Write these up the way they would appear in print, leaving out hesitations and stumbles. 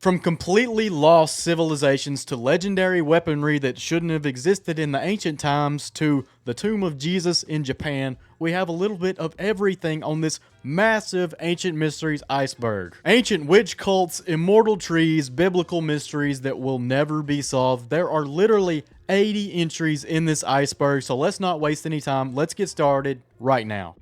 From completely lost civilizations to legendary weaponry that shouldn't have existed in the ancient times to the tomb of Jesus in Japan, we have a little bit of everything on this massive Ancient Mysteries iceberg. Ancient witch cults, immortal trees, biblical mysteries that will never be solved. There are literally 80 entries in this iceberg, so let's not waste any time. Let's get started right now.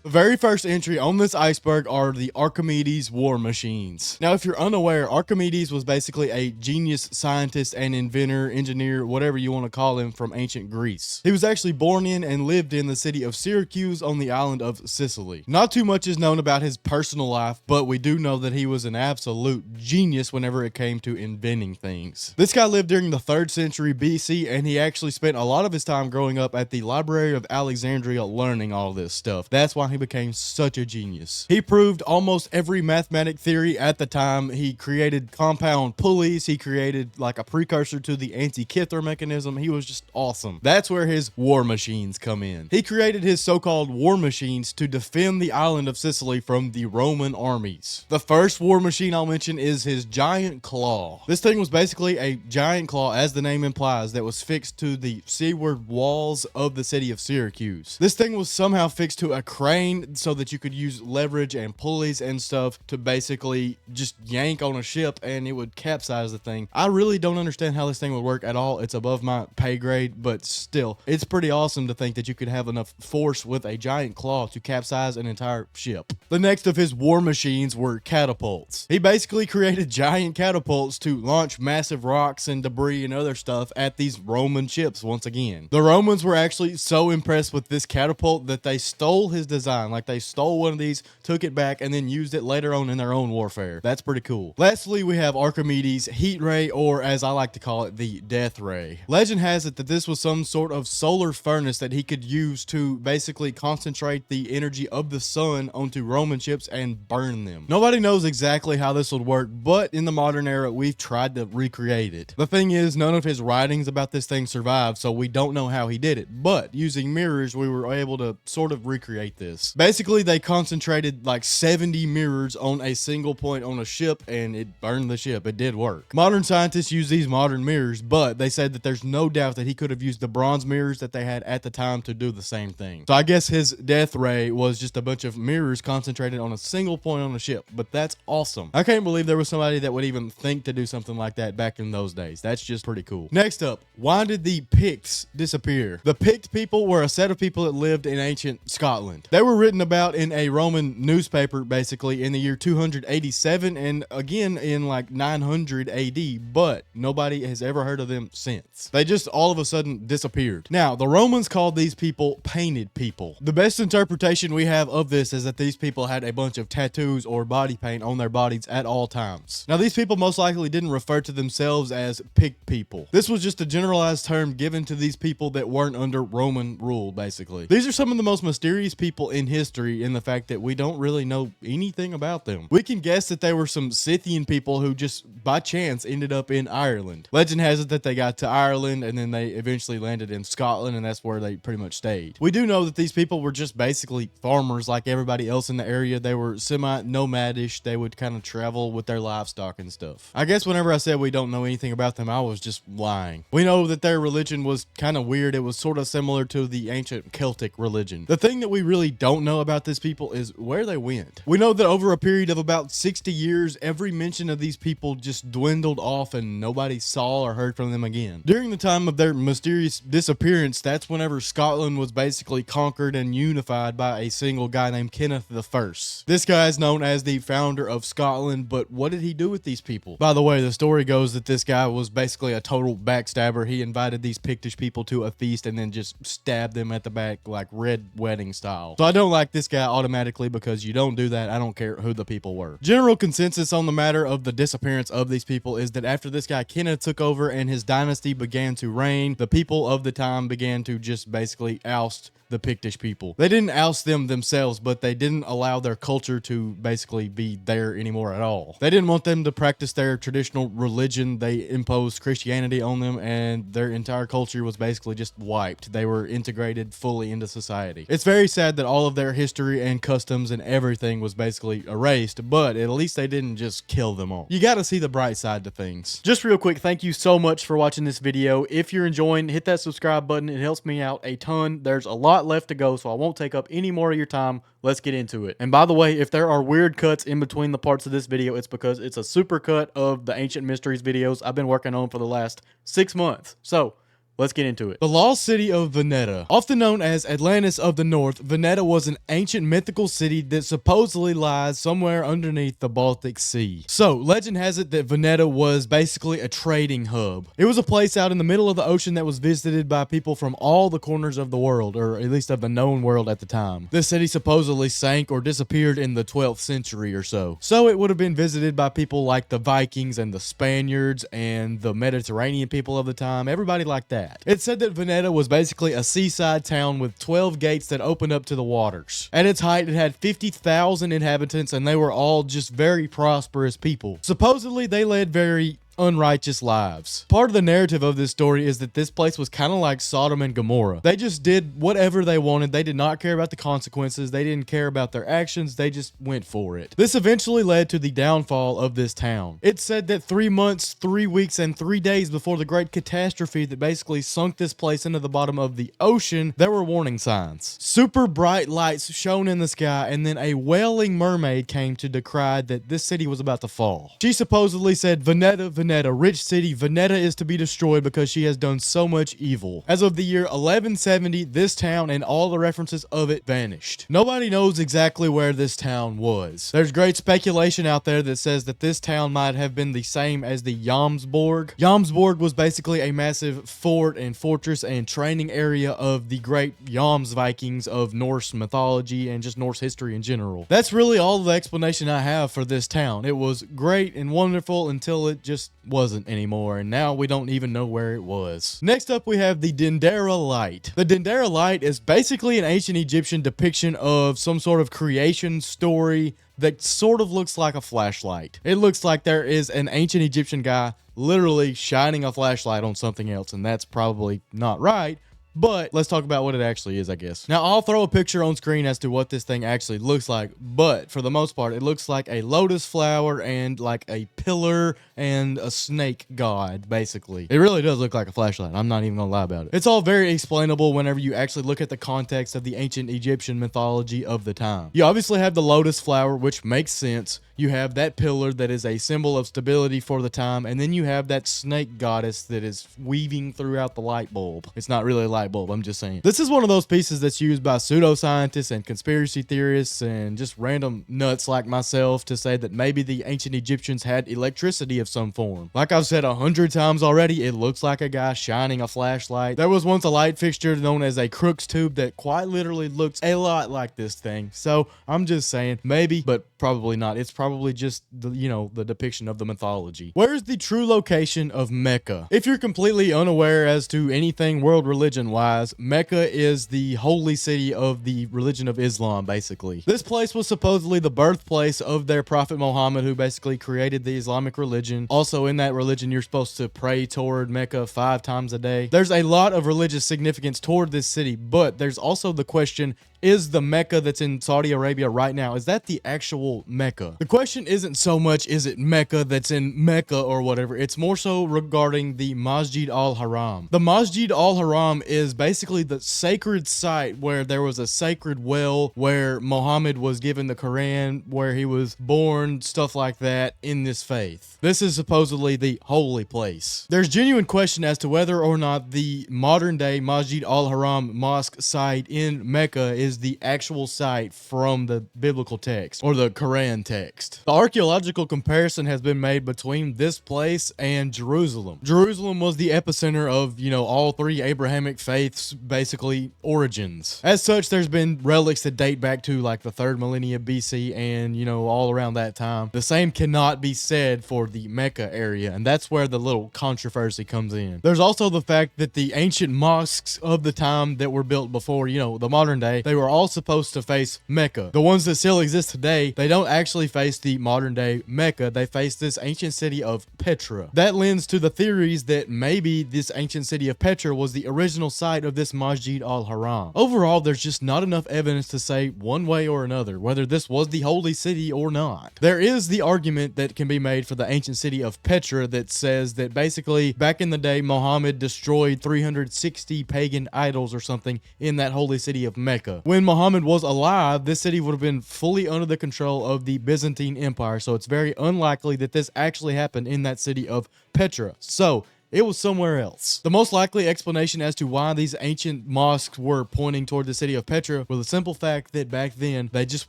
The very first entry on this iceberg are the Archimedes war machines. Now, if you're unaware, Archimedes was basically a genius scientist and inventor, engineer, whatever you want to call him, from ancient Greece. He was actually born in and lived in the city of Syracuse on the island of Sicily. Not too much is known about his personal life, but we do know that he was an absolute genius whenever it came to inventing things. This guy lived during the 3rd century BC, and he actually spent a lot of his time growing up at the Library of Alexandria learning all this stuff. That's why he became such a genius. He proved almost every mathematic theory at the time. He created compound pulleys. He created like a precursor to the Antikythera mechanism. He was just awesome. That's where his war machines come in. He created his so-called war machines to defend the island of Sicily from the Roman armies. The first war machine I'll mention is his giant claw. This thing was basically a giant claw, as the name implies, that was fixed to the seaward walls of the city of Syracuse. This thing was somehow fixed to a crane so that you could use leverage and pulleys and stuff to basically just yank on a ship and it would capsize the thing. I really don't understand how this thing would work at all. It's above my pay grade, but still, it's pretty awesome to think that you could have enough force with a giant claw to capsize an entire ship. The next of his war machines were catapults. He basically created giant catapults to launch massive rocks and debris and other stuff at these Roman ships once again. The Romans were actually so impressed with this catapult that they stole his design. Like, they stole one of these, took it back, and then used it later on in their own warfare. That's pretty cool. Lastly, we have Archimedes' heat ray, or as I like to call it, the death ray. Legend has it that this was some sort of solar furnace that he could use to basically concentrate the energy of the sun onto Roman ships and burn them. Nobody knows exactly how this would work, but in the modern era, we've tried to recreate it. The thing is, none of his writings about this thing survived, so we don't know how he did it, but using mirrors, we were able to sort of recreate this. Basically, they concentrated like 70 mirrors on a single point on a ship and it burned the ship. It did work. Modern scientists use these modern mirrors, but they said that there's no doubt that he could have used the bronze mirrors that they had at the time to do the same thing. So I guess his death ray was just a bunch of mirrors concentrated on a single point on a ship, but that's awesome. I can't believe there was somebody that would even think to do something like that back in those days. That's just pretty cool. Next up, why did the Picts disappear? The Pict people were a set of people that lived in ancient Scotland. They were written about in a Roman newspaper basically in the year 287 and again in like 900 AD, but nobody has ever heard of them since. They just all of a sudden disappeared. Now, the Romans called these people painted people. The best interpretation we have of this is that these people had a bunch of tattoos or body paint on their bodies at all times. Now, these people most likely didn't refer to themselves as Pict people. This was just a generalized term given to these people that weren't under Roman rule, basically. These are some of the most mysterious people in history in the fact that we don't really know anything about them. We can guess that they were some Scythian people who just by chance ended up in Ireland. Legend has it that they got to Ireland and then they eventually landed in Scotland and that's where they pretty much stayed. We do know that these people were just basically farmers like everybody else in the area. They were semi-nomadish. They would kind of travel with their livestock and stuff. I guess whenever I said we don't know anything about them, I was just lying. We know that their religion was kind of weird. It was sort of similar to the ancient Celtic religion. The thing that we really don't know about this people is where they went. We know that over a period of about 60 years, every mention of these people just dwindled off and nobody saw or heard from them again. During the time of their mysterious disappearance, that's whenever Scotland was basically conquered and unified by a single guy named Kenneth I. This guy is known as the founder of Scotland, but what did he do with these people? By the way, the story goes that this guy was basically a total backstabber. He invited these Pictish people to a feast and then just stabbed them at the back like red wedding style. So I don't like this guy automatically because you don't do that. I don't care who the people were. General consensus on the matter of the disappearance of these people is that after this guy Kenneth took over and his dynasty began to reign, the people of the time began to just basically oust the Pictish people. They didn't oust them themselves, but they didn't allow their culture to basically be there anymore at all. They didn't want them to practice their traditional religion. They imposed Christianity on them, and their entire culture was basically just wiped. They were integrated fully into society. It's very sad that all of their history and customs and everything was basically erased, but at least they didn't just kill them all. You gotta see the bright side to things. Just real quick, thank you so much for watching this video. If you're enjoying, hit that subscribe button. It helps me out a ton. There's a lot left to go, so I won't take up any more of your time. Let's get into it. And by the way, if there are weird cuts in between the parts of this video, it's because it's a supercut of the Ancient Mysteries videos I've been working on for the last 6 months. So, let's get into it. The lost city of Veneta. Often known as Atlantis of the North, Veneta was an ancient mythical city that supposedly lies somewhere underneath the Baltic Sea. So, legend has it that Veneta was basically a trading hub. It was a place out in the middle of the ocean that was visited by people from all the corners of the world, or at least of the known world at the time. This city supposedly sank or disappeared in the 12th century or so. So, it would have been visited by people like the Vikings and the Spaniards and the Mediterranean people of the time, everybody like that. It's said that Veneta was basically a seaside town with 12 gates that opened up to the waters. At its height, it had 50,000 inhabitants, and they were all just very prosperous people. Supposedly, they led very unrighteous lives. Part of the narrative of this story is that this place was kind of like Sodom and Gomorrah. They just did whatever they wanted. They did not care about the consequences. They didn't care about their actions. They just went for it. This eventually led to the downfall of this town. It's said that 3 months, 3 weeks, and 3 days before the great catastrophe that basically sunk this place into the bottom of the ocean, there were warning signs. Super bright lights shone in the sky, and then a wailing mermaid came to decry that this city was about to fall. She supposedly said, Veneta, rich city, Veneta is to be destroyed because she has done so much evil. As of the year 1170, this town and all the references of it vanished. Nobody knows exactly where this town was. There's great speculation out there that says that this town might have been the same as the Jomsborg. Jomsborg was basically a massive fort and fortress and training area of the great Joms Vikings of Norse mythology and just Norse history in general. That's really all the explanation I have for this town. It was great and wonderful until it just wasn't anymore, and now we don't even know where it was. Next up, we have the Dendera Light. The Dendera Light is basically an ancient Egyptian depiction of some sort of creation story that sort of looks like a flashlight. It looks like there is an ancient Egyptian guy literally shining a flashlight on something else, and that's probably not right. But let's talk about what it actually is, I guess. Now, I'll throw a picture on screen as to what this thing actually looks like, but for the most part, it looks like a lotus flower and like a pillar and a snake god, basically. It really does look like a flashlight. I'm not even gonna lie about it. It's all very explainable whenever you actually look at the context of the ancient Egyptian mythology of the time. You obviously have the lotus flower, which makes sense. You have that pillar that is a symbol of stability for the time, and then you have that snake goddess that is weaving throughout the light bulb. It's not really a light bulb, I'm just saying. This is one of those pieces that's used by pseudoscientists and conspiracy theorists and just random nuts like myself to say that maybe the ancient Egyptians had electricity of some form. Like I've said 100 times already, it looks like a guy shining a flashlight. There was once a light fixture known as a Crookes tube that quite literally looks a lot like this thing. So I'm just saying, maybe, but probably not. It's probably just the, the depiction of the mythology. Where's the true location of Mecca? If you're completely unaware as to anything world religion wise, Mecca is the holy city of the religion of Islam, basically. This place was supposedly the birthplace of their prophet Muhammad, who basically created the Islamic religion. Also, in that religion, you're supposed to pray toward Mecca 5 times a day. There's a lot of religious significance toward this city, but there's also the question, is the Mecca that's in Saudi Arabia right now, is that the actual Mecca? The question isn't so much, is it Mecca that's in Mecca or whatever, it's more so regarding the Masjid al-Haram. The Masjid al-Haram is basically the sacred site where there was a sacred well, where Muhammad was given the Quran, where he was born, stuff like that in this faith. This is supposedly the holy place. There's genuine question as to whether or not the modern day Masjid al-Haram mosque site in Mecca is is the actual site from the biblical text or the Quran text. The archaeological comparison has been made between this place and Jerusalem. Jerusalem was the epicenter of, all three Abrahamic faiths, basically origins. As such, there's been relics that date back to like the 3rd millennia BC and, all around that time. The same cannot be said for the Mecca area, and that's where the little controversy comes in. There's also the fact that the ancient mosques of the time that were built before, the modern day, they were all supposed to face Mecca. The ones that still exist today, they don't actually face the modern day Mecca. They face this ancient city of Petra. That lends to the theories that maybe this ancient city of Petra was the original site of this Masjid al-Haram. Overall, there's just not enough evidence to say one way or another whether this was the holy city or not. There is the argument that can be made for the ancient city of Petra that says that basically back in the day Muhammad destroyed 360 pagan idols or something in that holy city of Mecca. When Muhammad was alive, this city would have been fully under the control of the Byzantine Empire, so it's very unlikely that this actually happened in that city of Petra. So it was somewhere else. The most likely explanation as to why these ancient mosques were pointing toward the city of Petra was the simple fact that back then they just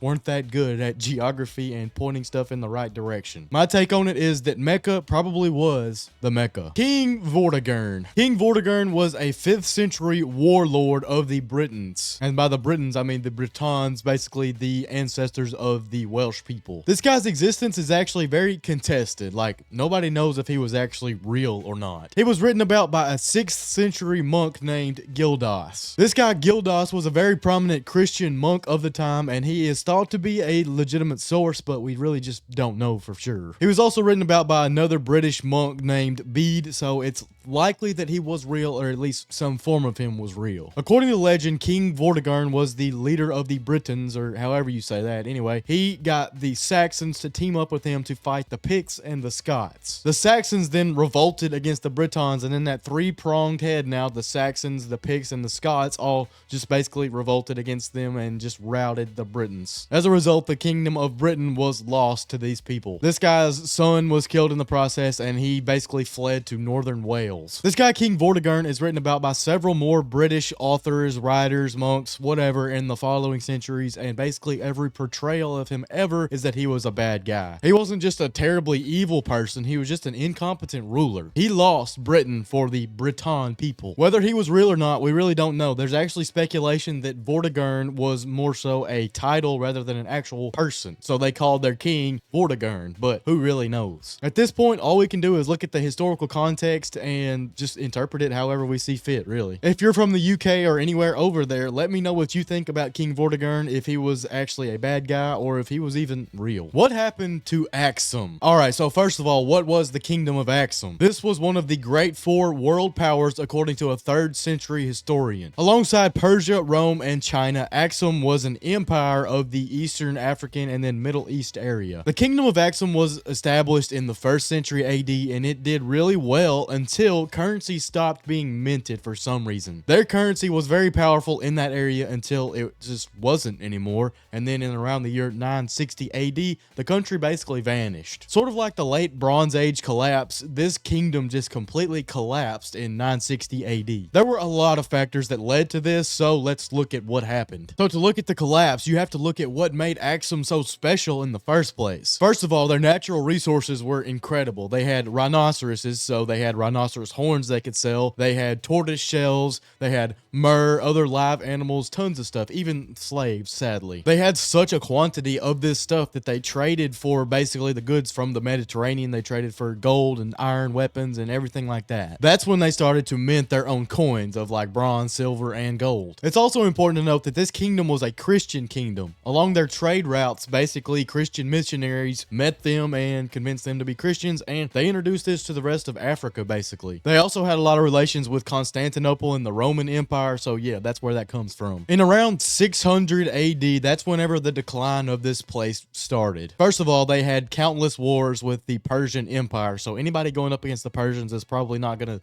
weren't that good at geography and pointing stuff in the right direction. My take on it is that Mecca probably was the Mecca. King Vortigern. King Vortigern was a 5th century warlord of the Britons. And by the Britons, I mean the Bretons, basically the ancestors of the Welsh people. This guy's existence is actually very contested. Like, nobody knows if he was actually real or not. He was written about by a 6th century monk named Gildas. This guy Gildas was a very prominent Christian monk of the time, and he is thought to be a legitimate source, but we really just don't know for sure. He was also written about by another British monk named Bede, so it's likely that he was real, or at least some form of him was real. According to legend, King Vortigern was the leader of the Britons, or however you say that. Anyway, he got the Saxons to team up with him to fight the Picts and the Scots. The Saxons then revolted against the Britons, and in that 3-pronged head now, the Saxons, the Picts, and the Scots all just basically revolted against them and just routed the Britons. As a result, the kingdom of Britain was lost to these people. This guy's son was killed in the process, and he basically fled to northern Wales. This guy King Vortigern is written about by several more British authors, writers, monks, whatever in the following centuries, and basically every portrayal of him ever is that he was a bad guy. He wasn't just a terribly evil person, he was just an incompetent ruler. He lost Britain for the Breton people. Whether he was real or not, we really don't know. There's actually speculation that Vortigern was more so a title rather than an actual person, so they called their king Vortigern, but who really knows? At this point, all we can do is look at the historical context and just interpret it however we see fit, really. If you're from the UK or anywhere over there, let me know what you think about King Vortigern, if he was actually a bad guy or if he was even real. What happened to Axum? Alright, so first of all, what was the kingdom of Axum? This was one of the great 4 world powers according to a 3rd century historian. Alongside Persia, Rome, and China, Axum was an empire of the Eastern African and then Middle East area. The kingdom of Axum was established in the 1st century AD, and it did really well until currency stopped being minted for some reason. Their currency was very powerful in that area until it just wasn't anymore, and then in around the year 960 AD, the country basically vanished. Sort of like the late Bronze Age collapse, this kingdom just completely collapsed in 960 AD. There were a lot of factors that led to this, so let's look at what happened. So to look at the collapse, you have to look at what made Axum so special in the first place. First of all, their natural resources were incredible. They had rhinoceroses, so they had rhinoceros horns they could sell. They had tortoise shells. They had myrrh, other live animals, tons of stuff, even slaves, sadly. They had such a quantity of this stuff that they traded for basically the goods from the Mediterranean. They traded for gold and iron weapons and everything like that. That's when they started to mint their own coins of like bronze, silver, and gold. It's also important to note that this kingdom was a Christian kingdom. Along their trade routes, basically Christian missionaries met them and convinced them to be Christians, and they introduced this to the rest of Africa, basically. They also had a lot of relations with Constantinople and the Roman Empire, so yeah, that's where that comes from. In around 600 AD, that's whenever the decline of this place started. First of all, they had countless wars with the Persian Empire, so anybody going up against the Persians is probably not gonna,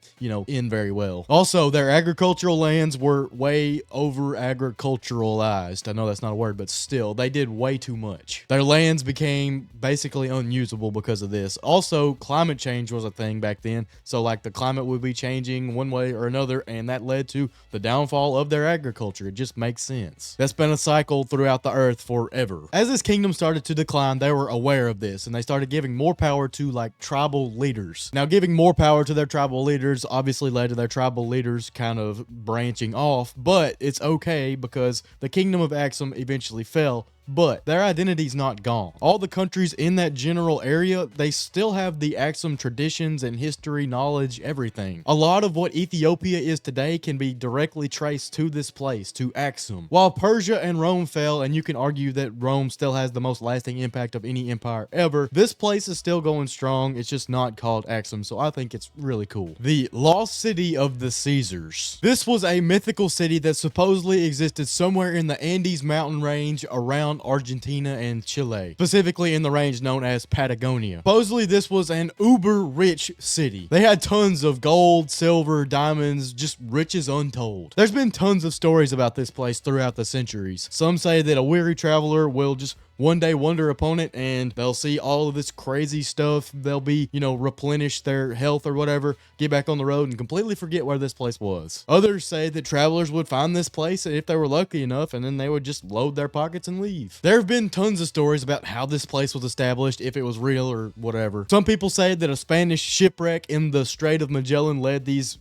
end very well. Also, their agricultural lands were way over agriculturalized. I know that's not a word, but still, they did way too much. Their lands became basically unusable because of this. Also, climate change was a thing back then, so like the climate would be changing one way or another, and that led to the downfall of their agriculture. It just makes sense. That's been a cycle throughout the earth forever. As this kingdom started to decline, they were aware of this, and they started giving more power to like tribal leaders. Now, giving more power to their tribal leaders obviously led to their tribal leaders kind of branching off, but it's okay because the kingdom of Axum eventually fell. But their identity's not gone. All the countries in that general area, they still have the Axum traditions and history, knowledge, everything. A lot of what Ethiopia is today can be directly traced to this place, to Axum. While Persia and Rome fell, and you can argue that Rome still has the most lasting impact of any empire ever, this place is still going strong. It's just not called Axum, so I think it's really cool. The Lost City of the Caesars. This was a mythical city that supposedly existed somewhere in the Andes mountain range around Argentina and Chile, specifically in the range known as Patagonia. Supposedly this was an uber rich city. They had tons of gold, silver, diamonds, just riches untold. There's been tons of stories about this place throughout the centuries. Some say that a weary traveler will just one day wander upon it and they'll see all of this crazy stuff. They'll be, replenish their health or whatever, get back on the road and completely forget where this place was. Others say that travelers would find this place if they were lucky enough, and then they would just load their pockets and leave. There have been tons of stories about how this place was established, if it was real or whatever. Some people say that a Spanish shipwreck in the Strait of Magellan led these,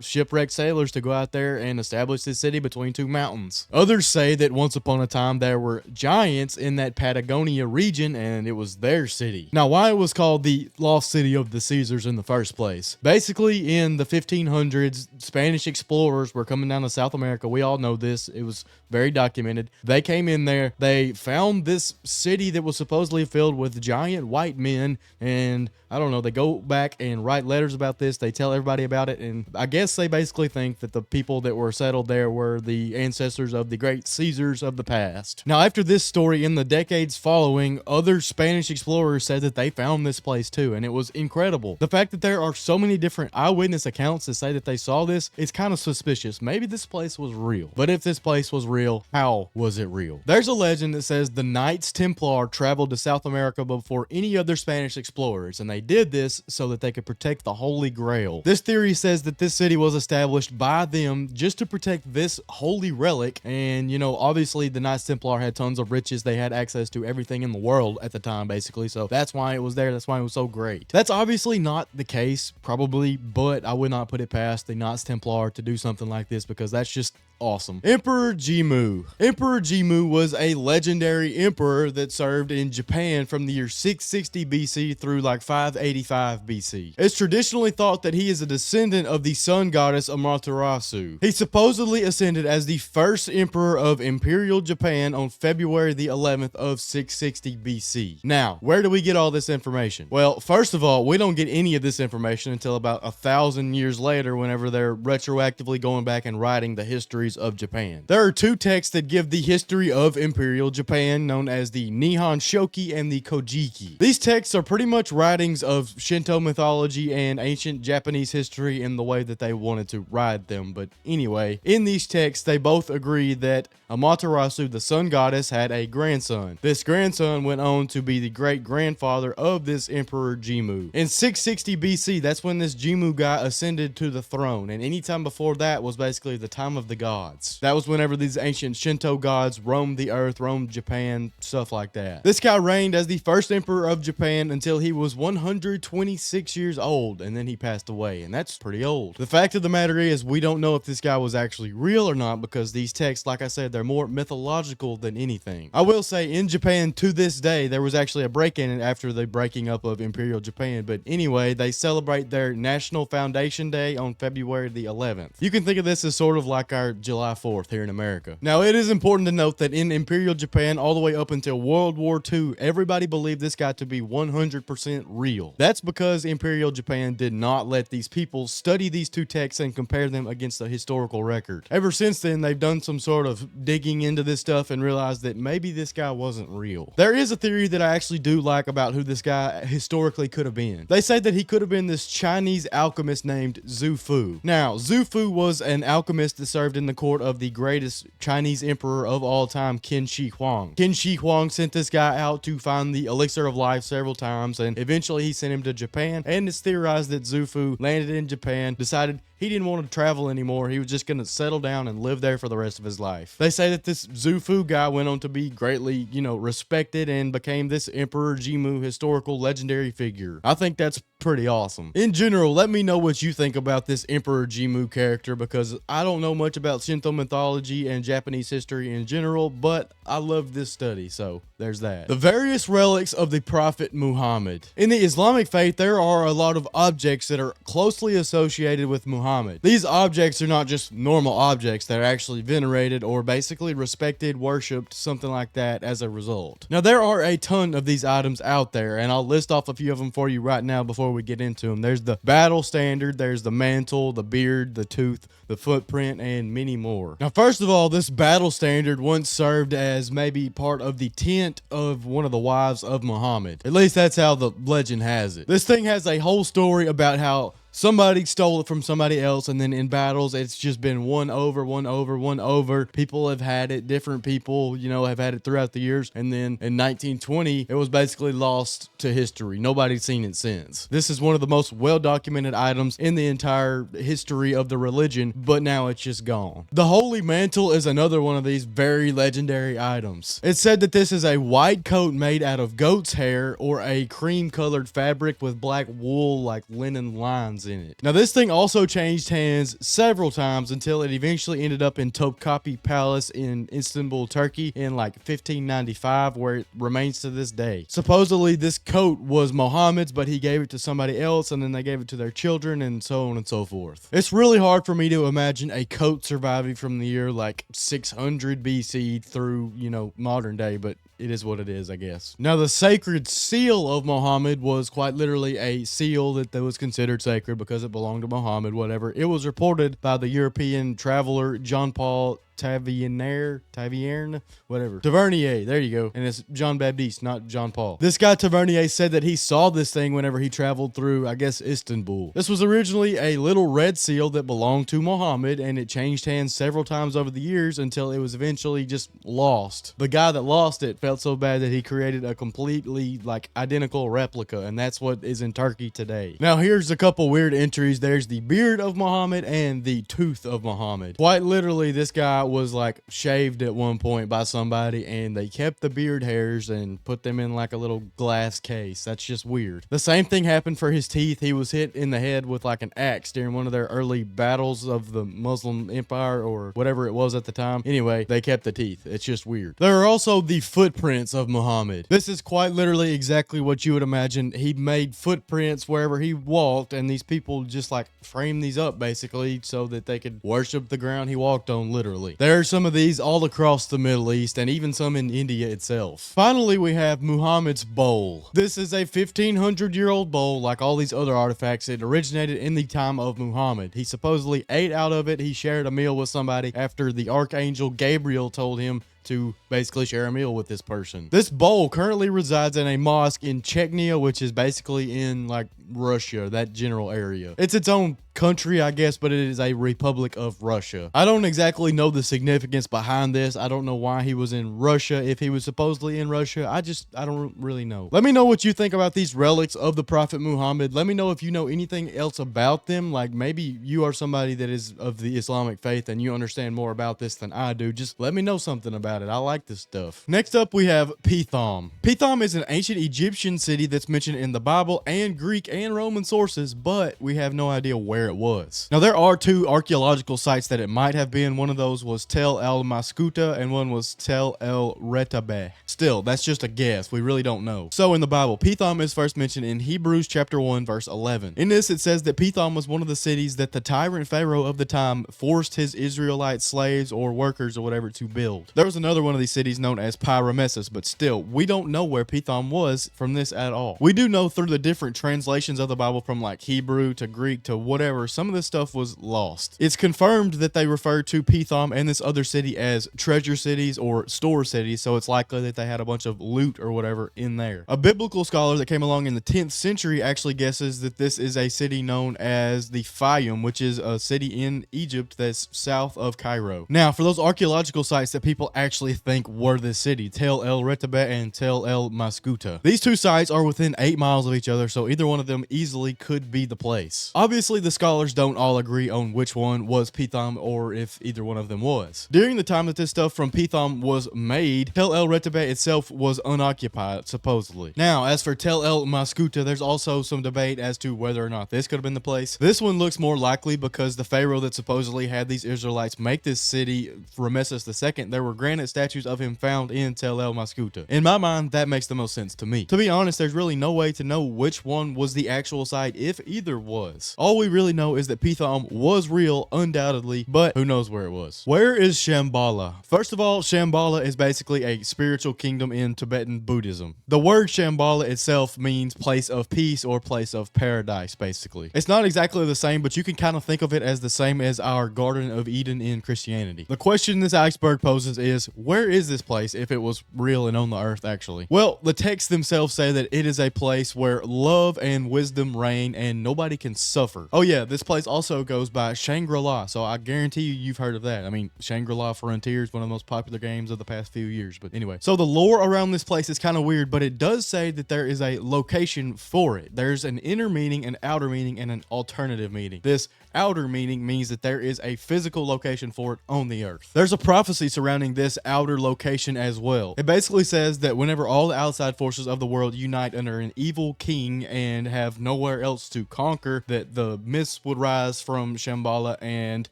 shipwrecked sailors to go out there and establish this city between two mountains. Others say that once upon a time there were giants in that Patagonia region and it was their city. Now, why it was called the Lost City of the Caesars in the first place? Basically, in the 1500s, Spanish explorers were coming down to South America. We all know this. It was very documented. They came in there. They found this city that was supposedly filled with giant white men, and I don't know, they go back and write letters about this. They tell everybody about it, and I guess they basically think that the people that were settled there were the ancestors of the great Caesars of the past. Now, after this story, in the decades following, other Spanish explorers said that they found this place too, and it was incredible. The fact that there are so many different eyewitness accounts that say that they saw this, it's kind of suspicious. Maybe this place was real. But if this place was real, how was it real? There's a legend that says the Knights Templar traveled to South America before any other Spanish explorers, and they did this so that they could protect the Holy Grail. This theory says that this city was established by them just to protect this holy relic, and obviously the Knights Templar had tons of riches. They had access to everything in the world at the time, basically, so that's why it was there. That's why it was so great. That's obviously not the case, probably, but I would not put it past the Knights Templar to do something like this because that's just awesome. Emperor Jimmu. Emperor Jimmu was a legendary emperor that served in Japan from the year 660 BC through like 585 BC. It's traditionally thought that he is a descendant of the sun goddess Amaterasu. He supposedly ascended as the first emperor of Imperial Japan on February the 11th of 660 BC. Now, where do we get all this information? Well, first of all, we don't get any of this information until about 1,000 years later, whenever they're retroactively going back and writing the histories of Japan. There are two texts that give the history of Imperial Japan, known as the Nihon Shoki and the Kojiki. These texts are pretty much writings of Shinto mythology and ancient Japanese history in the way that they wanted to write them. But anyway, in these texts, they both agree that Amaterasu, the sun goddess, had a grandson. This grandson went on to be the great-grandfather of this Emperor Jimmu. In 660 BC, that's when this Jimmu guy ascended to the throne, and any time before that was basically the time of the gods. That was whenever these ancient Shinto gods roamed the earth, roamed Japan, stuff like that. This guy reigned as the first emperor of Japan until he was 126 years old, and then he passed away, and that's pretty old. The fact of the matter is, we don't know if this guy was actually real or not, because these texts, like I said, they're more mythological than anything. I will say, in Japan to this day, there was actually a break-in after the breaking up of Imperial Japan, but anyway, they celebrate their National Foundation Day on February the 11th. You can think of this as sort of like our July 4th here in America. Now, it is important to note that in Imperial Japan, all the way up until World War II, everybody believed this guy to be 100% real. That's because Imperial Japan did not let these people study these two texts and compare them against the historical record. Ever since then, they've done some sort of digging into this stuff and realized that maybe this guy wasn't wasn't real. There is a theory that I actually do like about who this guy historically could have been. They say that he could have been this Chinese alchemist named Zhu Fu. Now, Zhu Fu was an alchemist that served in the court of the greatest Chinese emperor of all time, Qin Shi Huang. Qin Shi Huang sent this guy out to find the elixir of life several times, and eventually he sent him to Japan, and it's theorized that Zhu Fu landed in Japan, decided he didn't want to travel anymore. He was just going to settle down and live there for the rest of his life. They say that this Zhu Fu guy went on to be greatly, respected and became this Emperor Jimmu historical legendary figure. I think that's pretty awesome. In general, let me know what you think about this Emperor Jimmu character, because I don't know much about Shinto mythology and Japanese history in general, but I love this study, so there's that. The various relics of the Prophet Muhammad. In the Islamic faith, there are a lot of objects that are closely associated with Muhammad. These objects are not just normal objects, they're actually venerated or basically respected, worshipped, something like that as a result. Now, there are a ton of these items out there, and I'll list off a few of them for you right now before we get into them. There's the battle standard, there's the mantle, the beard, the tooth, the footprint, and many more. Now, first of all, this battle standard once served as maybe part of the tent of one of the wives of Muhammad. At least that's how the legend has it. This thing has a whole story about how somebody stole it from somebody else, and then in battles, it's just been won over. People have had it. Different people, have had it throughout the years. And then in 1920, it was basically lost to history. Nobody's seen it since. This is one of the most well-documented items in the entire history of the religion, but now it's just gone. The Holy Mantle is another one of these very legendary items. It's said that this is a white coat made out of goat's hair or a cream-colored fabric with black wool like linen lines in it. Now, this thing also changed hands several times until it eventually ended up in Topkapi Palace in Istanbul, Turkey in like 1595, where it remains to this day. Supposedly, this coat was Muhammad's, but he gave it to somebody else, and then they gave it to their children, and so on and so forth. It's really hard for me to imagine a coat surviving from the year like 600 BC through, modern day, but it is what it is, I guess. Now, the sacred seal of Muhammad was quite literally a seal that was considered sacred because it belonged to Muhammad, whatever. It was reported by the European traveler Jean-Paul Tavernier, there you go. And it's Jean Baptiste, not John Paul. This guy Tavernier said that he saw this thing whenever he traveled through, I guess, Istanbul. This was originally a little red seal that belonged to Muhammad, and it changed hands several times over the years until it was eventually just lost. The guy that lost it felt so bad that he created a completely identical replica, and that's what is in Turkey today. Now, here's a couple weird entries. There's the beard of Muhammad and the tooth of Muhammad. Quite literally, this guy was shaved at one point by somebody, and they kept the beard hairs and put them in a little glass case. That's just weird. The same thing happened for his teeth. He was hit in the head with an axe during one of their early battles of the Muslim Empire or whatever it was at the time. Anyway, they kept the teeth. It's just weird. There are also the footprints of Muhammad. This is quite literally exactly what you would imagine. He made footprints wherever he walked, and these people just framed these up basically so that they could worship the ground he walked on, literally. There are some of these all across the Middle East and even some in India itself. Finally, we have Muhammad's bowl. This is a 1500-year-old bowl like all these other artifacts. It originated in the time of Muhammad. He supposedly ate out of it. He shared a meal with somebody after the archangel Gabriel told him to basically share a meal with this person. This bowl currently resides in a mosque in Chechnya, which is basically in Russia, that general area. It's its own country, I guess, but it is a republic of Russia. I don't exactly know the significance behind this. I don't know why he was in Russia if he was supposedly in Russia. I don't really know. Let me know what you think about these relics of the Prophet Muhammad. Let me know if you know anything else about them. Maybe you are somebody that is of the Islamic faith and you understand more about this than I do. Just let me know something about it. I like this stuff. Next up, we have Pithom. Pithom is an ancient Egyptian city that's mentioned in the Bible and Greek and Roman sources, but we have no idea where it was. Now, there are two archaeological sites that it might have been. One of those was Tel El Maskuta and one was Tel El Retabeh. Still, that's just a guess. We really don't know. So in the Bible, Pithom is first mentioned in Hebrews chapter 1, verse 11. In this, it says that Pithom was one of the cities that the tyrant Pharaoh of the time forced his Israelite slaves or workers or whatever to build. There was another one of these cities known as Pyramesis, but still, we don't know where Pithom was from this at all. We do know through the different translations of the Bible from like Hebrew to Greek to whatever, some of this stuff was lost. It's confirmed that they refer to Pithom and this other city as treasure cities or store cities, so it's likely that they had a bunch of loot or whatever in there. A biblical scholar that came along in the 10th century actually guesses that this is a city known as the Fayum, which is a city in Egypt that's south of Cairo. Now, for those archaeological sites that people actually think were this city, Tel El Retebet and Tel El Maskuta. These two sites are within 8 miles of each other, so either one of them easily could be the place. Obviously, the scholars don't all agree on which one was Pithom or if either one of them was. During the time that this stuff from Pithom was made, Tel El Retebet itself was unoccupied, supposedly. Now, as for Tel El Maskuta, there's also some debate as to whether or not this could have been the place. This one looks more likely because the pharaoh that supposedly had these Israelites make this city, Ramesses II, there were granite statues of him found in Tel El Maskuta. In my mind, that makes the most sense to me. To be honest, there's really no way to know which one was the actual site, if either was. All we really know is that Pithom was real, undoubtedly, but who knows where it was. Where is Shambhala? First of all, Shambhala is basically a spiritual kingdom in Tibetan Buddhism. The word Shambhala itself means place of peace or place of paradise, basically. It's not exactly the same, but you can kind of think of it as the same as our Garden of Eden in Christianity. The question this iceberg poses is, where is this place if it was real and on the earth actually? Well, the texts themselves say that it is a place where love and wisdom reign and nobody can suffer. Oh yeah, this place also goes by Shangri-La, so I guarantee you've heard of that. I mean, Shangri-La Frontier is one of the most popular games of the past few years, but anyway. So the lore around this place is kind of weird, but it does say that there is a location for it. There's an inner meaning, an outer meaning, and an alternative meaning. This outer meaning means that there is a physical location for it on the earth. There's a prophecy surrounding this outer location as well. It basically says that whenever all the outside forces of the world unite under an evil king and have nowhere else to conquer, that the mist would rise from Shambhala, and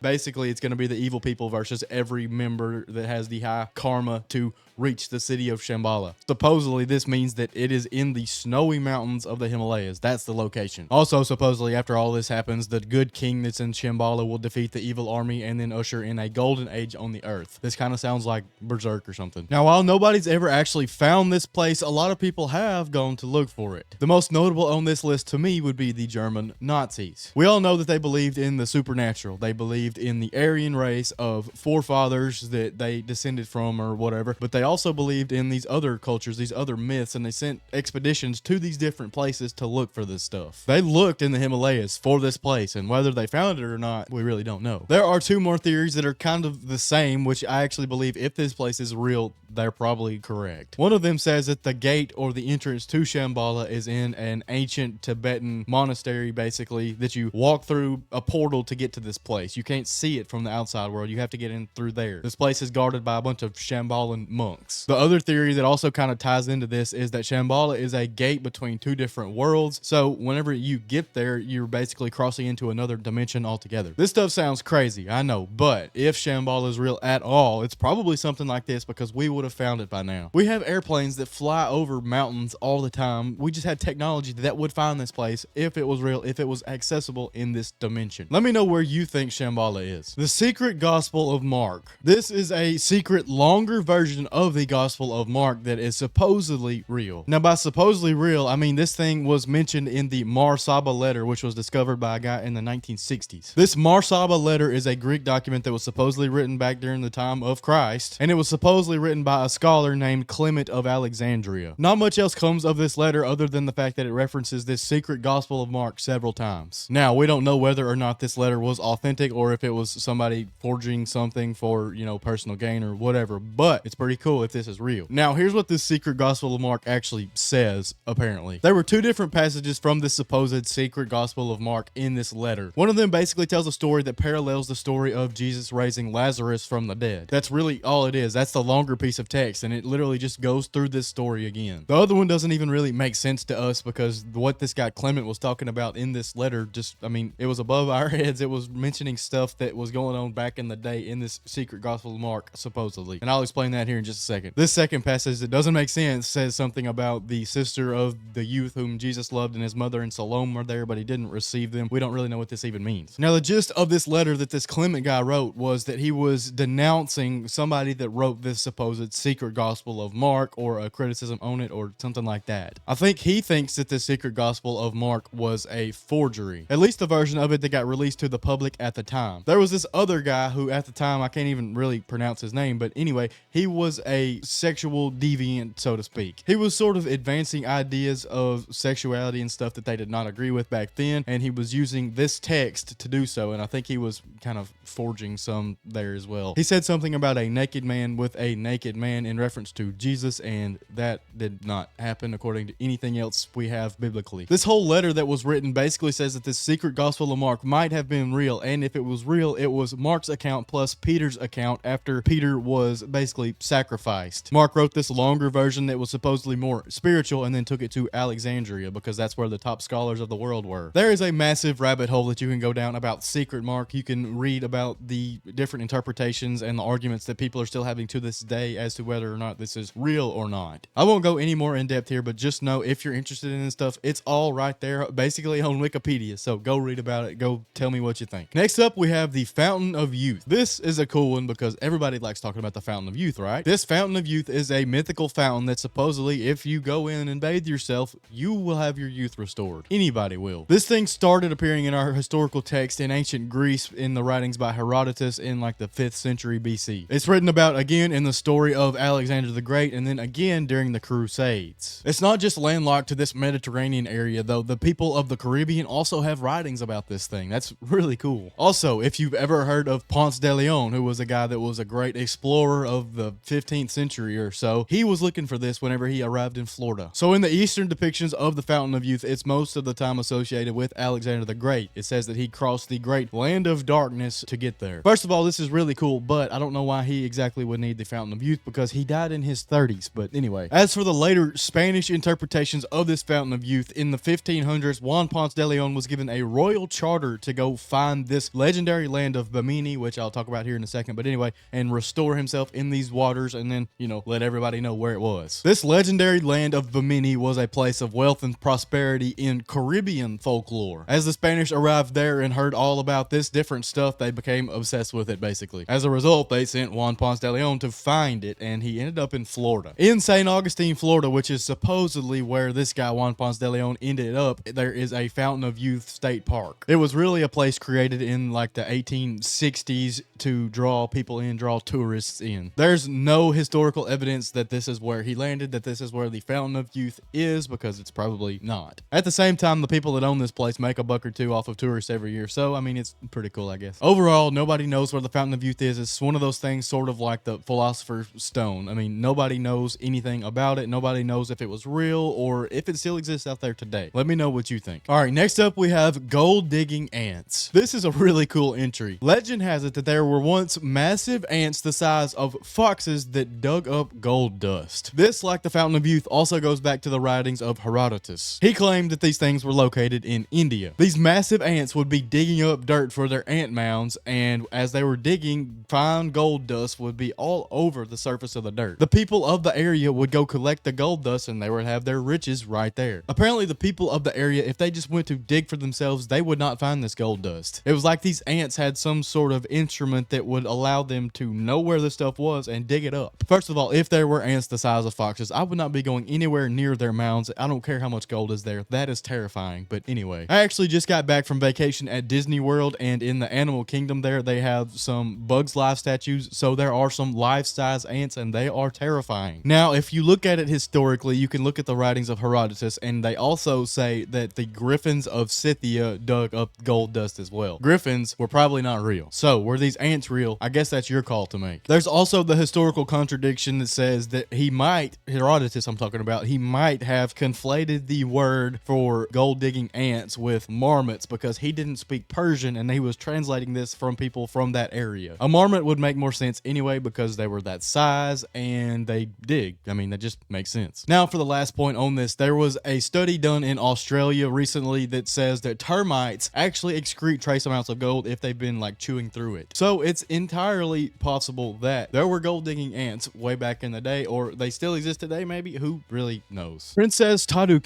basically it's going to be the evil people versus every member that has the high karma to reach the city of Shambhala. Supposedly, this means that it is in the snowy mountains of the Himalayas. That's the location. Also, supposedly, after all this happens, the good king that's in Shambhala will defeat the evil army and then usher in a golden age on the earth. This kind of sounds like Berserk or something. Now, while nobody's ever actually found this place, a lot of people have gone to look for it. The most notable on this list to me would be the German Nazis. We all know that they believed in the supernatural. They believed in the Aryan race of forefathers that they descended from or whatever, but they also believed in these other cultures, these other myths, and they sent expeditions to these different places to look for this stuff. They looked in the Himalayas for this place, and whether they found it or not, we really don't know. There are two more theories that are kind of the same, which I actually believe if this place is real, they're probably correct. One of them says that the gate or the entrance to Shambhala is in an ancient Tibetan monastery, basically, that you walk through a portal to get to this place. You can't see it from the outside world. You have to get in through there. This place is guarded by a bunch of Shambhalan monks. The other theory that also kind of ties into this is that Shambhala is a gate between two different worlds. So whenever you get there, you're basically crossing into another dimension altogether. This stuff sounds crazy, I know, but if Shambhala is real at all, it's probably something like this because we would have found it by now. We have airplanes that fly over mountains all the time. We just had technology that would find this place if it was real, if it was accessible in this dimension. Let me know where you think Shambhala is. The Secret Gospel of Mark. This is a secret, longer version of the Gospel of Mark that is supposedly real. Now, by supposedly real, I mean this thing was mentioned in the Mar Saba letter, which was discovered by a guy in the 1960s. This Mar Saba letter is a Greek document that was supposedly written back during the time of Christ, and it was supposedly written by a scholar named Clement of Alexandria. Not much else comes of this letter other than the fact that it references this secret Gospel of Mark several times. Now, we don't know whether or not this letter was authentic or if it was somebody forging something for, personal gain or whatever, but it's pretty cool if this is real. Now, here's what this secret Gospel of Mark actually says, apparently. There were two different passages from this supposed secret Gospel of Mark in this letter. One of them basically tells a story that parallels the story of Jesus raising Lazarus from the dead. That's really all it is. That's the longer piece of text, and it literally just goes through this story again. The other one doesn't even really make sense to us because what this guy Clement was talking about in this letter just, I mean, it was above our heads. It was mentioning stuff that was going on back in the day in this secret Gospel of Mark, supposedly. And I'll explain that here in just a second. This second passage that doesn't make sense says something about the sister of the youth whom Jesus loved, and his mother and Salome were there, but he didn't receive them. We don't really know what this even means. Now, the gist of this letter that this Clement guy wrote was that he was denouncing somebody that wrote this supposed secret Gospel of Mark, or a criticism on it, or something like that. I think he thinks that this secret Gospel of Mark was a forgery, at least the version of it that got released to the public at the time. There was this other guy who at the time, I can't even really pronounce his name, but anyway, he was a sexual deviant, so to speak. He was sort of advancing ideas of sexuality and stuff that they did not agree with back then, and he was using this text to do so, and I think he was kind of forging some there as well. He said something about a naked man with a naked man in reference to Jesus, and that did not happen according to anything else we have biblically. This whole letter that was written basically says that this secret Gospel of Mark might have been real, and if it was real, it was Mark's account plus Peter's account after Peter was basically sacrificed. Mark wrote this longer version that was supposedly more spiritual and then took it to Alexandria because that's where the top scholars of the world were. There is a massive rabbit hole that you can go down about secret Mark. You can read about the different interpretations and the arguments that people are still having to this day as to whether or not this is real or not. I won't go any more in depth here, but just know if you're interested in this stuff, it's all right there basically on Wikipedia. So go read about it. Go tell me what you think. Next up, we have the Fountain of Youth. This is a cool one because everybody likes talking about the Fountain of Youth, right? This Fountain of Youth is a mythical fountain that supposedly if you go in and bathe yourself, you will have your youth restored. Anybody will. This thing started appearing in our historical text in ancient Greece in the writings by Herodotus in like the 5th century BC. It's written about again in the story of Alexander the Great, and then again during the Crusades. It's not just landlocked to this Mediterranean area though. The people of the Caribbean also have writings about this thing. That's really cool. Also, if you've ever heard of Ponce de Leon, who was a guy that was a great explorer of the 15th century or so, he was looking for this whenever he arrived in Florida. So in the Eastern depictions of the Fountain of Youth, it's most of the time associated with Alexander the Great. It says that he crossed the great land of darkness to get there. First of all, this is really cool, but I don't know why he exactly would need the Fountain of Youth because he died in his 30s. But anyway, as for the later Spanish interpretations of this Fountain of Youth, in the 1500s, Juan Ponce de Leon was given a royal charter to go find this legendary land of Bimini, which I'll talk about here in a second, but anyway, and restore himself in these waters and then, you know, let everybody know where it was. This legendary land of Bimini was a place of wealth and prosperity in Caribbean folklore. As the Spanish arrived there and heard all about this different stuff, they became obsessed with it basically. As a result, they sent Juan Ponce de Leon to find it, and he ended up in Florida. In St. Augustine, Florida, which is supposedly where this guy Juan Ponce de Leon ended up, there is a Fountain of Youth State Park. It was really a place created in like the 1860s to draw people in, draw tourists in. There's no historical evidence that this is where he landed, that this is where the Fountain of Youth is, because it's probably not. At the same time, the people that own this place make a buck or two off of tourists every year, so I mean, it's pretty cool, I guess. Overall, nobody knows where the Fountain of Youth is. It's one of those things sort of like the Philosopher's Stone. I mean, nobody knows anything about it. Nobody knows if it was real or if it still exists out there today. Let me know what you think. All right, next up we have gold digging ants. This is a really cool entry. Legend has it that there were once massive ants the size of foxes that dug up gold dust. This, like the Fountain of Youth, also goes back to the writings of Herodotus. He claimed that these things were located in India. These massive ants would be digging up dirt for their ant mounds, and as they were digging, fine gold dust would be all over the surface of the dirt. The people of the area would go collect the gold dust, and they would have their riches right there. Apparently, the people of the area, if they just went to dig for themselves, they would not find this gold dust. It was like these ants had some sort of instrument that would allow them to know where this stuff was and dig it up. First of all, if there were ants the size of foxes, I would not be going anywhere near their mounds. I don't care how much gold is there. That is terrifying. But anyway, I actually just got back from vacation at Disney World, and in the animal kingdom there, they have some Bugs Life statues. So there are some life-size ants, and they are terrifying. Now, if you look at it historically, you can look at the writings of Herodotus, and they also say that the griffins of Scythia dug up gold dust as well. Griffins were probably not real. So were these ants real? I guess that's your call to make. There's also the historical contradiction that says that Herodotus I'm talking about, he might have conflated the word for gold digging ants with marmots because he didn't speak Persian and he was translating this from people from that area. A marmot would make more sense anyway because they were that size size and they dig. I mean, that just makes sense. Now for the last point on this, there was a study done in Australia recently that says that termites actually excrete trace amounts of gold if they've been like chewing through it. So it's entirely possible that there were gold digging ants way back in the day, or they still exist today maybe, who really knows. Princess Tadu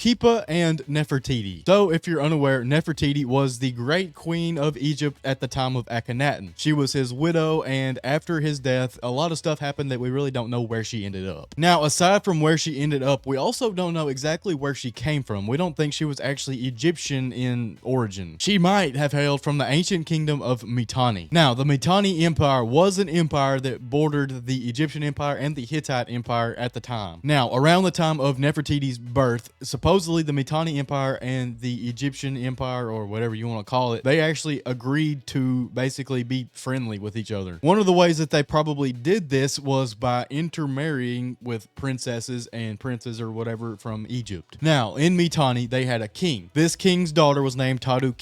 and Nefertiti. So if you're unaware, Nefertiti was the great queen of Egypt at the time of Akhenaten. She was his widow, and after his death, a lot of stuff happened that we really don't know where she ended up. Now, aside from where she ended up, we also don't know exactly where she came from. We don't think she was actually Egyptian in origin. She might have hailed from the ancient kingdom of Mitanni. Now, the Mitanni Empire was an empire that bordered the Egyptian Empire and the Hittite Empire at the time. Now, around the time of Nefertiti's birth, supposedly the Mitanni Empire and the Egyptian Empire, or whatever you want to call it, they actually agreed to basically be friendly with each other. One of the ways that they probably did this was by intermarrying with princesses and princes or whatever from Egypt. Now, in Mitanni, they had a king. This king's daughter was named Tadu.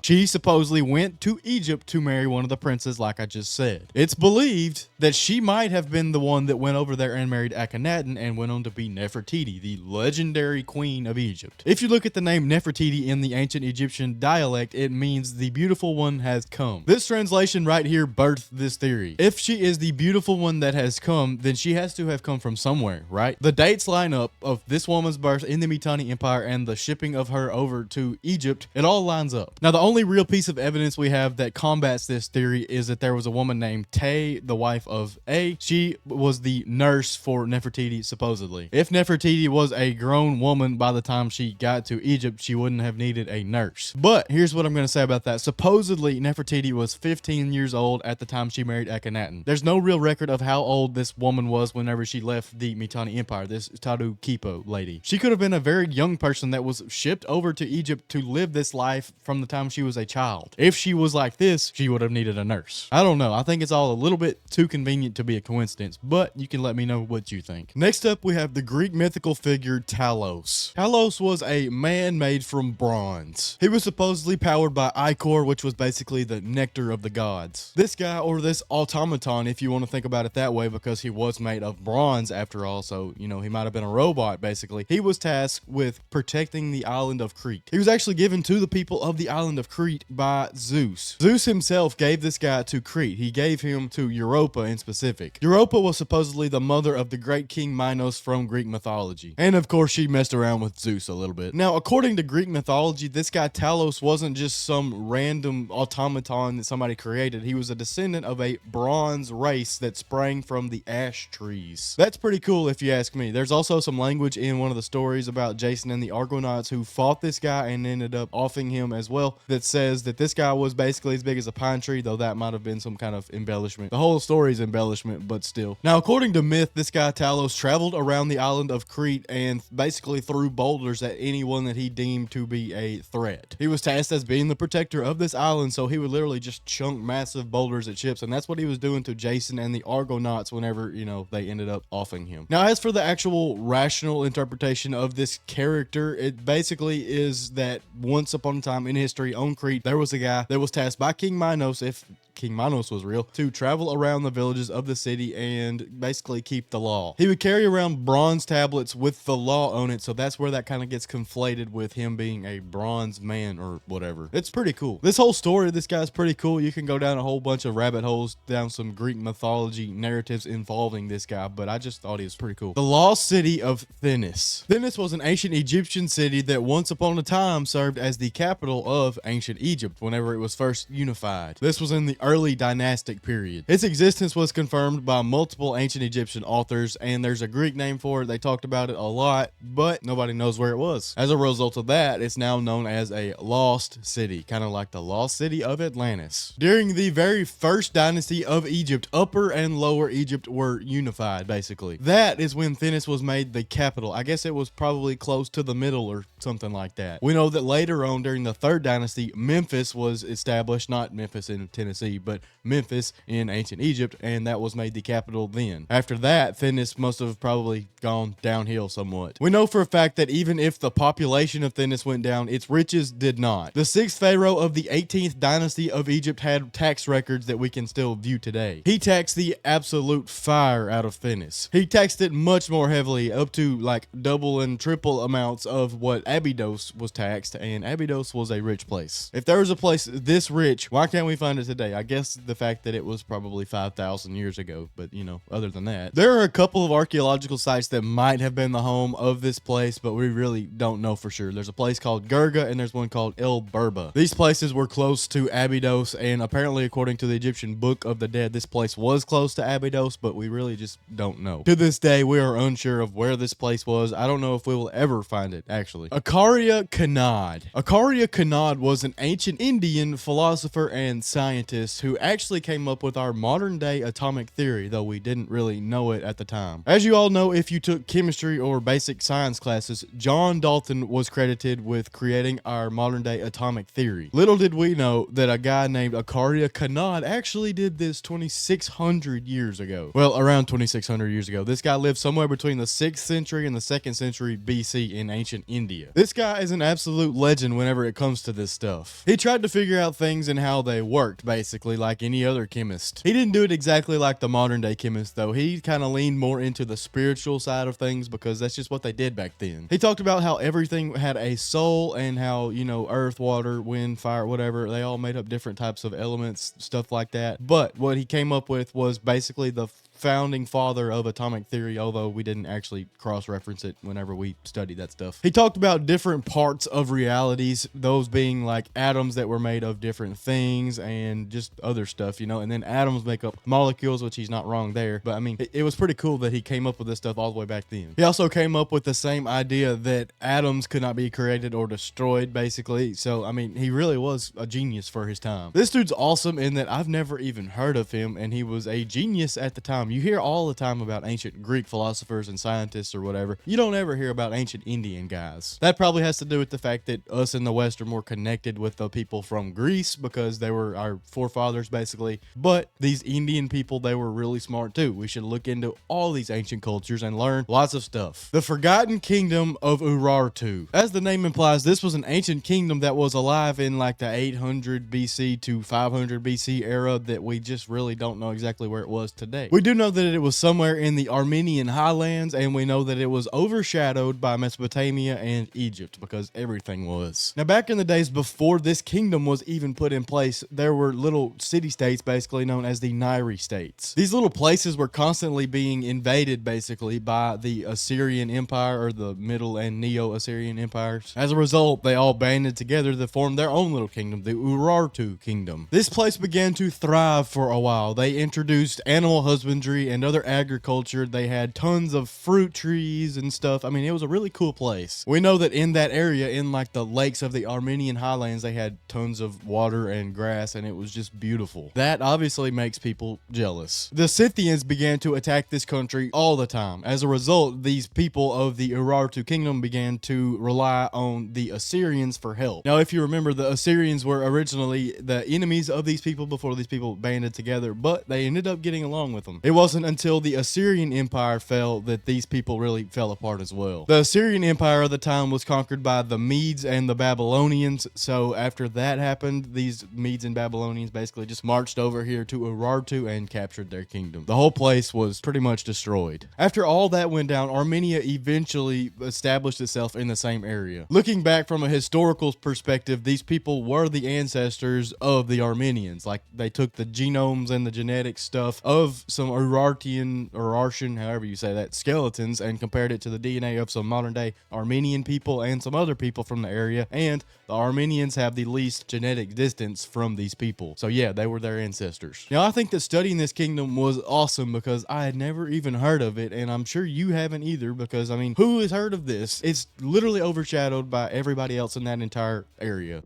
She supposedly went to Egypt to marry one of the princes, like I just said. It's believed that she might have been the one that went over there and married Akhenaten and went on to be Nefertiti, the legendary queen of Egypt. If you look at the name Nefertiti in the ancient Egyptian dialect, it means the beautiful one has come. This translation right here birthed this theory. If she is the beautiful one that has come, then she has to have come from somewhere, right? The dates line up of this woman's birth in the Mitanni Empire and the shipping of her over to Egypt. It all lines up. Now, the only real piece of evidence we have that combats this theory is that there was a woman named Tay, the wife of A. She was the nurse for Nefertiti, supposedly. If Nefertiti was a grown woman by the time she got to Egypt, she wouldn't have needed a nurse. But here's what I'm going to say about that. Supposedly, Nefertiti was 15 years old at the time she married Akhenaten. There's no real record of how old this woman was whenever she left the Mitanni Empire, this Tadu lady. She could have been a very young person that was shipped over to Egypt to live this life from the time she was a child. If she was like this, she would have needed a nurse. I don't know. I think it's all a little bit too convenient to be a coincidence, but you can let me know what you think. Next up, we have the Greek mythical figure Talos. Talos was a man made from bronze. He was supposedly powered by ichor, which was basically the nectar of the gods. This guy, or this automaton, if you want to think about it that way, because he was made of bronze after all, so, you know, he might have been a robot, basically. He was tasked with protecting the island of Crete. He was actually given to the people of the island of Crete by Zeus. Zeus himself gave this guy to Crete. He gave him to Europa in specific. Europa was supposedly the mother of the great king Minos from Greek mythology. And of course, she messed around with Zeus a little bit. Now, according to Greek mythology, this guy Talos wasn't just some random automaton that somebody created. He was a descendant of a bronze race that sprang from the ash trees. That's pretty cool if you ask me. There's also some language in one of the stories about Jason and the Argonauts who fought this guy and ended up offing him as well, that says that this guy was basically as big as a pine tree, though that might have been some kind of embellishment. The whole story is embellishment, but still. Now, according to myth, this guy Talos traveled around the island of Crete and basically threw boulders at anyone that he deemed to be a threat. He was tasked as being the protector of this island, so he would literally just chunk massive boulders at ships, and that's what he was doing to Jason and the Argonauts whenever, you know, they ended up offing him. Now, as for the actual rational interpretation of this character, it basically is that once upon a time in history on Crete, there was a guy that was tasked by King Minos, if King Minos was real, to travel around the villages of the city and basically keep the law. He would carry around bronze tablets with the law on it, so that's where that kind of gets conflated with him being a bronze man or whatever. It's pretty cool. This whole story of this guy's pretty cool. You can go down a whole bunch of rabbit holes down some Greek mythology narratives involving this guy, but I just thought he was pretty cool. The lost city of Thinis. Thinis was an ancient Egyptian city that once upon a time served as the capital of ancient Egypt whenever it was first unified. This was in the early dynastic period. Its existence was confirmed by multiple ancient Egyptian authors, and there's a Greek name for it. They talked about it a lot, but nobody knows where it was. As a result of that, it's now known as a lost city, kind of like the lost city of Atlantis. During the very first dynasty of Egypt, Upper and Lower Egypt were unified, basically. That is when Thinis was made the capital. I guess it was probably close to the middle or something like that. We know that later on, during the third dynasty, Memphis was established, not Memphis in Tennessee, today, but Memphis in ancient Egypt, and that was made the capital then. After that, Thinis must have probably gone downhill somewhat. We know for a fact that even if the population of Thinis went down, its riches did not. The sixth pharaoh of the 18th dynasty of Egypt had tax records that we can still view today. He taxed the absolute fire out of Thinis. He taxed it much more heavily, up to like double and triple amounts of what Abydos was taxed, and Abydos was a rich place. If there was a place this rich, why can't we find it today? I guess the fact that it was probably 5,000 years ago, but you know, other than that. There are a couple of archaeological sites that might have been the home of this place, but we really don't know for sure. There's a place called Gurga and there's one called El Berba. These places were close to Abydos, and apparently according to the Egyptian Book of the Dead, this place was close to Abydos, but we really just don't know. To this day, we are unsure of where this place was. I don't know if we will ever find it, actually. Akaria Kanad. Akaria Kanad was an ancient Indian philosopher and scientist who actually came up with our modern day atomic theory, though we didn't really know it at the time. As you all know, if you took chemistry or basic science classes, John Dalton was credited with creating our modern day atomic theory. Little did we know that a guy named Akaria Kanad actually did this 2,600 years ago. Well, around 2,600 years ago. This guy lived somewhere between the 6th century and the 2nd century BC in ancient India. This guy is an absolute legend whenever it comes to this stuff. He tried to figure out things and how they worked, basically, like any other chemist. He didn't do it exactly like the modern day chemist, though. He kind of leaned more into the spiritual side of things because that's just what they did back then. He talked about how everything had a soul and how, you know, earth, water, wind, fire, whatever, they all made up different types of elements, stuff like that. But what he came up with was basically the founding father of atomic theory, although we didn't actually cross-reference it whenever we studied that stuff. He talked about different parts of realities, those being like atoms that were made of different things and just other stuff, you know, and then atoms make up molecules, which he's not wrong there, but I mean, it was pretty cool that he came up with this stuff all the way back then. He also came up with the same idea that atoms could not be created or destroyed, basically, so I mean, he really was a genius for his time. This dude's awesome in that I've never even heard of him, and he was a genius at the time. You hear all the time about ancient Greek philosophers and scientists or whatever. You don't ever hear about ancient Indian guys. That probably has to do with the fact that us in the West are more connected with the people from Greece because they were our forefathers, basically. But these Indian people, they were really smart too. We should look into all these ancient cultures and learn lots of stuff. The Forgotten Kingdom of Urartu. As the name implies, this was an ancient kingdom that was alive in like the 800 BC to 500 BC era that we just really don't know exactly where it was today. We do know that it was somewhere in the Armenian highlands, and we know that it was overshadowed by Mesopotamia and Egypt because everything was. Now, back in the days before this kingdom was even put in place, there were little city-states basically known as the Nairi states. These little places were constantly being invaded basically by the Assyrian Empire or the Middle and Neo-Assyrian empires. As a result, they all banded together to form their own little kingdom, the Urartu kingdom. This place began to thrive for a while. They introduced animal husbandry and other agriculture. They had tons of fruit trees and stuff. I mean, it was a really cool place. We know that in that area, in like the lakes of the Armenian highlands, they had tons of water and grass, and it was just beautiful. That obviously makes people jealous. The Scythians began to attack this country all the time. As a result, these people of the Urartu kingdom began to rely on the Assyrians for help. Now, if you remember, the Assyrians were originally the enemies of these people before these people banded together, but they ended up getting along with them. It wasn't until the Assyrian Empire fell that these people really fell apart as well. The Assyrian Empire of the time was conquered by the Medes and the Babylonians, so after that happened, these Medes and Babylonians basically just marched over here to Urartu and captured their kingdom. The whole place was pretty much destroyed. After all that went down, Armenia eventually established itself in the same area. Looking back from a historical perspective, these people were the ancestors of the Armenians. Like, they took the genomes and the genetic stuff of some Urartian, however you say that, skeletons, and compared it to the DNA of some modern day Armenian people and some other people from the area, and the Armenians have the least genetic distance from these people. So yeah, they were their ancestors. Now, I think that studying this kingdom was awesome because I had never even heard of it, and I'm sure you haven't either because, I mean, who has heard of this? It's literally overshadowed by everybody else in that entire area.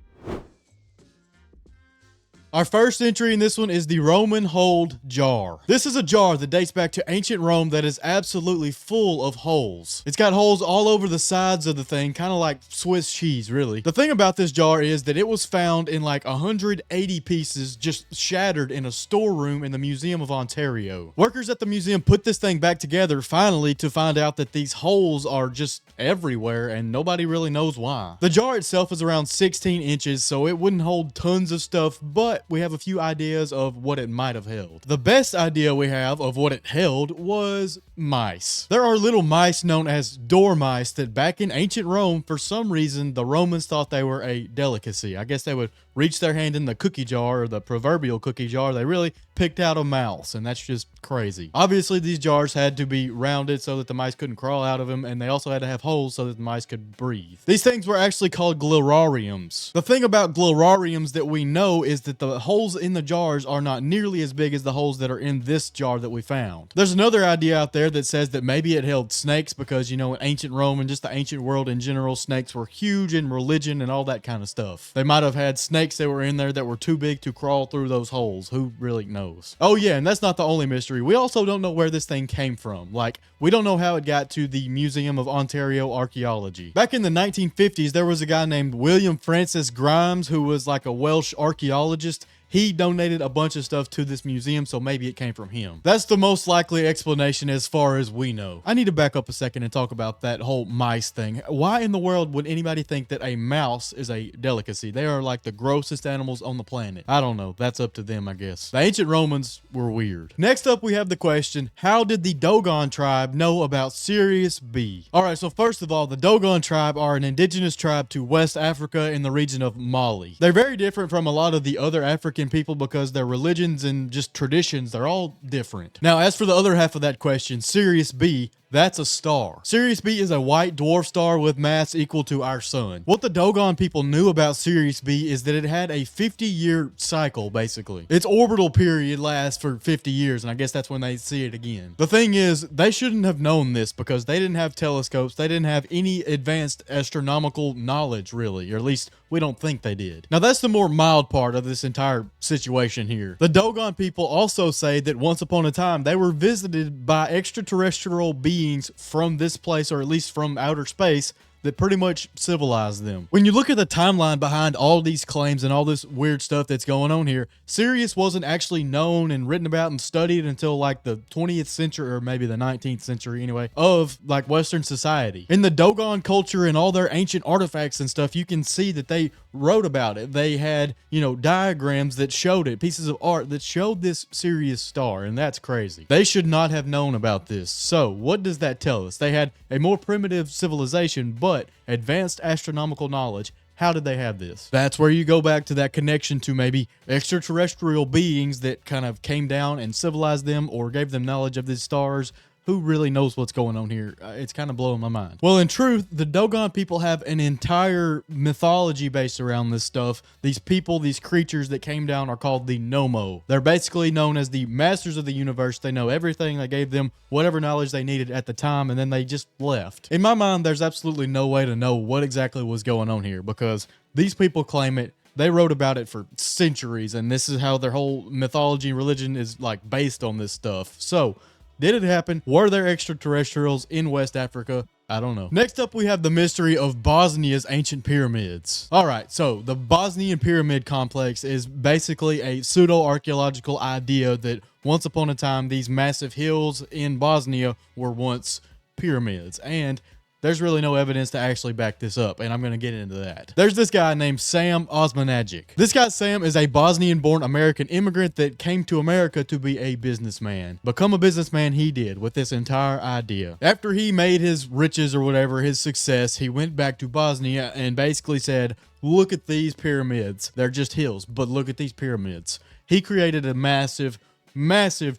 Our first entry in this one is the Roman hold jar. This is a jar that dates back to ancient Rome that is absolutely full of holes. It's got holes all over the sides of the thing, kind of like Swiss cheese, really. The thing about this jar is that it was found in like 180 pieces just shattered in a storeroom in the Museum of Ontario. Workers at the museum put this thing back together finally to find out that these holes are just everywhere and nobody really knows why. The jar itself is around 16 inches, so it wouldn't hold tons of stuff, but we have a few ideas of what it might have held. The best idea we have of what it held was mice. There are little mice known as dormice that back in ancient Rome, for some reason, the Romans thought they were a delicacy. I guess they would reach their hand in the cookie jar, or the proverbial cookie jar. They really picked out a mouse, and that's just crazy. Obviously, these jars had to be rounded so that the mice couldn't crawl out of them, and they also had to have holes so that the mice could breathe. These things were actually called glorariums. The thing about glorariums that we know is that the holes in the jars are not nearly as big as the holes that are in this jar that we found. There's another idea out there that says that maybe it held snakes because, you know, in ancient Rome and just the ancient world in general, snakes were huge in religion and all that kind of stuff. They might have had snakes that were in there that were too big to crawl through those holes. Who really knows? Oh yeah, and that's not the only mystery. We also don't know where this thing came from. Like, we don't know how it got to the Museum of Ontario Archaeology. Back in the 1950s, there was a guy named William Francis Grimes who was like a Welsh archaeologist. He donated a bunch of stuff to this museum, so maybe it came from him. That's the most likely explanation as far as we know. I need to back up a second and talk about that whole mice thing. Why in the world would anybody think that a mouse is a delicacy? They are like the grossest animals on the planet. I don't know. That's up to them, I guess. The ancient Romans were weird. Next up, we have the question, how did the Dogon tribe know about Sirius B? Alright, so first of all, the Dogon tribe are an indigenous tribe to West Africa in the region of Mali. They're very different from a lot of the other African people because their religions and just traditions, they're all different. Now, as for the other half of that question, Sirius B, that's a star. Sirius B is a white dwarf star with mass equal to our sun. What the Dogon people knew about Sirius B is that it had a 50-year cycle, basically. Its orbital period lasts for 50 years, and I guess that's when they see it again. The thing is, they shouldn't have known this because they didn't have telescopes, they didn't have any advanced astronomical knowledge, really, or at least we don't think they did. Now, that's the more mild part of this entire situation here. The Dogon people also say that once upon a time, they were visited by extraterrestrial beings from this place, or at least from outer space, that pretty much civilized them. When you look at the timeline behind all these claims and all this weird stuff that's going on here, Sirius wasn't actually known and written about and studied until like the 20th century, or maybe the 19th century anyway, of like Western society. In the Dogon culture and all their ancient artifacts and stuff, you can see that they wrote about it. They had, you know, diagrams that showed it, pieces of art that showed this Sirius star, and that's crazy. They should not have known about this. So what does that tell us? They had a more primitive civilization, but advanced astronomical knowledge. How did they have this? That's where you go back to that connection to maybe extraterrestrial beings that kind of came down and civilized them or gave them knowledge of these stars. Who really knows what's going on here? It's kind of blowing my mind. Well, in truth, the Dogon people have an entire mythology based around this stuff. These people, these creatures that came down are called the Nomo. They're basically known as the masters of the universe. They know everything. They gave them whatever knowledge they needed at the time, and then they just left. In my mind, there's absolutely no way to know what exactly was going on here because these people claim it. They wrote about it for centuries, and this is how their whole mythology and religion is like based on this stuff. So, did it happen? Were there extraterrestrials in West Africa? I don't know. Next up, we have the mystery of Bosnia's ancient pyramids. All right, so the Bosnian pyramid complex is basically a pseudo-archaeological idea that once upon a time, these massive hills in Bosnia were once pyramids. And there's really no evidence to actually back this up, and I'm going to get into that. There's this guy named Sam Osmanagic. This guy, Sam, is a Bosnian-born American immigrant that came to America to be a businessman. Become a businessman he did with this entire idea. After he made his riches or whatever, his success, he went back to Bosnia and basically said, look at these pyramids. They're just hills, but look at these pyramids. He created a massive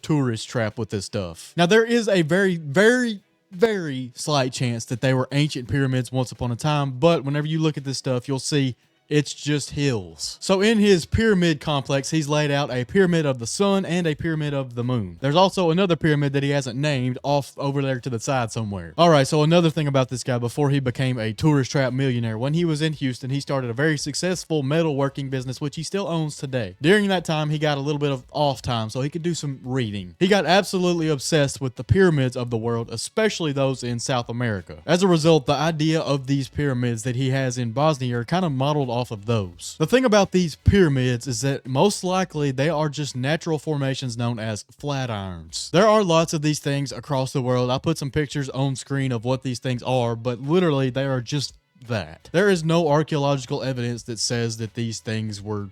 tourist trap with this stuff. Now, there is a very slight chance that they were ancient pyramids once upon a time, but whenever you look at this stuff, you'll see It's just hills. So in his pyramid complex, he's laid out a pyramid of the sun and a pyramid of the moon. There's also another pyramid that he hasn't named off over there to the side somewhere. All right, so another thing about this guy before he became a tourist trap millionaire, when he was in Houston, he started a very successful metalworking business, which he still owns today. During that time, he got a little bit of off time, so he could do some reading. He got absolutely obsessed with the pyramids of the world, especially those in South America. As a result, the idea of these pyramids that he has in Bosnia are kind of modeled off of those. The thing about these pyramids is that most likely they are just natural formations known as flat irons. There are lots of these things across the world. I put some pictures on screen of what these things are, but literally they are just that. There is no archaeological evidence that says that these things were,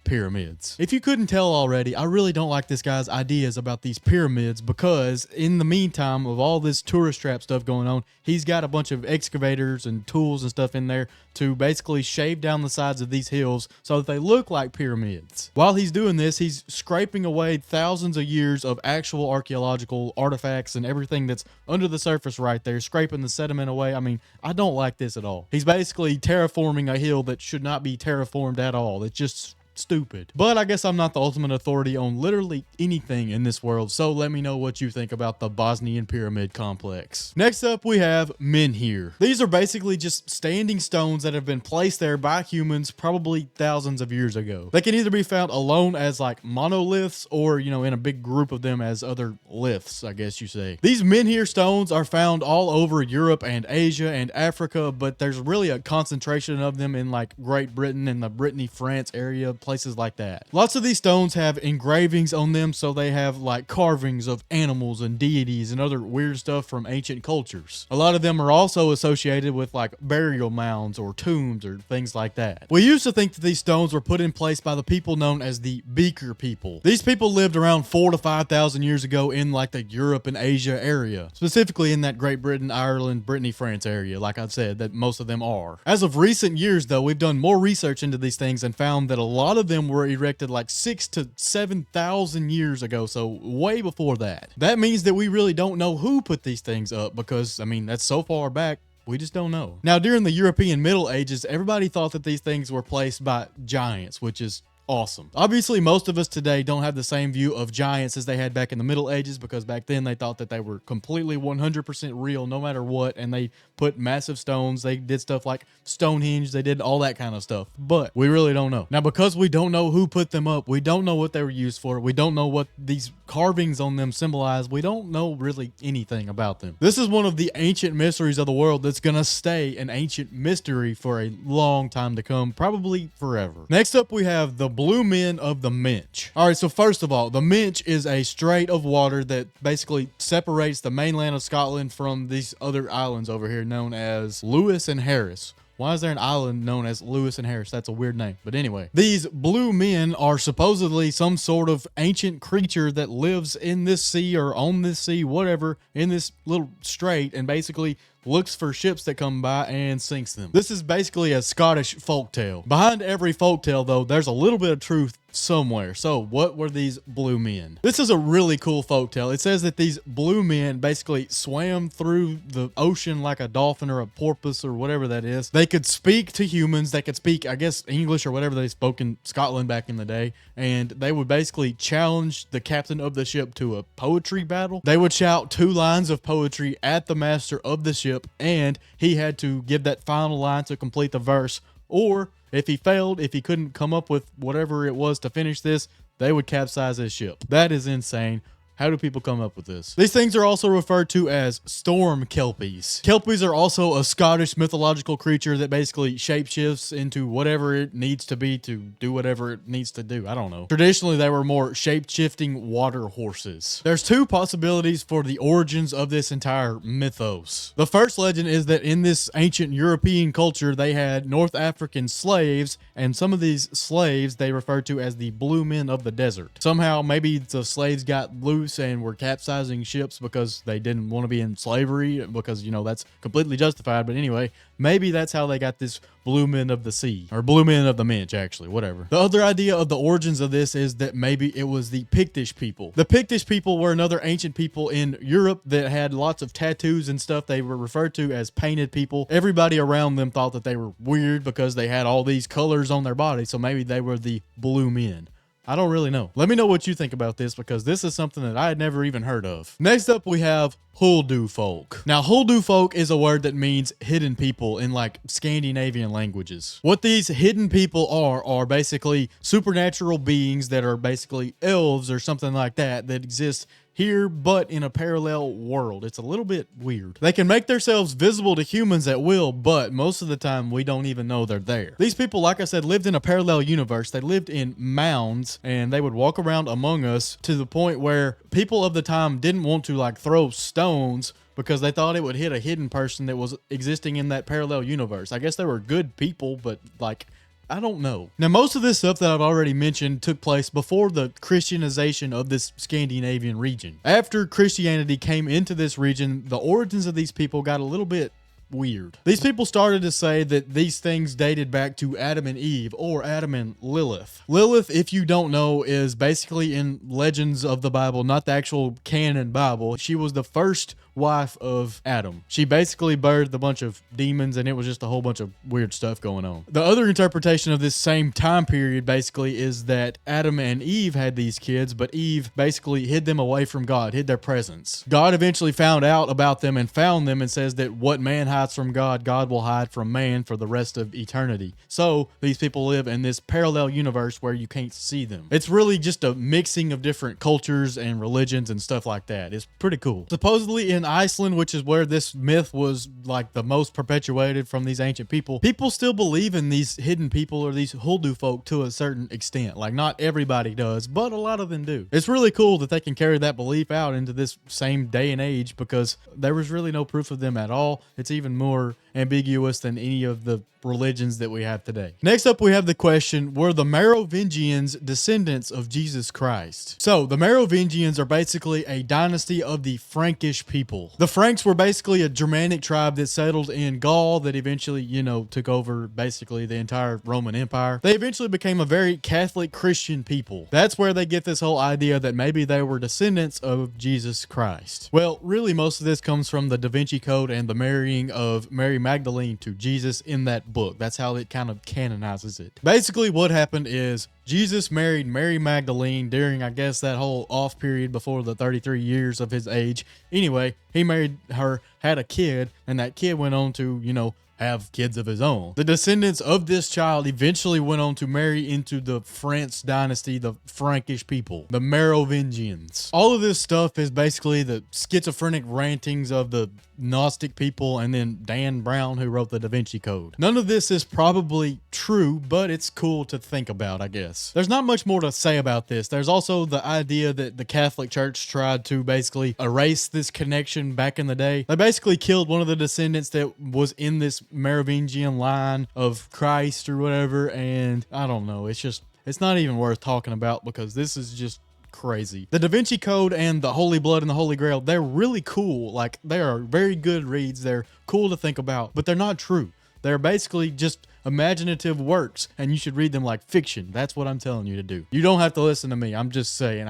pyramids. If you couldn't tell already, I really don't like this guy's ideas about these pyramids because in the meantime of all this tourist trap stuff going on, he's got a bunch of excavators and tools and stuff in there to basically shave down the sides of these hills so that they look like pyramids. While he's doing this, he's scraping away thousands of years of actual archaeological artifacts and everything that's under the surface right there, scraping the sediment away. I mean, I don't like this at all. He's basically terraforming a hill that should not be terraformed at all. It's just stupid. But I guess I'm not the ultimate authority on literally anything in this world, so let me know what you think about the Bosnian pyramid complex. Next up, we have menhir. These are basically just standing stones that have been placed there by humans probably thousands of years ago. They can either be found alone as like monoliths or, in a big group of them as other liths, I guess you say. These menhir stones are found all over Europe and Asia and Africa, but there's really a concentration of them in like Great Britain and the Brittany, France area, places like that. Lots of these stones have engravings on them, so they have like carvings of animals and deities and other weird stuff from ancient cultures. A lot of them are also associated with like burial mounds or tombs or things like that. We used to think that these stones were put in place by the people known as the Beaker people. These people lived around 4,000 to 5,000 years ago in like the Europe and Asia area, specifically in that Great Britain, Ireland, Brittany, France area, like I've said, that most of them are. As of recent years though, we've done more research into these things and found that a lot of them were erected like 6,000 to 7,000 years ago, so way before that. That means that we really don't know who put these things up because, that's so far back, we just don't know. Now, during the European Middle Ages, everybody thought that these things were placed by giants, which is awesome. Obviously, most of us today don't have the same view of giants as they had back in the Middle Ages because back then they thought that they were completely 100% real no matter what, and they put massive stones. They did stuff like Stonehenge. They did all that kind of stuff, but we really don't know. Now, because we don't know who put them up, we don't know what they were used for, we don't know what these carvings on them symbolize, we don't know really anything about them. This is one of the ancient mysteries of the world that's gonna stay an ancient mystery for a long time to come, probably forever. Next up, we have the Blue Men of the Minch. All right, so first of all, the Minch is a strait of water that basically separates the mainland of Scotland from these other islands over here known as Lewis and Harris. Why is there an island known as Lewis and Harris? That's a weird name. But anyway, these blue men are supposedly some sort of ancient creature that lives in this sea or on this sea, whatever, in this little strait, and basically looks for ships that come by and sinks them. This is basically a Scottish folktale. Behind every folktale, though, there's a little bit of truth somewhere. So what were these blue men? This is a really cool folktale. It says that these blue men basically swam through the ocean like a dolphin or a porpoise or whatever that is. They could speak to humans. They could speak, I guess, English or whatever they spoke in Scotland back in the day. And they would basically challenge the captain of the ship to a poetry battle. They would shout 2 lines of poetry at the master of the ship, and he had to give that final line to complete the verse, or if he failed, if he couldn't come up with whatever it was to finish this, they would capsize his ship. That is insane. How do people come up with this? These things are also referred to as storm kelpies. Kelpies are also a Scottish mythological creature that basically shapeshifts into whatever it needs to be to do whatever it needs to do. I don't know. Traditionally, they were more shape-shifting water horses. There's 2 possibilities for the origins of this entire mythos. The first legend is that in this ancient European culture, they had North African slaves, and some of these slaves they refer to as the blue men of the desert. Somehow, maybe the slaves got loose loose and were capsizing ships because they didn't want to be in slavery, because, you know, that's completely justified. But anyway, maybe that's how they got this blue men of the sea, or blue men of the Minch, actually, whatever. The other idea of the origins of this is that maybe it was the Pictish people. The Pictish people were another ancient people in Europe that had lots of tattoos and stuff. They were referred to as painted people. Everybody around them thought that they were weird because they had all these colors on their body, so maybe they were the blue men. I don't really know. Let me know what you think about this, because this is something that I had never even heard of. Next up, we have Huldu folk. Now, Huldu folk is a word that means hidden people in like Scandinavian languages. What these hidden people are basically supernatural beings that are basically elves or something like that exist here, but in a parallel world. It's a little bit weird. They can make themselves visible to humans at will, but most of the time we don't even know they're there. These people, like I said, lived in a parallel universe. They lived in mounds, and they would walk around among us to the point where people of the time didn't want to like throw stones because they thought it would hit a hidden person that was existing in that parallel universe. I guess they were good people, but like, I don't know. Now, most of this stuff that I've already mentioned took place before the Christianization of this Scandinavian region. After Christianity came into this region, the origins of these people got a little bit weird. These people started to say that these things dated back to Adam and Eve, or Adam and Lilith. Lilith, if you don't know, is basically in legends of the Bible, not the actual canon Bible. She was the first wife of Adam. She basically birthed a bunch of demons, and it was just a whole bunch of weird stuff going on. The other interpretation of this same time period basically is that Adam and Eve had these kids, but Eve basically hid them away from God, hid their presence. God eventually found out about them and found them, and says that what man hides from God, God will hide from man for the rest of eternity. So these people live in this parallel universe where you can't see them. It's really just a mixing of different cultures and religions and stuff like that. It's pretty cool. Supposedly in Iceland, which is where this myth was like the most perpetuated from these ancient people, people still believe in these hidden people or these Huldu folk to a certain extent. Like, not everybody does, but a lot of them do. It's really cool that they can carry that belief out into this same day and age, because there was really no proof of them at all. It's even more ambiguous than any of the religions that we have today. Next up, we have the question, were the Merovingians descendants of Jesus Christ? So the Merovingians are basically a dynasty of the Frankish people. The Franks were basically a Germanic tribe that settled in Gaul that eventually, you know, took over basically the entire Roman Empire. They eventually became a very Catholic Christian people. That's where they get this whole idea that maybe they were descendants of Jesus Christ. Well, really, most of this comes from the Da Vinci Code and the marrying of Mary Magdalene to Jesus in that book. That's how it kind of canonizes it. Basically, what happened is Jesus married Mary Magdalene during, I guess, that whole off period before the 33 years of his age. Anyway, he married her, had a kid, and that kid went on to, you know, have kids of his own. The descendants of this child eventually went on to marry into the France dynasty, the Frankish people, the Merovingians. All of this stuff is basically the schizophrenic rantings of the Gnostic people and then Dan Brown, who wrote the Da Vinci Code. None of this is probably true, but it's cool to think about, I guess. There's not much more to say about this. There's also the idea that the Catholic Church tried to basically erase this connection back in the day. They basically killed one of the descendants that was in this Merovingian line of Christ or whatever, and I don't know. It's not even worth talking about, because this is just crazy. The Da Vinci Code and the Holy Blood and the Holy Grail, they're really cool. Like, they are very good reads. They're cool to think about, but they're not true. They're basically just imaginative works, and you should read them like fiction. That's what I'm telling you to do. You don't have to listen to me. I'm just saying,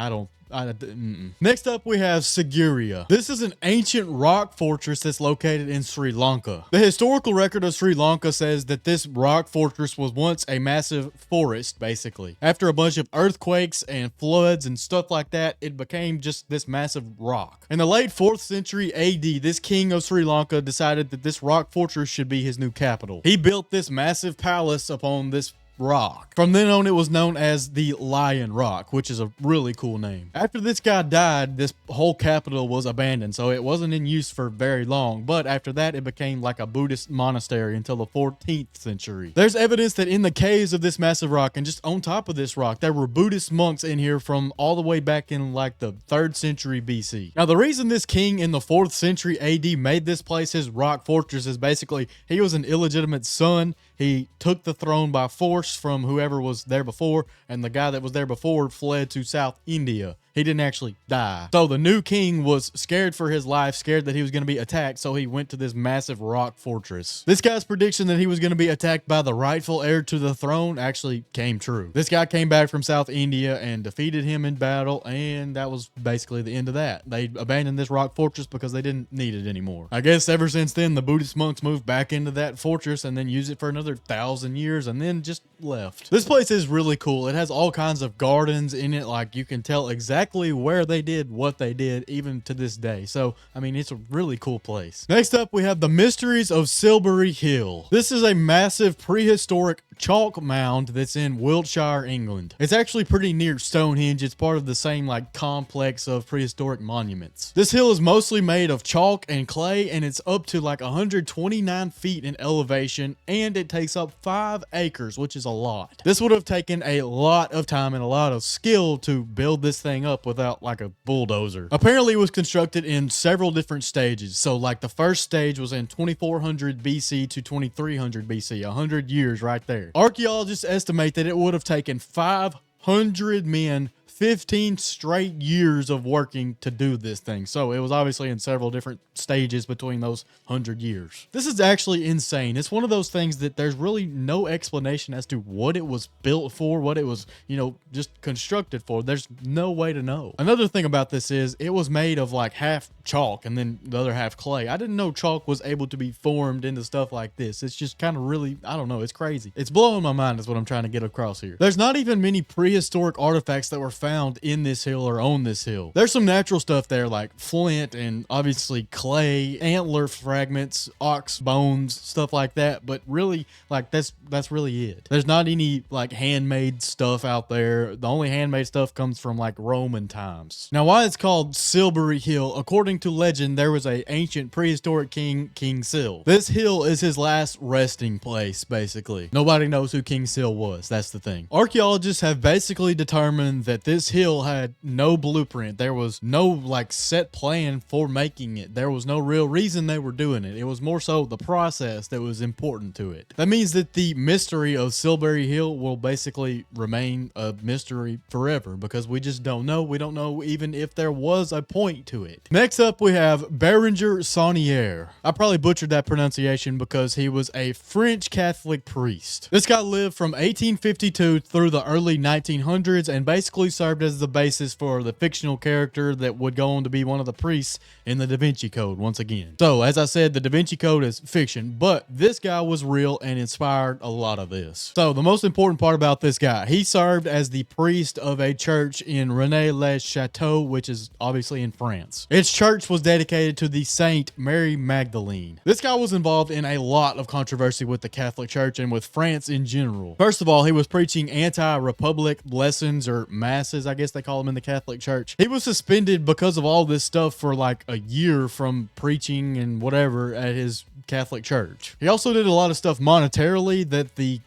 Next up, we have Sigiriya. This is an ancient rock fortress that's located in Sri Lanka. The historical record of Sri Lanka says that this rock fortress was once a massive forest, basically. After a bunch of earthquakes and floods and stuff like that, it became just this massive rock. In the late 4th century AD, this king of Sri Lanka decided that this rock fortress should be his new capital. He built this massive palace upon this rock. From then on, it was known as the Lion Rock, which is a really cool name. After this guy died, this whole capital was abandoned, so it wasn't in use for very long, but after that, it became like a Buddhist monastery until the 14th century. There's evidence that in the caves of this massive rock, and just on top of this rock, there were Buddhist monks in here from all the way back in like the 3rd century BC. Now, the reason this king in the 4th century AD made this place his rock fortress is basically he was an illegitimate son. He took the throne by force from whoever was there before, and the guy that was there before fled to South India. He didn't actually die. So the new king was scared for his life, scared that he was going to be attacked, so he went to this massive rock fortress. This guy's prediction that he was going to be attacked by the rightful heir to the throne actually came true. This guy came back from South India and defeated him in battle, and that was basically the end of that. They abandoned this rock fortress because they didn't need it anymore. I guess ever since then, the Buddhist monks moved back into that fortress and then used it for another 1,000 years and then just left. This place is really cool. It has all kinds of gardens in it, like you can tell exactly where they did what they did even to this day. So, I mean, it's a really cool place. Next up, we have the Mysteries of Silbury Hill. This is a massive prehistoric chalk mound that's in Wiltshire, England. It's actually pretty near Stonehenge. It's part of the same like complex of prehistoric monuments. This hill is mostly made of chalk and clay, and it's up to like 129 feet in elevation, and it takes up 5 acres, which is a lot. This would have taken a lot of time and a lot of skill to build this thing up without like a bulldozer. Apparently it was constructed in several different stages. So like the first stage was in 2400 BC to 2300 BC, 100 years right there. Archaeologists estimate that it would have taken 500 men 15 straight years of working to do this thing. So it was obviously in several different stages between those 100 years. This is actually insane. It's one of those things that there's really no explanation as to what it was built for, what it was, you know, just constructed for. There's no way to know. Another thing about this is it was made of like half chalk and then the other half clay. I didn't know chalk was able to be formed into stuff like this. It's just kind of really, I don't know, it's crazy. It's blowing my mind is what I'm trying to get across here. There's not even many prehistoric artifacts that were found in this hill or on this hill. There's some natural stuff there like flint and obviously clay, antler fragments, ox bones, stuff like that, but really like that's really it. There's not any like handmade stuff out there. The only handmade stuff comes from like Roman times. Now why it's called Silbury Hill, according to legend, there was a ancient prehistoric king, King Sil. This hill is his last resting place, basically. Nobody knows who King Sil was. That's the thing. Archaeologists have basically determined that this hill had no blueprint. There was no like set plan for making it. There was no real reason they were doing it. It was more so the process that was important to it. That means that the mystery of Silbury Hill will basically remain a mystery forever because we just don't know. We don't know even if there was a point to it. Next up, we have Berenger Saunier. I probably butchered that pronunciation because he was a French Catholic priest. This guy lived from 1852 through the early 1900s and basically served as the basis for the fictional character that would go on to be one of the priests in the Da Vinci Code once again. So, as I said, the Da Vinci Code is fiction, but this guy was real and inspired a lot of this. So, the most important part about this guy, he served as the priest of a church in Rennes-le-Château, which is obviously in France. Its church was dedicated to the Saint Mary Magdalene. This guy was involved in a lot of controversy with the Catholic Church and with France in general. First of all, he was preaching anti-republic lessons or masses, I guess they call them in the Catholic Church. He was suspended because of all this stuff for like a year from preaching and whatever at his Catholic Church. He also did a lot of stuff monetarily that the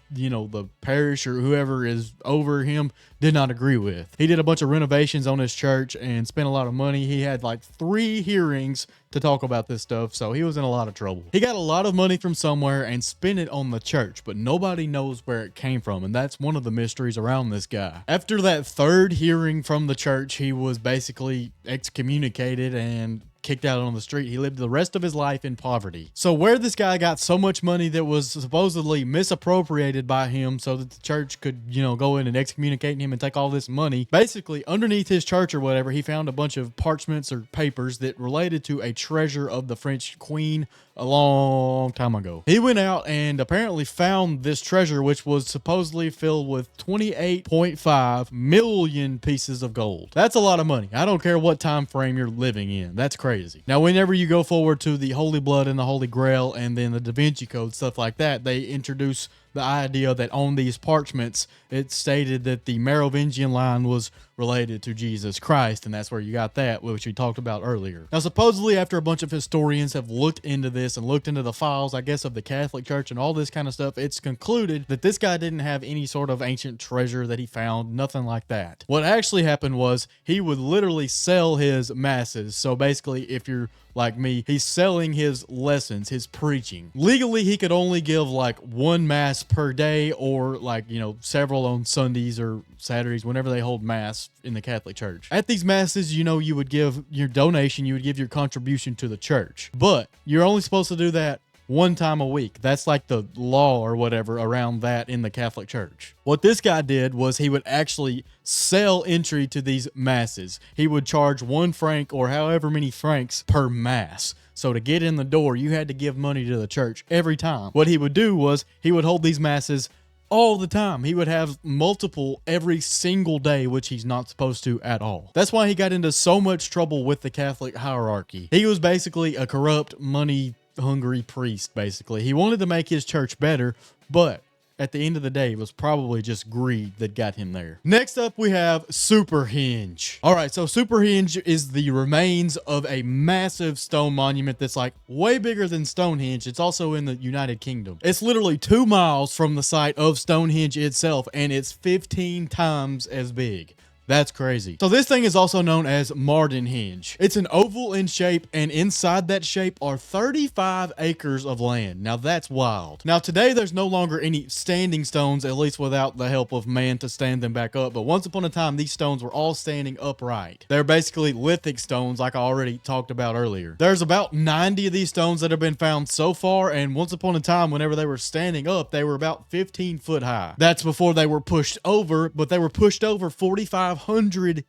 parish or whoever is over him did not agree with. He did a bunch of renovations on his church and spent a lot of money. He had like 3 hearings to talk about this stuff, so he was in a lot of trouble. He got a lot of money from somewhere and spent it on the church, but nobody knows where it came from, and that's one of the mysteries around this guy. After that 3rd hearing from the church, he was basically excommunicated and kicked out on the street. He lived the rest of his life in poverty. So where this guy got so much money that was supposedly misappropriated by him so that the church could, go in and excommunicate him and take all this money, basically underneath his church or whatever, he found a bunch of parchments or papers that related to a treasure of the French queen a long time ago. He went out and apparently found this treasure, which was supposedly filled with 28.5 million pieces of gold. That's a lot of money. I don't care what time frame you're living in. That's crazy. Now, whenever you go forward to the Holy Blood and the Holy Grail and then the Da Vinci Code, stuff like that, they introduce the idea that on these parchments, it stated that the Merovingian line was related to Jesus Christ, and that's where you got that, which we talked about earlier. Now, supposedly, after a bunch of historians have looked into this and looked into the files, I guess, of the Catholic Church and all this kind of stuff, it's concluded that this guy didn't have any sort of ancient treasure that he found, nothing like that. What actually happened was he would literally sell his masses. So basically, if you're like me, he's selling his lessons, his preaching. Legally, he could only give like 1 mass mass per day, or like, you know, several on Sundays or Saturdays, whenever they hold mass in the Catholic Church. At these masses, you know, you would give your donation, you would give your contribution to the church, but you're only supposed to do that one time a week. That's like the law or whatever around that in the Catholic Church. What this guy did was he would actually sell entry to these masses. He would charge 1 franc or however many francs per mass. So to get in the door, you had to give money to the church every time. What he would do was he would hold these masses all the time. He would have multiple every single day, which he's not supposed to at all. That's why he got into so much trouble with the Catholic hierarchy. He was basically a corrupt, money-hungry priest, basically. He wanted to make his church better, but at the end of the day, it was probably just greed that got him there. Next up, we have Superhenge. All right, so Superhenge is the remains of a massive stone monument that's like way bigger than Stonehenge. It's also in the United Kingdom. It's literally 2 miles from the site of Stonehenge itself, and it's 15 times as big. That's crazy. So this thing is also known as Mardenhenge. It's an oval in shape, and inside that shape are 35 acres of land. Now that's wild. Now today there's no longer any standing stones, at least without the help of man to stand them back up. But once upon a time, these stones were all standing upright. They're basically lithic stones, like I already talked about earlier. There's about 90 of these stones that have been found so far, and once upon a time, whenever they were standing up, they were about 15 foot high. That's before they were pushed over, but they were pushed over 4500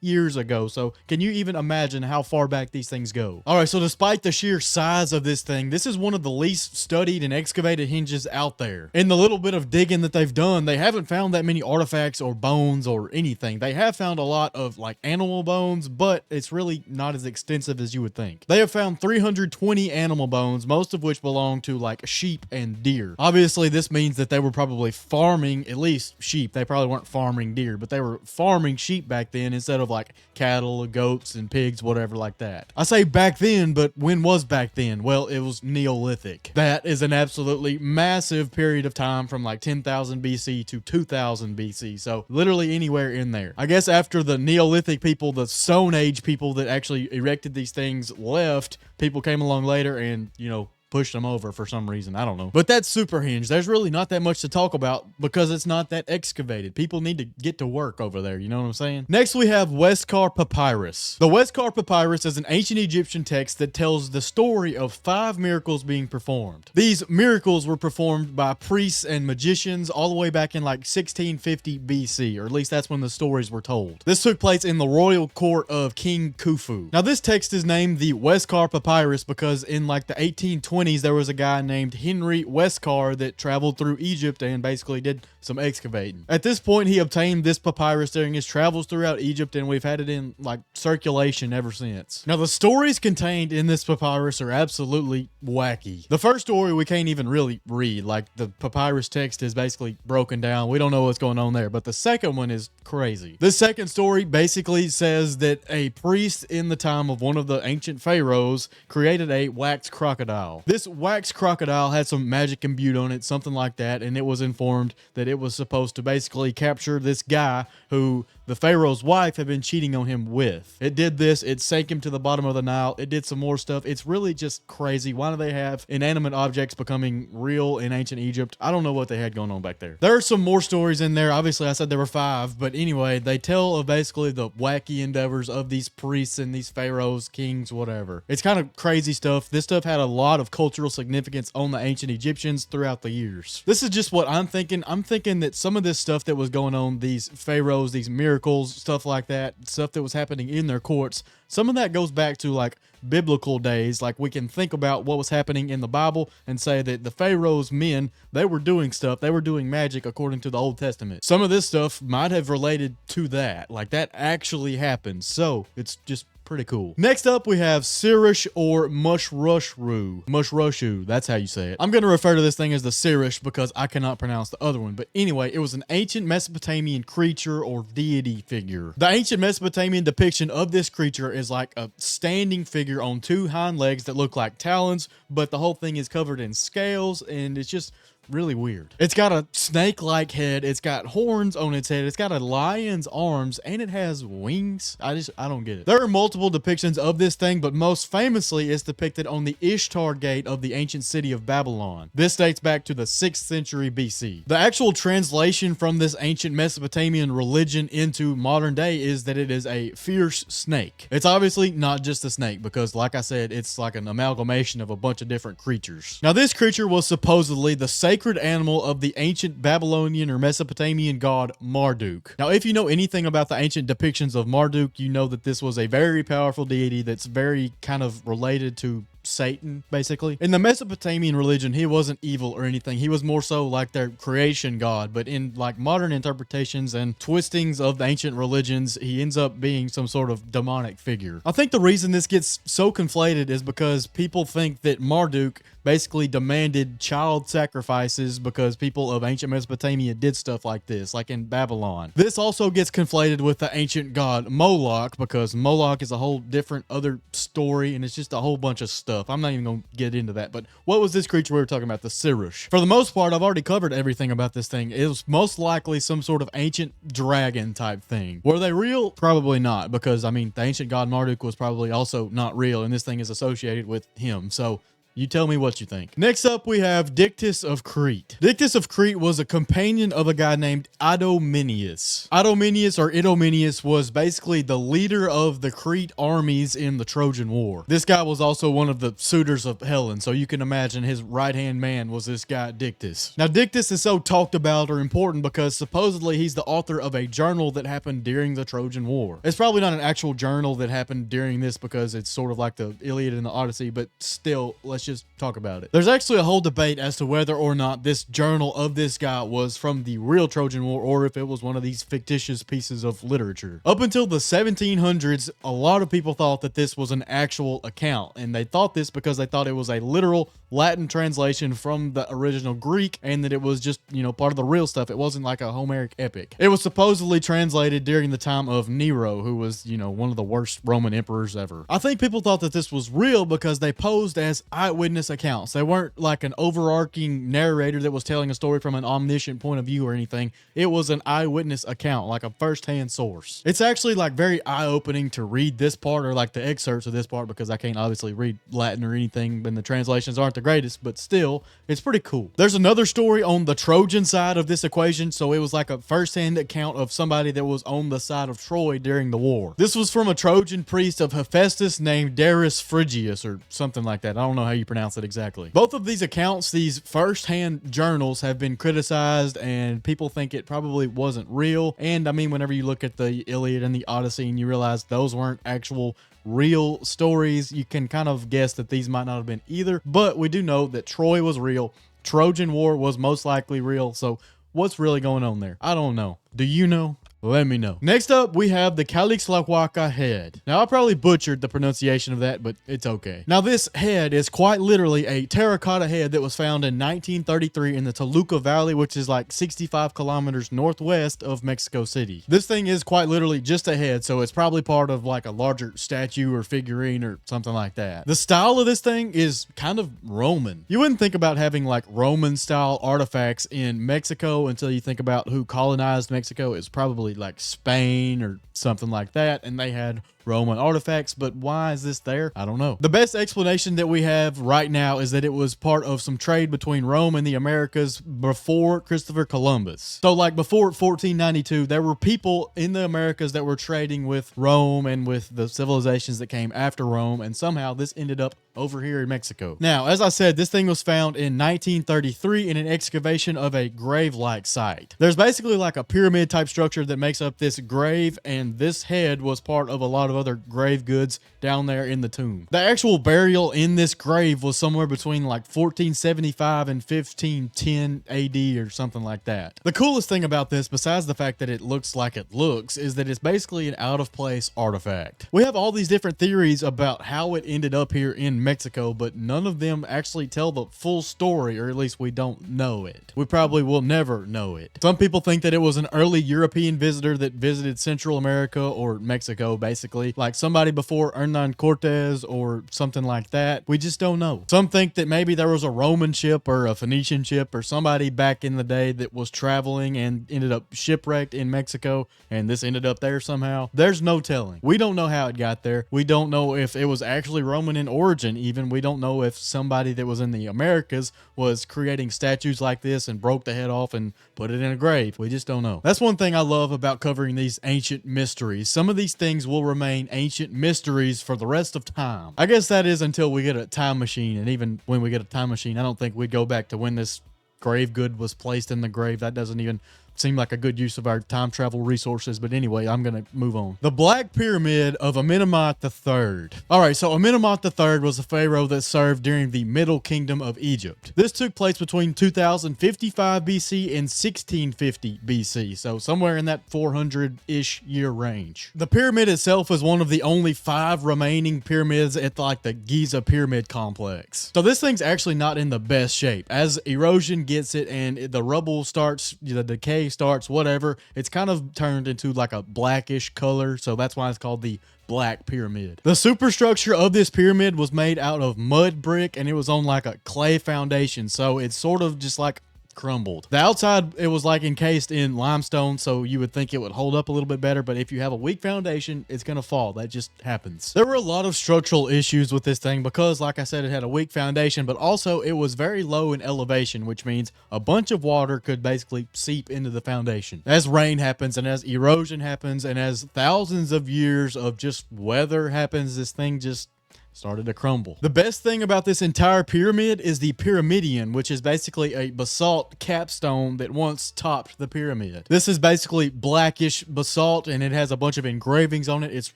years ago. So can you even imagine how far back these things go? All right, so despite the sheer size of this thing, this is one of the least studied and excavated henges out there. In the little bit of digging that they've done, they haven't found that many artifacts or bones or anything. They have found a lot of like animal bones, but it's really not as extensive as you would think. They have found 320 animal bones, most of which belong to like sheep and deer. Obviously, this means that they were probably farming at least sheep. They probably weren't farming deer, but they were farming sheep back then instead of like cattle, goats, and pigs, whatever like that. I say back then, but when was back then? Well, it was Neolithic. That is an absolutely massive period of time from like 10,000 BC to 2000 BC. So literally anywhere in there. I guess after the Neolithic people, the Stone Age people that actually erected these things left, people came along later and, you know, pushed them over for some reason. I don't know. But that's Superhenge. There's really not that much to talk about because it's not that excavated. People need to get to work over there. You know what I'm saying? Next, we have Westcar Papyrus. The Westcar Papyrus is an ancient Egyptian text that tells the story of 5 miracles being performed. These miracles were performed by priests and magicians all the way back in like 1650 BC, or at least that's when the stories were told. This took place in the royal court of King Khufu. Now, this text is named the Westcar Papyrus because in like the 1820s, there was a guy named Henry Westcar that traveled through Egypt and basically did some excavating. At this point, he obtained this papyrus during his travels throughout Egypt, and we've had it in like circulation ever since. Now, the stories contained in this papyrus are absolutely wacky. The first story we can't even really read. Like, the papyrus text is basically broken down. We don't know what's going on there, but the second one is crazy. This second story basically says that a priest in the time of one of the ancient pharaohs created a wax crocodile. This wax crocodile had some magic imbued on it, something like that, and it was informed that it was supposed to basically capture this guy who the pharaoh's wife had been cheating on him with. It did this. It sank him to the bottom of the Nile. It did some more stuff. It's really just crazy. Why do they have inanimate objects becoming real in ancient Egypt? I don't know what they had going on back there. There are some more stories in there. Obviously, I said there were 5, but anyway, they tell of basically the wacky endeavors of these priests and these pharaohs, kings, whatever. It's kind of crazy stuff. This stuff had a lot of cultural significance on the ancient Egyptians throughout the years. This is just what I'm thinking. I'm thinking that some of this stuff that was going on, these pharaohs, these miracles, stuff like that, stuff that was happening in their courts, some of that goes back to like biblical days. Like, we can think about what was happening in the Bible and say that the pharaoh's men, they were doing stuff, they were doing magic according to the Old Testament. Some of this stuff might have related to that, like that actually happened. So it's just pretty cool. Next up, we have Sirish or Mushrushu. Mushrushu, that's how you say it. I'm going to refer to this thing as the Sirish because I cannot pronounce the other one. But anyway, it was an ancient Mesopotamian creature or deity figure. The ancient Mesopotamian depiction of this creature is like a standing figure on 2 hind legs that look like talons, but the whole thing is covered in scales, and it's just really weird. It's got a snake-like head. It's got horns on its head. It's got a lion's arms, and it has wings. I don't get it. There are multiple depictions of this thing, but most famously it's depicted on the Ishtar Gate of the ancient city of Babylon. This dates back to the 6th century BC. The actual translation from this ancient Mesopotamian religion into modern day is that it is a fierce snake. It's obviously not just a snake because, like I said, it's like an amalgamation of a bunch of different creatures. Now, this creature was supposedly the sacred animal of the ancient Babylonian or Mesopotamian god Marduk. Now, if you know anything about the ancient depictions of Marduk, you know that this was a very powerful deity that's very kind of related to Satan, basically. In the Mesopotamian religion, he wasn't evil or anything. He was more so like their creation god, but in like modern interpretations and twistings of the ancient religions, he ends up being some sort of demonic figure. I think the reason this gets so conflated is because people think that Marduk basically demanded child sacrifices because people of ancient Mesopotamia did stuff like this, like in Babylon. This also gets conflated with the ancient god Moloch because Moloch is a whole different other story and it's just a whole bunch of stuff. I'm not even going to get into that, but what was this creature we were talking about? The Sirush. For the most part, I've already covered everything about this thing. It was most likely some sort of ancient dragon type thing. Were they real? Probably not, because I mean, the ancient god Marduk was probably also not real, and this thing is associated with him. So you tell me what you think. Next up, we have Dictys of Crete. Dictys of Crete was a companion of a guy named Idomeneus. Idomeneus or Idomeneus was basically the leader of the Crete armies in the Trojan War. This guy was also one of the suitors of Helen, so you can imagine his right-hand man was this guy Dictys. Now, Dictys is so talked about or important because supposedly he's the author of a journal that happened during the Trojan War. It's probably not an actual journal that happened during this because it's sort of like the Iliad and the Odyssey, but still, let's just talk about it. There's actually a whole debate as to whether or not this journal of this guy was from the real Trojan War or if it was one of these fictitious pieces of literature. Up until the 1700s, a lot of people thought that this was an actual account, and they thought this because they thought it was a literal Latin translation from the original Greek and that it was just, you know, part of the real stuff. It wasn't like a Homeric epic. It was supposedly translated during the time of Nero, who was, you know, one of the worst Roman emperors ever. I think people thought that this was real because they posed as eyewitness accounts. They weren't like an overarching narrator that was telling a story from an omniscient point of view or anything. It was an eyewitness account, like a first-hand source. It's actually like very eye-opening to read this part or like the excerpts of this part because I can't obviously read Latin or anything and the translations aren't the greatest, but still, it's pretty cool. There's another story on the Trojan side of this equation, so it was like a first-hand account of somebody that was on the side of Troy during the war. This was from a Trojan priest of Hephaestus named Darius Phrygius or something like that. I don't know how you pronounce it exactly. Both of these accounts, these first-hand journals, have been criticized and people think it probably wasn't real. And I mean, whenever you look at the Iliad and the Odyssey and you realize those weren't actual real stories, you can kind of guess that these might not have been either. But we do know that Troy was real. Trojan War was most likely real. So what's really going on there? I don't know. Do you know? Let me know. Next up, we have the Calixtlahuaca head. Now, I probably butchered the pronunciation of that, but it's okay. Now, this head is quite literally a terracotta head that was found in 1933 in the Toluca Valley, which is like 65 kilometers northwest of Mexico City. This thing is quite literally just a head, so it's probably part of like a larger statue or figurine or something like that. The style of this thing is kind of Roman. You wouldn't think about having like Roman-style artifacts in Mexico until you think about who colonized Mexico. It's probably like Spain or something like that, and they had Roman artifacts, but why is this there? I don't know. The best explanation that we have right now is that it was part of some trade between Rome and the Americas before Christopher Columbus. So like before 1492, there were people in the Americas that were trading with Rome and with the civilizations that came after Rome, and somehow this ended up over here in Mexico. Now, as I said, this thing was found in 1933 in an excavation of a grave-like site. There's basically like a pyramid type structure that makes up this grave, and this head was part of a lot of other grave goods down there in the tomb. The actual burial in this grave was somewhere between like 1475 and 1510 AD or something like that. The coolest thing about this, besides the fact that it looks like it looks, is that it's basically an out-of-place artifact. We have all these different theories about how it ended up here in Mexico, but none of them actually tell the full story, or at least we don't know it. We probably will never know it. Some people think that it was an early European visitor that visited Central America or Mexico, basically, possibly like somebody before Hernan Cortez or something like that. We just don't know. Some think that maybe there was a Roman ship or a Phoenician ship or somebody back in the day that was traveling and ended up shipwrecked in Mexico, and this ended up there somehow. There's no telling. We don't know how it got there. We don't know if it was actually Roman in origin even. We don't know if somebody that was in the Americas was creating statues like this and broke the head off and put it in a grave. We just don't know. That's one thing I love about covering these ancient mysteries. Some of these things will remain ancient mysteries for the rest of time. I guess that is until we get a time machine, and even when we get a time machine, I don't think we'd go back to when this grave good was placed in the grave. That doesn't even seem like a good use of our time travel resources, but anyway, I'm gonna move on. The Black Pyramid of Amenemhat III. All right, so Amenemhat III was a pharaoh that served during the Middle Kingdom of Egypt. This took place between 2055 BC and 1650 BC, so somewhere in that 400-ish year range. The pyramid itself is one of the only 5 remaining pyramids at like the Giza Pyramid Complex. So this thing's actually not in the best shape. As erosion gets it and the rubble starts, the decay starts, whatever, it's kind of turned into like a blackish color, so that's why it's called the Black Pyramid. The superstructure of this pyramid was made out of mud brick, and it was on like a clay foundation, so it's sort of just like crumbled. The outside, it was like encased in limestone, so you would think it would hold up a little bit better, but if you have a weak foundation, it's gonna fall. That just happens. There were a lot of structural issues with this thing because, like I said, it had a weak foundation, but also it was very low in elevation, which means a bunch of water could basically seep into the foundation. As rain happens and as erosion happens and as thousands of years of just weather happens, this thing just started to crumble. The best thing about this entire pyramid is the pyramidion, which is basically a basalt capstone that once topped the pyramid. This is basically blackish basalt, and it has a bunch of engravings on it. It's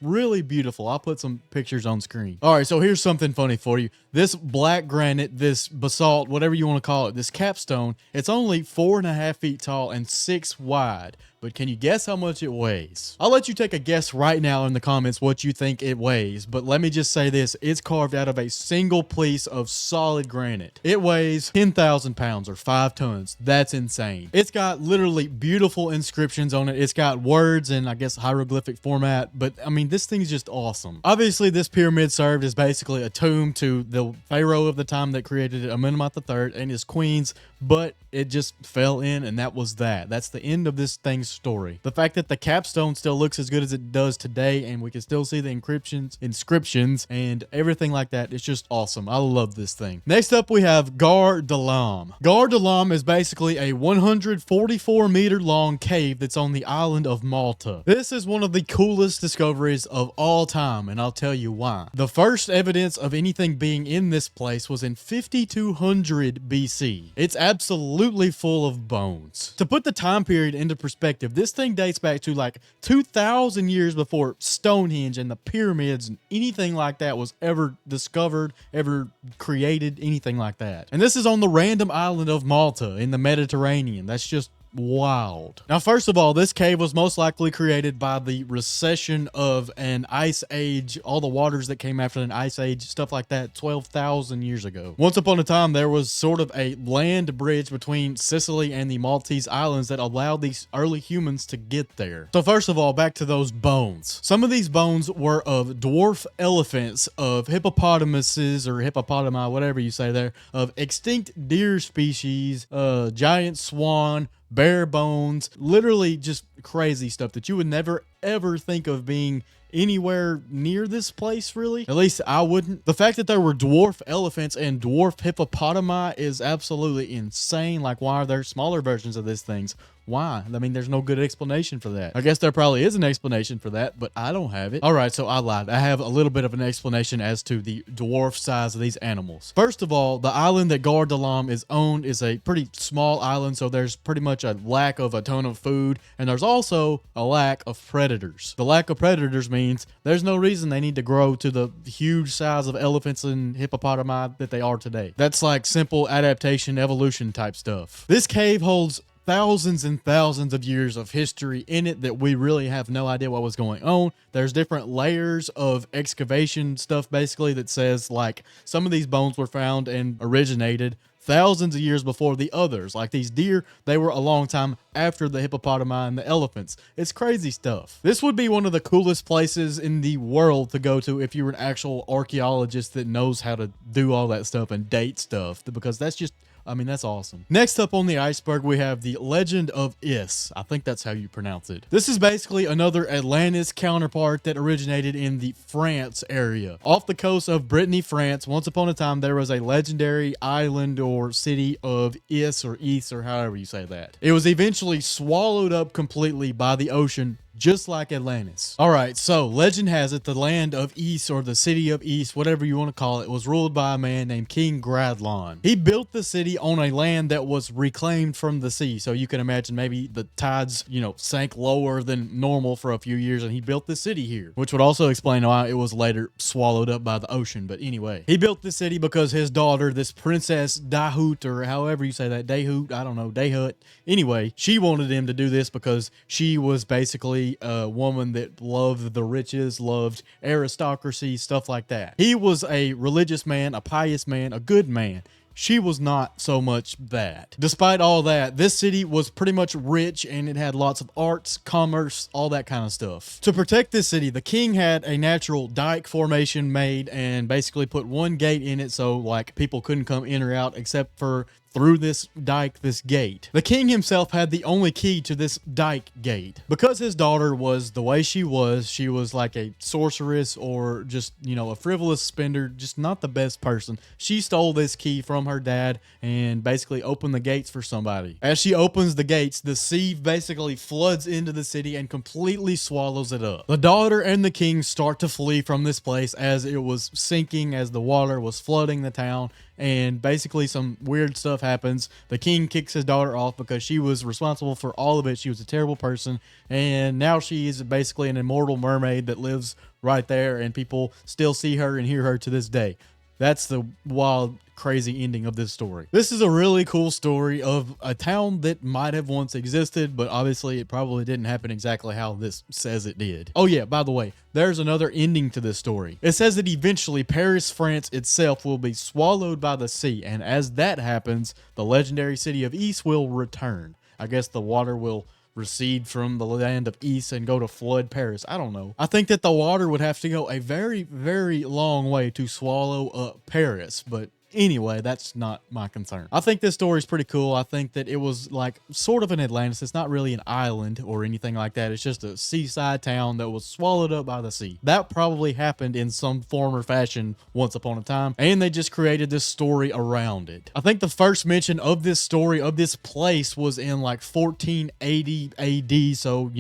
really beautiful. I'll put some pictures on screen. All right, so here's something funny for you. This black granite, this basalt, whatever you want to call it, this capstone, it's only 4.5 feet tall and 6 wide. But can you guess how much it weighs? I'll let you take a guess right now in the comments what you think it weighs, but let me just say this. It's carved out of a single piece of solid granite. It weighs 10,000 pounds or 5 tons. That's insane. It's got literally beautiful inscriptions on it. It's got words in, I guess, hieroglyphic format, but I mean, this thing's just awesome. Obviously, this pyramid served as basically a tomb to the pharaoh of the time that created it, Amenemhat III, and his queens, but it just fell in, and that was that. That's the end of this thing's story. The fact that the capstone still looks as good as it does today, and we can still see the inscriptions and everything like that, it's just awesome. I love this thing. Next up, we have Gar Dalam. Gar Dalam is basically a 144 meter long cave that's on the island of Malta. This is one of the coolest discoveries of all time, and I'll tell you why. The first evidence of anything being in this place was in 5200 BC. It's absolutely full of bones. To put the time period into perspective, this thing dates back to like 2,000 years before Stonehenge and the pyramids and anything like that was ever discovered, ever created, anything like that. And this is on the random island of Malta in the Mediterranean. That's just wild. Now, first of all, this cave was most likely created by the recession of an ice age, all the waters that came after an ice age, stuff like that, 12,000 years ago. Once upon a time, there was sort of a land bridge between Sicily and the Maltese islands that allowed these early humans to get there. So first of all, back to those bones. Some of these bones were of dwarf elephants, of hippopotamuses or hippopotami, whatever you say there, of extinct deer species, giant swan, bare bones, literally just crazy stuff that you would never ever think of being anywhere near this place, really. At least I wouldn't. The fact that there were dwarf elephants and dwarf hippopotami is absolutely insane. Like, why are there smaller versions of these things? Why? I mean, there's no good explanation for that. I guess there probably is an explanation for that, but I don't have it. All right, so I lied. I have a little bit of an explanation as to the dwarf size of these animals. First of all, the island that Gar Dalam is owned is a pretty small island, so there's pretty much a lack of a ton of food, and there's also a lack of predators. The lack of predators means there's no reason they need to grow to the huge size of elephants and hippopotami that they are today. That's like simple adaptation, evolution type stuff. This cave holds thousands and thousands of years of history in it that we really have no idea what was going on. There's different layers of excavation stuff basically that says like some of these bones were found and originated thousands of years before the others. Like these deer, they were a long time after the hippopotami and the elephants. It's crazy stuff. This would be one of the coolest places in the world to go to if you were an actual archaeologist that knows how to do all that stuff and date stuff, because that's just, I mean, that's awesome. Next up on the iceberg, we have the Legend of Is. I think that's how you pronounce it. This is basically another Atlantis counterpart that originated in the France area. Off the coast of Brittany, France, once upon a time, there was a legendary island or city of Is or Is or however you say that. It was eventually swallowed up completely by the ocean, just like Atlantis. All right, so legend has it the land of Is, or the city of Is, whatever you want to call it, was ruled by a man named King Gradlon. He built the city on a land that was reclaimed from the sea. So you can imagine maybe the tides, sank lower than normal for a few years, and he built the city here, which would also explain why it was later swallowed up by the ocean. But anyway, he built the city because his daughter, this Princess Dahut, or however you say that, Dahut, I don't know, Dahut. Anyway, she wanted him to do this because she was basically a woman that loved the riches, loved aristocracy, stuff like that. He was a religious man, a pious man, a good man. She was not so much that. Despite all that, this city was pretty much rich, and it had lots of arts, commerce, all that kind of stuff. To protect this city, the king had a natural dike formation made and basically put one gate in it so like people couldn't come in or out except for through this dike, this gate. The king himself had the only key to this dike gate. Because his daughter was the way she was like a sorceress or just, a frivolous spender, just not the best person. She stole this key from her dad and basically opened the gates for somebody. As she opens the gates, the sea basically floods into the city and completely swallows it up. The daughter and the king start to flee from this place as it was sinking, as the water was flooding the town. And basically some weird stuff happens. The king kicks his daughter off because she was responsible for all of it. She was a terrible person. And now she is basically an immortal mermaid that lives right there, and people still see her and hear her to this day. That's the wild, crazy ending of this story. This is a really cool story of a town that might have once existed, but obviously it probably didn't happen exactly how this says it did. Oh yeah, by the way, there's another ending to this story. It says that eventually Paris, France itself will be swallowed by the sea, and as that happens, the legendary city of Is will return. I guess the water will recede from the land of Is and go to flood Paris. I don't know. I think that the water would have to go a very, very long way to swallow up Paris, but anyway, that's not my concern. I think this story is pretty cool. I think that it was like sort of an Atlantis. It's not really an island or anything like that. It's just a seaside town that was swallowed up by the sea. That probably happened in some form or fashion once upon a time, and they just created this story around it. I think the first mention of this story, of this place, was in like 1480 AD, so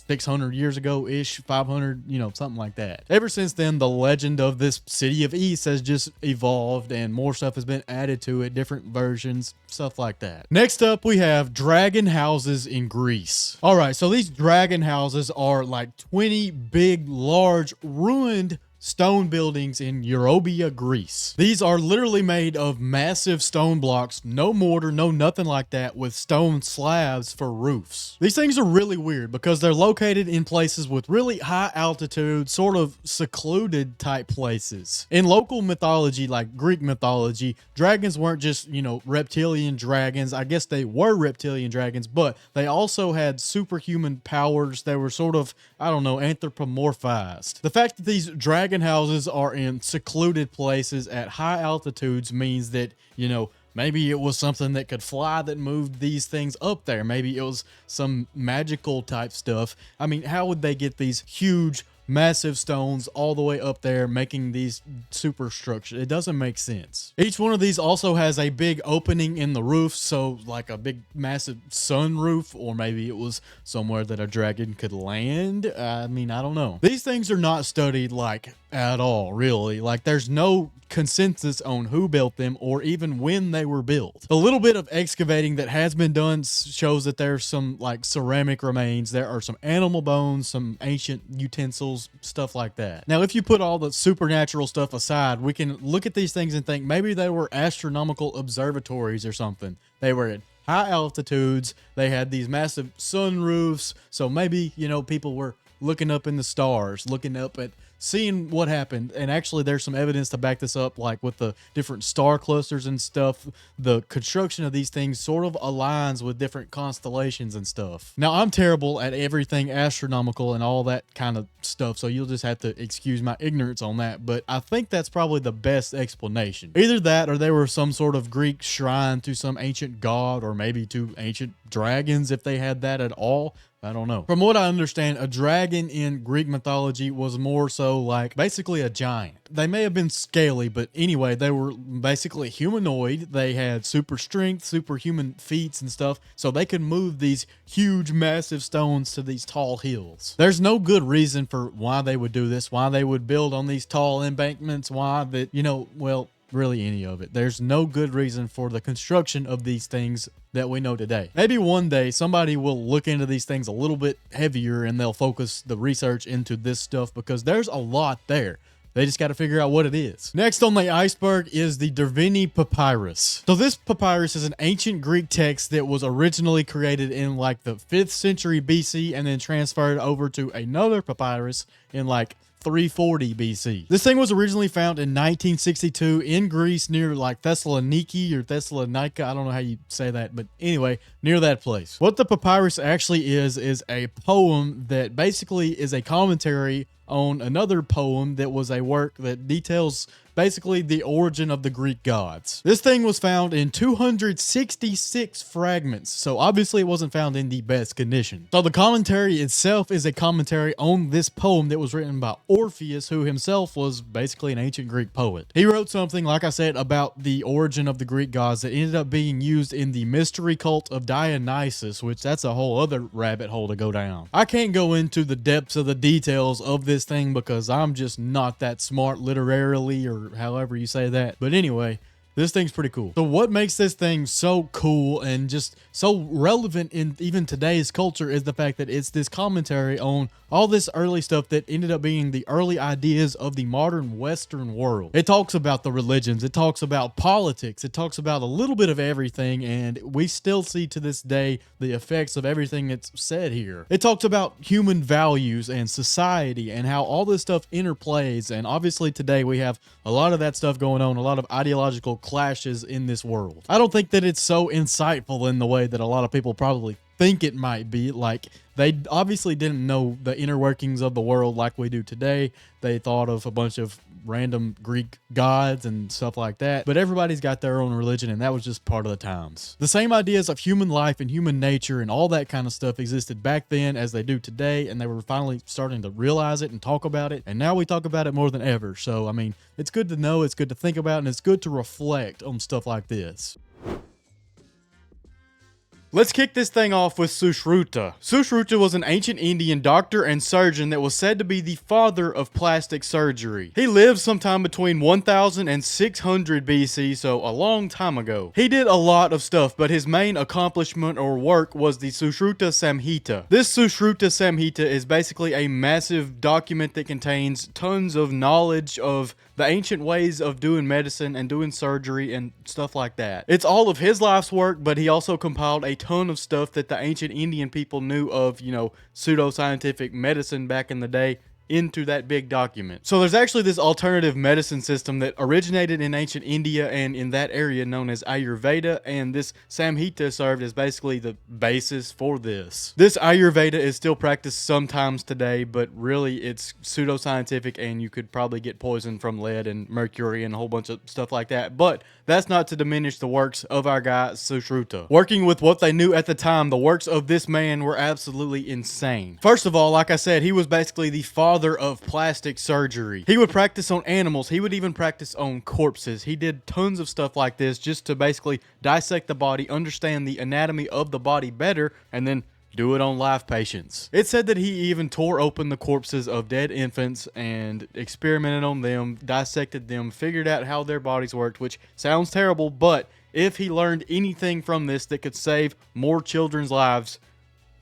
600 years ago-ish, 500, something like that. Ever since then, the legend of this city of Is has just evolved, and more stuff has been added to it, different versions, stuff like that. Next up, we have dragon houses in Greece. All right, so these dragon houses are like 20 big, large, ruined stone buildings in Eurobia, Greece. These are literally made of massive stone blocks, no mortar, no nothing like that, with stone slabs for roofs. These things are really weird because they're located in places with really high altitude, sort of secluded type places. In local mythology, like Greek mythology, dragons weren't just, reptilian dragons. I guess they were reptilian dragons, but they also had superhuman powers. They were sort of, anthropomorphized. The fact that these dragon houses are in secluded places at high altitudes means that, maybe it was something that could fly that moved these things up there. Maybe it was some magical type stuff. I mean, how would they get these huge, massive stones all the way up there making these super structures? It doesn't make sense. Each one of these also has a big opening in the roof, so like a big massive sunroof, or maybe it was somewhere that a dragon could land. I don't know. These things are not studied like at all, really. Like there's no consensus on who built them or even when they were built. The little bit of excavating that has been done shows that there's some like ceramic remains. There are some animal bones, some ancient utensils, stuff like that. Now, if you put all the supernatural stuff aside, we can look at these things and think maybe they were astronomical observatories or something. They were at high altitudes. They had these massive sunroofs. So maybe, people were looking up in the stars, looking up at seeing what happened. And actually there's some evidence to back this up, like with the different star clusters and stuff. The construction of these things sort of aligns with different constellations and stuff. Now, I'm terrible at everything astronomical and all that kind of stuff, so you'll just have to excuse my ignorance on that, but I think that's probably the best explanation. Either that or they were some sort of Greek shrine to some ancient god, or maybe to ancient dragons if they had that at all. I don't know. From what I understand, a dragon in Greek mythology was more so like basically a giant. They may have been scaly, but anyway, they were basically humanoid. They had super strength, superhuman feats and stuff, so they could move these huge, massive stones to these tall hills. There's no good reason for why they would do this, why they would build on these tall embankments, why that, well, really any of it. There's no good reason for the construction of these things that we know today. Maybe one day somebody will look into these things a little bit heavier and they'll focus the research into this stuff, because there's a lot there. They just got to figure out what it is. Next on the iceberg is the Derveni Papyrus. So this papyrus is an ancient Greek text that was originally created in like the 5th century BC and then transferred over to another papyrus in like 340 BC. This thing was originally found in 1962 in Greece near like Thessaloniki or Thessalonica. I don't know how you say that, but anyway, near that place. What the papyrus actually is a poem that basically is a commentary on another poem that was a work that details basically the origin of the Greek gods. This thing was found in 266 fragments, so obviously it wasn't found in the best condition. So the commentary itself is a commentary on this poem that was written by Orpheus, who himself was basically an ancient Greek poet. He wrote something, like I said, about the origin of the Greek gods that ended up being used in the mystery cult of Dionysus, which that's a whole other rabbit hole to go down. I can't go into the depths of the details of this thing because I'm just not that smart literarily, or however you say that. But anyway, this thing's pretty cool. So what makes this thing so cool and just so relevant in even today's culture is the fact that it's this commentary on all this early stuff that ended up being the early ideas of the modern Western world. It talks about the religions, it talks about politics, it talks about a little bit of everything, and we still see to this day the effects of everything that's said here. It talks about human values and society and how all this stuff interplays, and obviously today we have a lot of that stuff going on, a lot of ideological clashes in this world. I don't think that it's so insightful in the way that a lot of people probably think it might be. Like, they obviously didn't know the inner workings of the world like we do today. They thought of a bunch of random Greek gods and stuff like that, but everybody's got their own religion, and that was just part of the times. The same ideas of human life and human nature and all that kind of stuff existed back then as they do today, and they were finally starting to realize it and talk about it, and now we talk about it more than ever. So, I mean, it's good to know, it's good to think about, and it's good to reflect on stuff like this. Let's kick this thing off with Sushruta. Sushruta was an ancient Indian doctor and surgeon that was said to be the father of plastic surgery. He lived sometime between 1000 and 600 BC, so a long time ago. He did a lot of stuff, but his main accomplishment or work was the Sushruta Samhita. This Sushruta Samhita is basically a massive document that contains tons of knowledge of the ancient ways of doing medicine and doing surgery and stuff like that. It's all of his life's work, but he also compiled a ton of stuff that the ancient Indian people knew of, pseudoscientific medicine back in the day, into that big document. So there's actually this alternative medicine system that originated in ancient India and in that area known as Ayurveda, and this Samhita served as basically the basis for this. This Ayurveda is still practiced sometimes today, but really it's pseudoscientific, and you could probably get poisoned from lead and mercury and a whole bunch of stuff like that. But that's not to diminish the works of our guy Sushruta. Working with what they knew at the time, the works of this man were absolutely insane. First of all, like I said, he was basically the father of plastic surgery. He would practice on animals. He would even practice on corpses. He did tons of stuff like this just to basically dissect the body, understand the anatomy of the body better, and then do it on live patients. It's said that he even tore open the corpses of dead infants and experimented on them, dissected them, figured out how their bodies worked, which sounds terrible, but if he learned anything from this that could save more children's lives,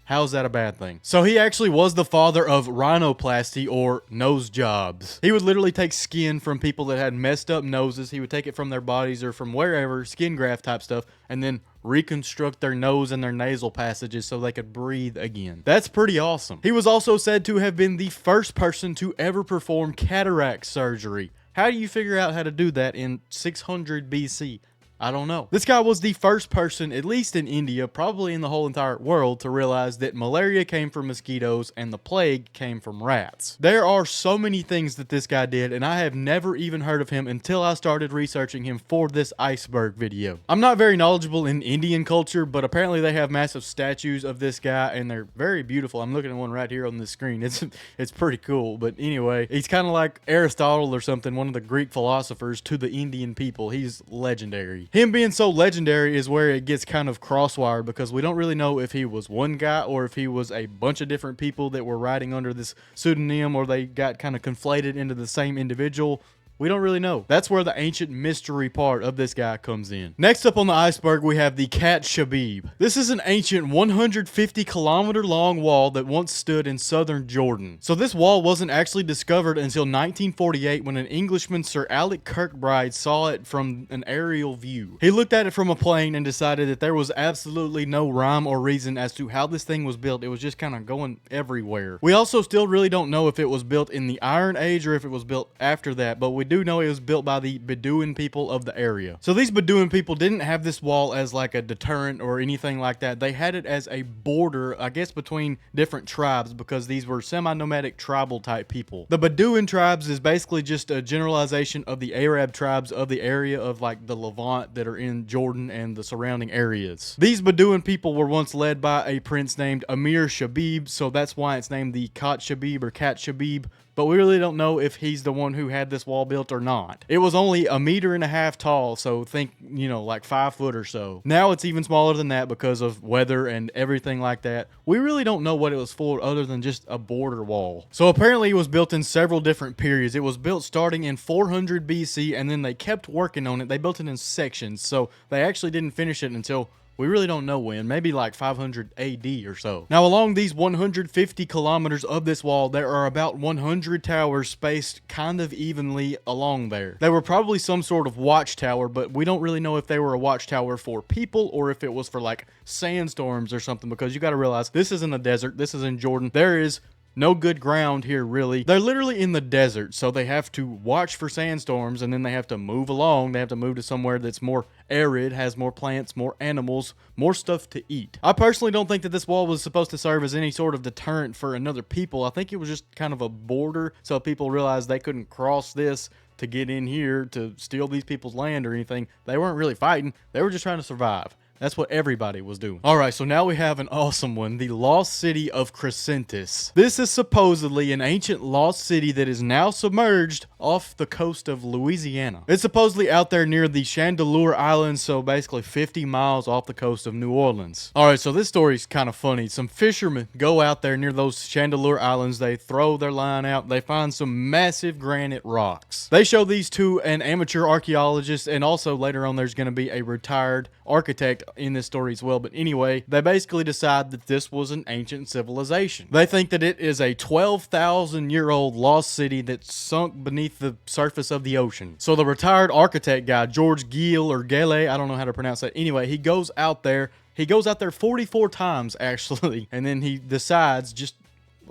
How's that a bad thing? So he actually was the father of rhinoplasty, or nose jobs. He would literally take skin from people that had messed up noses. He would take it from their bodies or from wherever, skin graft type stuff, and then reconstruct their nose and their nasal passages so they could breathe again. That's pretty awesome. He was also said to have been the first person to ever perform cataract surgery. How do you figure out how to do that in 600 BC? I don't know. This guy was the first person, at least in India, probably in the whole entire world, to realize that malaria came from mosquitoes and the plague came from rats. There are so many things that this guy did, and I have never even heard of him until I started researching him for this iceberg video. I'm not very knowledgeable in Indian culture, but apparently they have massive statues of this guy, and they're very beautiful. I'm looking at one right here on the screen. It's pretty cool, but anyway, he's kind of like Aristotle or something, one of the Greek philosophers to the Indian people. He's legendary. Him being so legendary is where it gets kind of crosswired, because we don't really know if he was one guy or if he was a bunch of different people that were writing under this pseudonym, or they got kind of conflated into the same individual. We don't really know. That's where the ancient mystery part of this guy comes in. Next up on the iceberg, we have the Kat Shabib. This is an ancient 150-kilometer long wall that once stood in southern Jordan. So this wall wasn't actually discovered until 1948, when an Englishman, Sir Alec Kirkbride, saw it from an aerial view. He looked at it from a plane and decided that there was absolutely no rhyme or reason as to how this thing was built. It was just kind of going everywhere. We also still really don't know if it was built in the Iron Age or if it was built after that, but we do know it was built by the Bedouin people of the area. So these Bedouin people didn't have this wall as like a deterrent or anything like that. They had it as a border, I guess, between different tribes, because these were semi-nomadic tribal type people. The Bedouin tribes is basically just a generalization of the Arab tribes of the area of like the Levant that are in Jordan and the surrounding areas. These Bedouin people were once led by a prince named Amir Shabib, so that's why it's named the Kat Shabib or Kat Shabib. But we really don't know if he's the one who had this wall built or not. It was only 1.5 meters tall, so think, like 5 foot or so. Now it's even smaller than that because of weather and everything like that. We really don't know what it was for other than just a border wall. So apparently it was built in several different periods. It was built starting in 400 BC, and then they kept working on it. They built it in sections, so they actually didn't finish it until we really don't know when, maybe like 500 AD or so. Now, along these 150 kilometers of this wall, there are about 100 towers spaced kind of evenly along there. They were probably some sort of watchtower, but we don't really know if they were a watchtower for people or if it was for like sandstorms or something, because you got to realize this is in the desert, this is in Jordan. There is no good ground here, really. They're literally in the desert, so they have to watch for sandstorms, and then they have to move along. They have to move to somewhere that's more arid, has more plants, more animals, more stuff to eat. I personally don't think that this wall was supposed to serve as any sort of deterrent for another people. I think it was just kind of a border, so people realized they couldn't cross this to get in here to steal these people's land or anything. They weren't really fighting. They were just trying to survive. That's what everybody was doing. Alright, so now we have an awesome one, the lost city of Crescentis. This is supposedly an ancient lost city that is now submerged off the coast of Louisiana. It's supposedly out there near the Chandeleur Islands, so basically 50 miles off the coast of New Orleans. Alright, so this story is kind of funny. Some fishermen go out there near those Chandeleur Islands, they throw their line out, they find some massive granite rocks. They show these to an amateur archaeologist, and also later on there's going to be a retired architect in this story as well. But anyway, they basically decide that this was an ancient civilization. They think that it is a 12,000-year-old lost city that sunk beneath the surface of the ocean. So the retired architect guy, George Gill or Gele, I don't know how to pronounce that. Anyway, he goes out there 44 times actually, and then he decides, just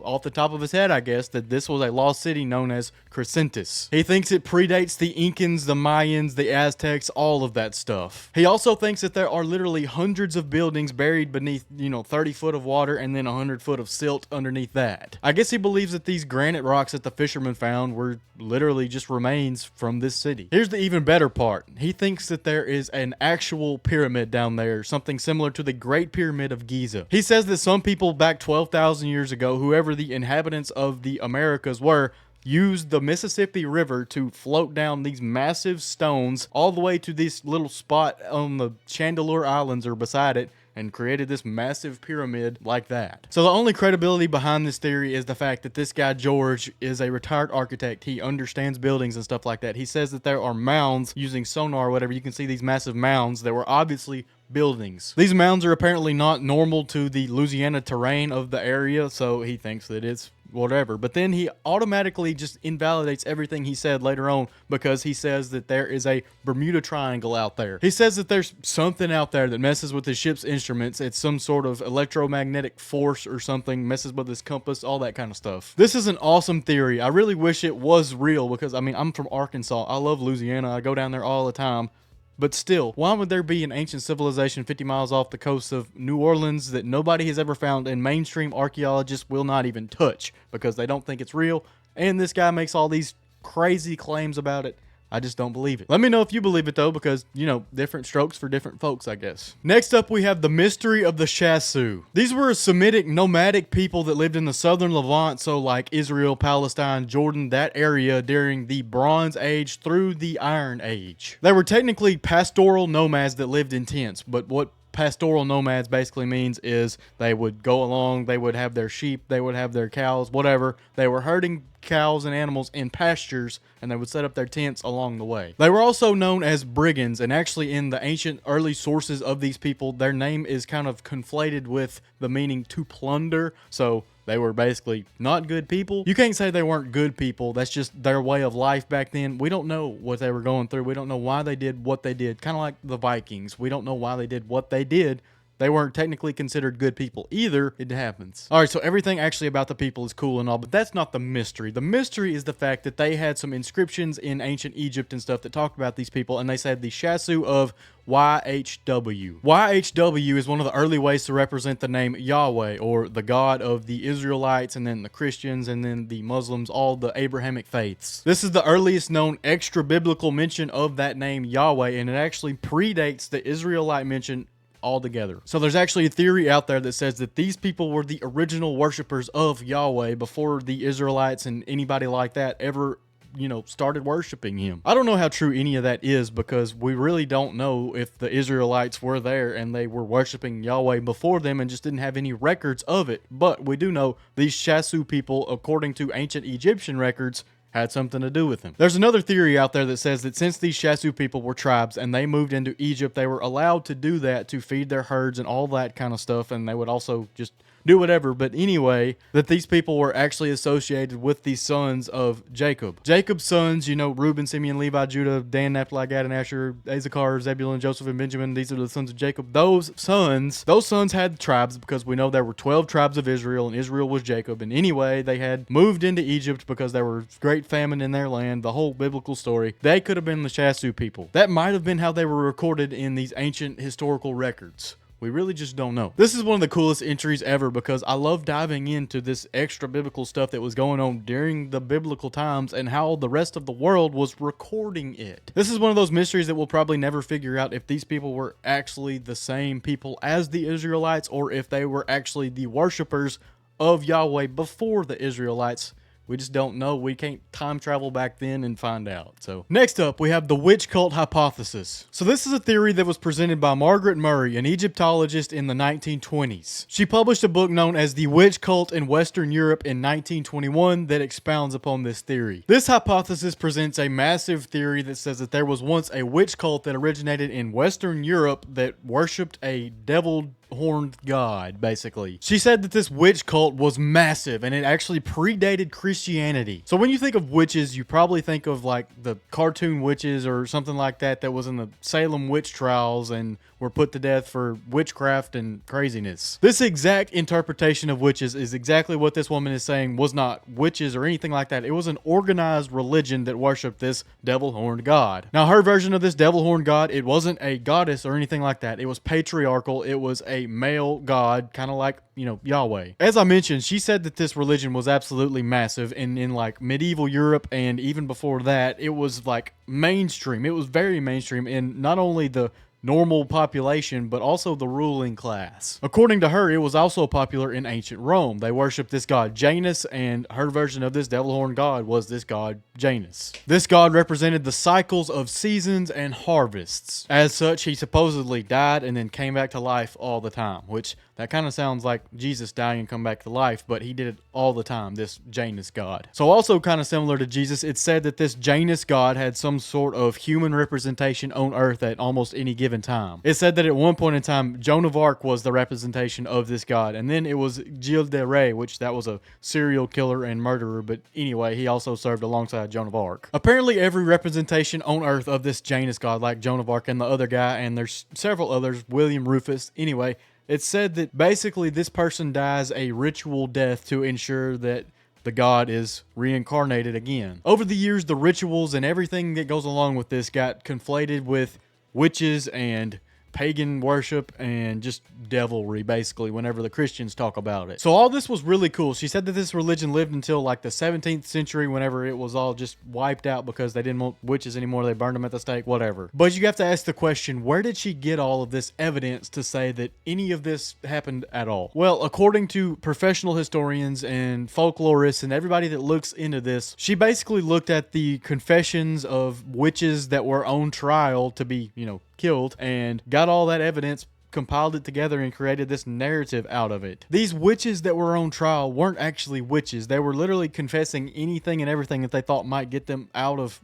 off the top of his head, I guess, that this was a lost city known as Crescentis. He thinks it predates the Incans, the Mayans, the Aztecs, all of that stuff. He also thinks that there are literally hundreds of buildings buried beneath, 30 foot of water and then 100 foot of silt underneath that. I guess he believes that these granite rocks that the fishermen found were literally just remains from this city. Here's the even better part. He thinks that there is an actual pyramid down there, something similar to the Great Pyramid of Giza. He says that some people back 12,000 years ago, whoever the inhabitants of the Americas were, used the Mississippi River to float down these massive stones all the way to this little spot on the Chandeleur Islands or beside it, and created this massive pyramid like that. So the only credibility behind this theory is the fact that this guy George is a retired architect. He understands buildings and stuff like that. He says that there are mounds using sonar or whatever. You can see these massive mounds that were obviously buildings. These mounds are apparently not normal to the Louisiana terrain of the area, so he thinks that it's whatever. But then he automatically just invalidates everything he said later on because he says that there is a Bermuda Triangle out there. He says that there's something out there that messes with his ship's instruments. It's some sort of electromagnetic force or something, messes with his compass, all that kind of stuff. This is an awesome theory. I really wish it was real because, I mean, I'm from Arkansas. I love Louisiana. I go down there all the time. But still, why would there be an ancient civilization 50 miles off the coast of New Orleans that nobody has ever found and mainstream archaeologists will not even touch because they don't think it's real? And this guy makes all these crazy claims about it. I just don't believe it. Let me know if you believe it though, because, you know, different strokes for different folks, I guess. Next up, we have the mystery of the Shahr-e. These were Semitic nomadic people that lived in the southern Levant, so like Israel, Palestine, Jordan, that area during the Bronze Age through the Iron Age. They were technically pastoral nomads that lived in tents, but what pastoral nomads basically means is they would go along, they would have their sheep, they would have their cows, whatever. They were herding cows and animals in pastures, and they would set up their tents along the way. They were also known as brigands, and actually in the ancient early sources of these people, their name is kind of conflated with the meaning to plunder, so they were basically not good people. You can't say they weren't good people. That's just their way of life back then. We don't know what they were going through. We don't know why they did what they did. Kind of like the Vikings. We don't know why they did what they did. They weren't technically considered good people either. It happens. All right, so everything actually about the people is cool and all, but that's not the mystery. The mystery is the fact that they had some inscriptions in ancient Egypt and stuff that talked about these people, and they said the Shahr-e of YHW. YHW is one of the early ways to represent the name Yahweh, or the God of the Israelites, and then the Christians, and then the Muslims, all the Abrahamic faiths. This is the earliest known extra-biblical mention of that name Yahweh, and it actually predates the Israelite mention altogether. So there's actually a theory out there that says that these people were the original worshipers of Yahweh before the Israelites and anybody like that ever, you know, started worshiping him. I don't know how true any of that is because we really don't know if the Israelites were there and they were worshiping Yahweh before them and just didn't have any records of it. But we do know these Shahr-e people, according to ancient Egyptian records, had something to do with him. There's another theory out there that says that since these Shahr-e people were tribes and they moved into Egypt, they were allowed to do that to feed their herds and all that kind of stuff, and they would also just do whatever. But anyway, that these people were actually associated with the sons of Jacob. Jacob's sons, you know, Reuben, Simeon, Levi, Judah, Dan, Naphtali, Gad, and Asher, Issachar, Zebulun, Joseph, and Benjamin. These are the sons of Jacob. Those sons had tribes because we know there were 12 tribes of Israel, and Israel was Jacob. And anyway, they had moved into Egypt because there was great famine in their land, the whole biblical story. They could have been the Shahr-e people. That might have been how they were recorded in these ancient historical records. We really just don't know. This is one of the coolest entries ever because I love diving into this extra biblical stuff that was going on during the biblical times and how the rest of the world was recording it. This is one of those mysteries that we'll probably never figure out if these people were actually the same people as the Israelites or if they were actually the worshipers of Yahweh before the Israelites. We just don't know. We can't time travel back then and find out. So next up, we have the witch cult hypothesis. So this is a theory that was presented by Margaret Murray, an Egyptologist in the 1920s. She published a book known as The Witch Cult in Western Europe in 1921 that expounds upon this theory. This hypothesis presents a massive theory that says that there was once a witch cult that originated in Western Europe that worshipped a devil-horned god, basically. She said that this witch cult was massive and it actually predated Christianity. So when you think of witches, you probably think of like the cartoon witches or something like that that was in the Salem witch trials and were put to death for witchcraft and craziness. This exact interpretation of witches is exactly what this woman is saying was not witches or anything like that. It was an organized religion that worshipped this devil-horned god. Now her version of this devil-horned god, it wasn't a goddess or anything like that. It was patriarchal. It was a male god, kind of like, you know, Yahweh. As I mentioned, she said that this religion was absolutely massive in like medieval Europe, and even before that, it was like mainstream. It was very mainstream in not only the normal population, but also the ruling class. According to her, it was also popular in ancient Rome. They worshipped this god Janus, and her version of this devil-horned god was this god Janus. This god represented the cycles of seasons and harvests. As such, he supposedly died and then came back to life all the time, which That kind of sounds like Jesus dying and come back to life, but he did it all the time, this Janus god. So also kind of similar to Jesus, it's said that this Janus god had some sort of human representation on Earth at almost any given time. It said that at one point in time, Joan of Arc was the representation of this god, and then it was Gilles de Rais, which that was a serial killer and murderer, but anyway, he also served alongside Joan of Arc. Apparently every representation on Earth of this Janus god, like Joan of Arc and the other guy, and there's several others, William Rufus, anyway, it's said that basically this person dies a ritual death to ensure that the god is reincarnated again. Over the years, the rituals and everything that goes along with this got conflated with witches and pagan worship and just devilry, basically, whenever the Christians talk about it. So all this was really cool. She said that this religion lived until like the 17th century, whenever it was all just wiped out because they didn't want witches anymore. They burned them at the stake, whatever. But you have to ask the question, where did she get all of this evidence to say that any of this happened at all? Well, according to professional historians and folklorists and everybody that looks into this, she basically looked at the confessions of witches that were on trial to be, killed, and got all that evidence, compiled it together, and created this narrative out of it. These witches that were on trial weren't actually witches. They were literally confessing anything and everything that they thought might get them out of,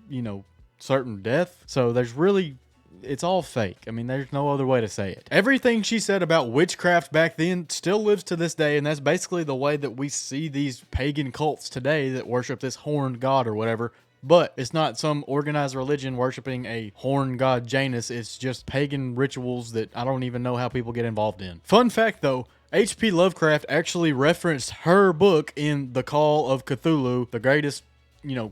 certain death. So it's all fake. I mean, there's no other way to say it. Everything she said about witchcraft back then still lives to this day, and that's basically the way that we see these pagan cults today that worship this horned god or whatever. But it's not some organized religion worshiping a horned god Janus. It's just pagan rituals that I don't even know how people get involved in. Fun fact though, H.P. Lovecraft actually referenced her book in The Call of Cthulhu, the greatest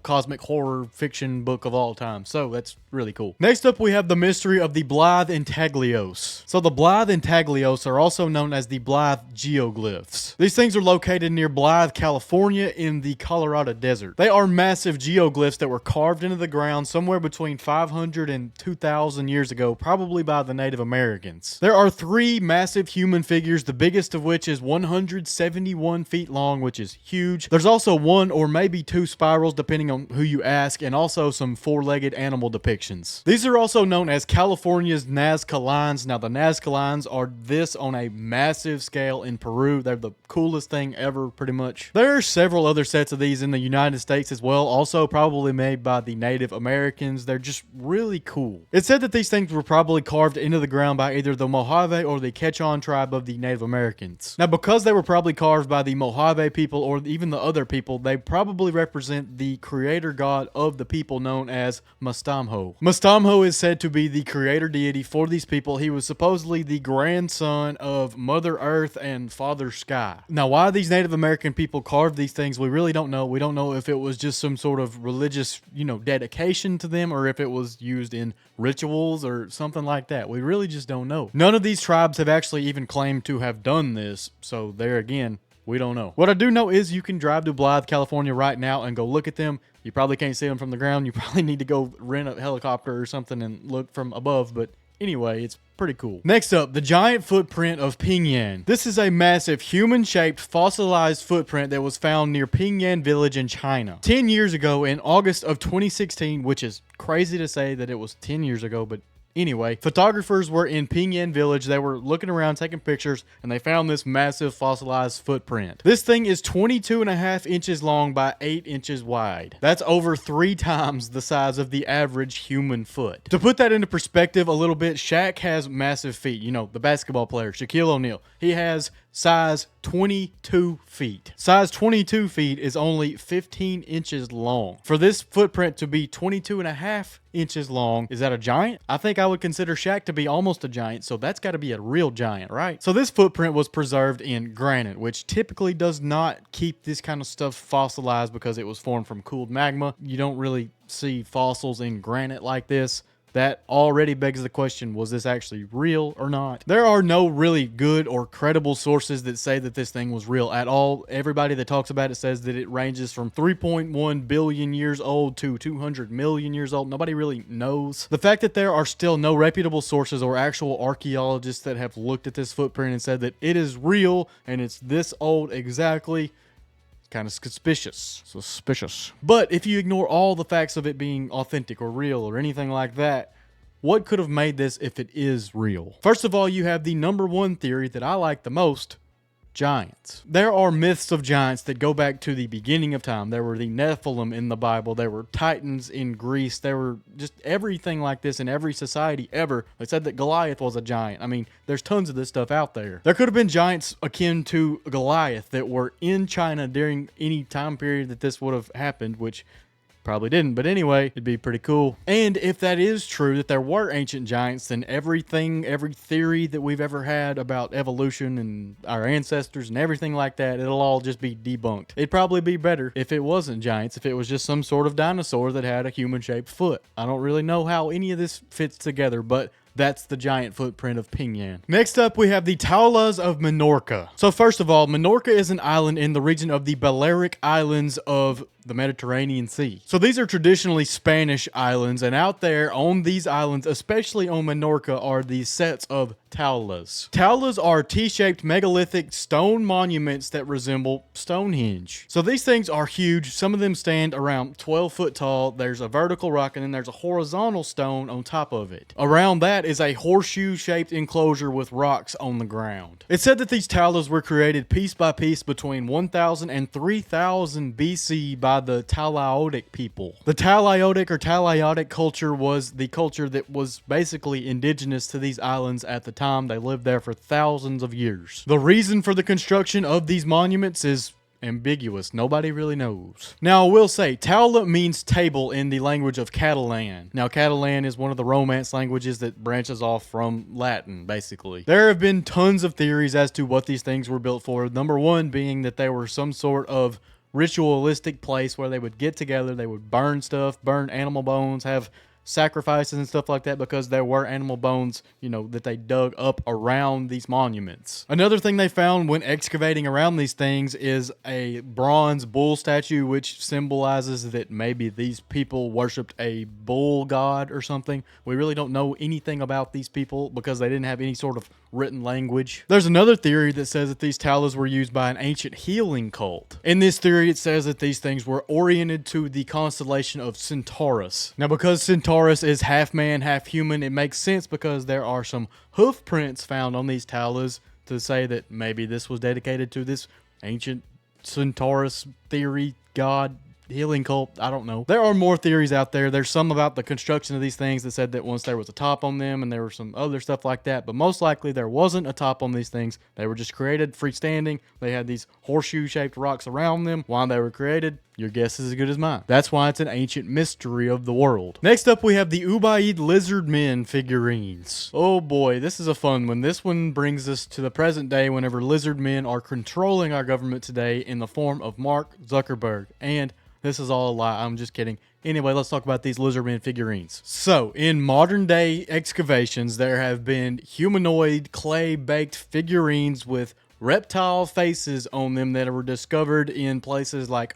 cosmic horror fiction book of all time. So that's really cool. Next up, we have the mystery of the Blythe Intaglios. So the Blythe Intaglios are also known as the Blythe Geoglyphs. These things are located near Blythe, California in the Colorado Desert. They are massive geoglyphs that were carved into the ground somewhere between 500 and 2,000 years ago, probably by the Native Americans. There are 3 massive human figures, the biggest of which is 171 feet long, which is huge. There's also 1 or maybe 2 spirals, depending on who you ask, and also some 4-legged animal depictions. These are also known as California's Nazca Lines. Now, the Nazca Lines are this on a massive scale in Peru. They're the coolest thing ever, pretty much. There are several other sets of these in the United States as well, also probably made by the Native Americans. They're just really cool. It's said that these things were probably carved into the ground by either the Mojave or the Quechan tribe of the Native Americans. Now, because they were probably carved by the Mojave people or even the other people, they probably represent the creator god of the people known as Mastamho. Mastamho is said to be the creator deity for these people. He was supposedly the grandson of Mother Earth and Father Sky. Now, why these Native American people carved these things, we really don't know. We don't know if it was just some sort of religious, dedication to them, or if it was used in rituals or something like that. We really just don't know. None of these tribes have actually even claimed to have done this, so there again, we don't know. What I do know is you can drive to Blythe, California right now and go look at them. You probably can't see them from the ground. You probably need to go rent a helicopter or something and look from above, but anyway, it's pretty cool. Next up, the giant footprint of Pingyan. This is a massive human-shaped fossilized footprint that was found near Pingyan village in China. 10 years ago, in August of 2016, which is crazy to say that it was 10 years ago, but anyway, photographers were in Pingyan village. They were looking around, taking pictures, and they found this massive fossilized footprint. This thing is 22.5 inches long by 8 inches wide. That's over 3 times the size of the average human foot. To put that into perspective a little bit, Shaq has massive feet. The basketball player, Shaquille O'Neal. He has size 22 feet. Size 22 feet is only 15 inches long. For this footprint to be 22.5 inches long, is that a giant? I think I would consider Shaq to be almost a giant, so that's got to be a real giant, right? So this footprint was preserved in granite, which typically does not keep this kind of stuff fossilized because it was formed from cooled magma. You don't really see fossils in granite like this. That already begs the question, was this actually real or not? There are no really good or credible sources that say that this thing was real at all. Everybody that talks about it says that it ranges from 3.1 billion years old to 200 million years old. Nobody really knows. The fact that there are still no reputable sources or actual archaeologists that have looked at this footprint and said that it is real and it's this old exactly, kind of suspicious. But if you ignore all the facts of it being authentic or real or anything like that, what could have made this if it is real? First of all, you have the number one theory that I like the most: giants. There are myths of giants that go back to the beginning of time. There were the Nephilim in the Bible. There were Titans in Greece. There were just everything like this in every society ever. They said that Goliath was a giant. I mean, there's tons of this stuff out there. There could have been giants akin to Goliath that were in China during any time period that this would have happened, which probably didn't, but anyway, it'd be pretty cool. And if that is true, that there were ancient giants, then every theory that we've ever had about evolution and our ancestors and everything like that, it'll all just be debunked. It'd probably be better if it wasn't giants, if it was just some sort of dinosaur that had a human-shaped foot. I don't really know how any of this fits together, but that's the giant footprint of Pingyan. Next up, we have the Taulas of Minorca. So first of all, Minorca is an island in the region of the Balearic Islands of the Mediterranean Sea. So these are traditionally Spanish islands, and out there on these islands, especially on Minorca, are these sets of taulas. Taulas are T-shaped megalithic stone monuments that resemble Stonehenge. So these things are huge. Some of them stand around 12 foot tall. There's a vertical rock, and then there's a horizontal stone on top of it. Around that is a horseshoe-shaped enclosure with rocks on the ground. It's said that these taulas were created piece by piece between 1000 and 3000 BC by the Talaiotic people. The Talaiotic or Talaiotic culture was the culture that was basically indigenous to these islands at the time. They lived there for thousands of years. The reason for the construction of these monuments is ambiguous. Nobody really knows. Now, I will say, Taula means table in the language of Catalan. Now, Catalan is one of the Romance languages that branches off from Latin, basically. There have been tons of theories as to what these things were built for. Number one being that they were some sort of ritualistic place where they would get together, they would burn stuff, burn animal bones, have sacrifices and stuff like that, because there were animal bones, that they dug up around these monuments. Another thing they found when excavating around these things is a bronze bull statue, which symbolizes that maybe these people worshipped a bull god or something. We really don't know anything about these people because they didn't have any sort of written language. There's another theory that says that these taulas were used by an ancient healing cult. In this theory, it says that these things were oriented to the constellation of Centaurus. Now, because Centaurus is half man, half human, it makes sense because there are some hoof prints found on these taulas to say that maybe this was dedicated to this ancient Centaurus theory god healing cult. I don't know. There are more theories out there. There's some about the construction of these things that said that once there was a top on them, and there were some other stuff like that, but most likely there wasn't a top on these things. They were just created freestanding. They had these horseshoe-shaped rocks around them while they were created. Your guess is as good as mine. That's why it's an ancient mystery of the world. Next up, we have the Ubaid lizard men figurines. Oh boy, this is a fun one. This one brings us to the present day whenever lizard men are controlling our government today in the form of Mark Zuckerberg. And this is all a lie. I'm just kidding. Anyway, let's talk about these lizardmen figurines. So, in modern day excavations, there have been humanoid clay-baked figurines with reptile faces on them that were discovered in places like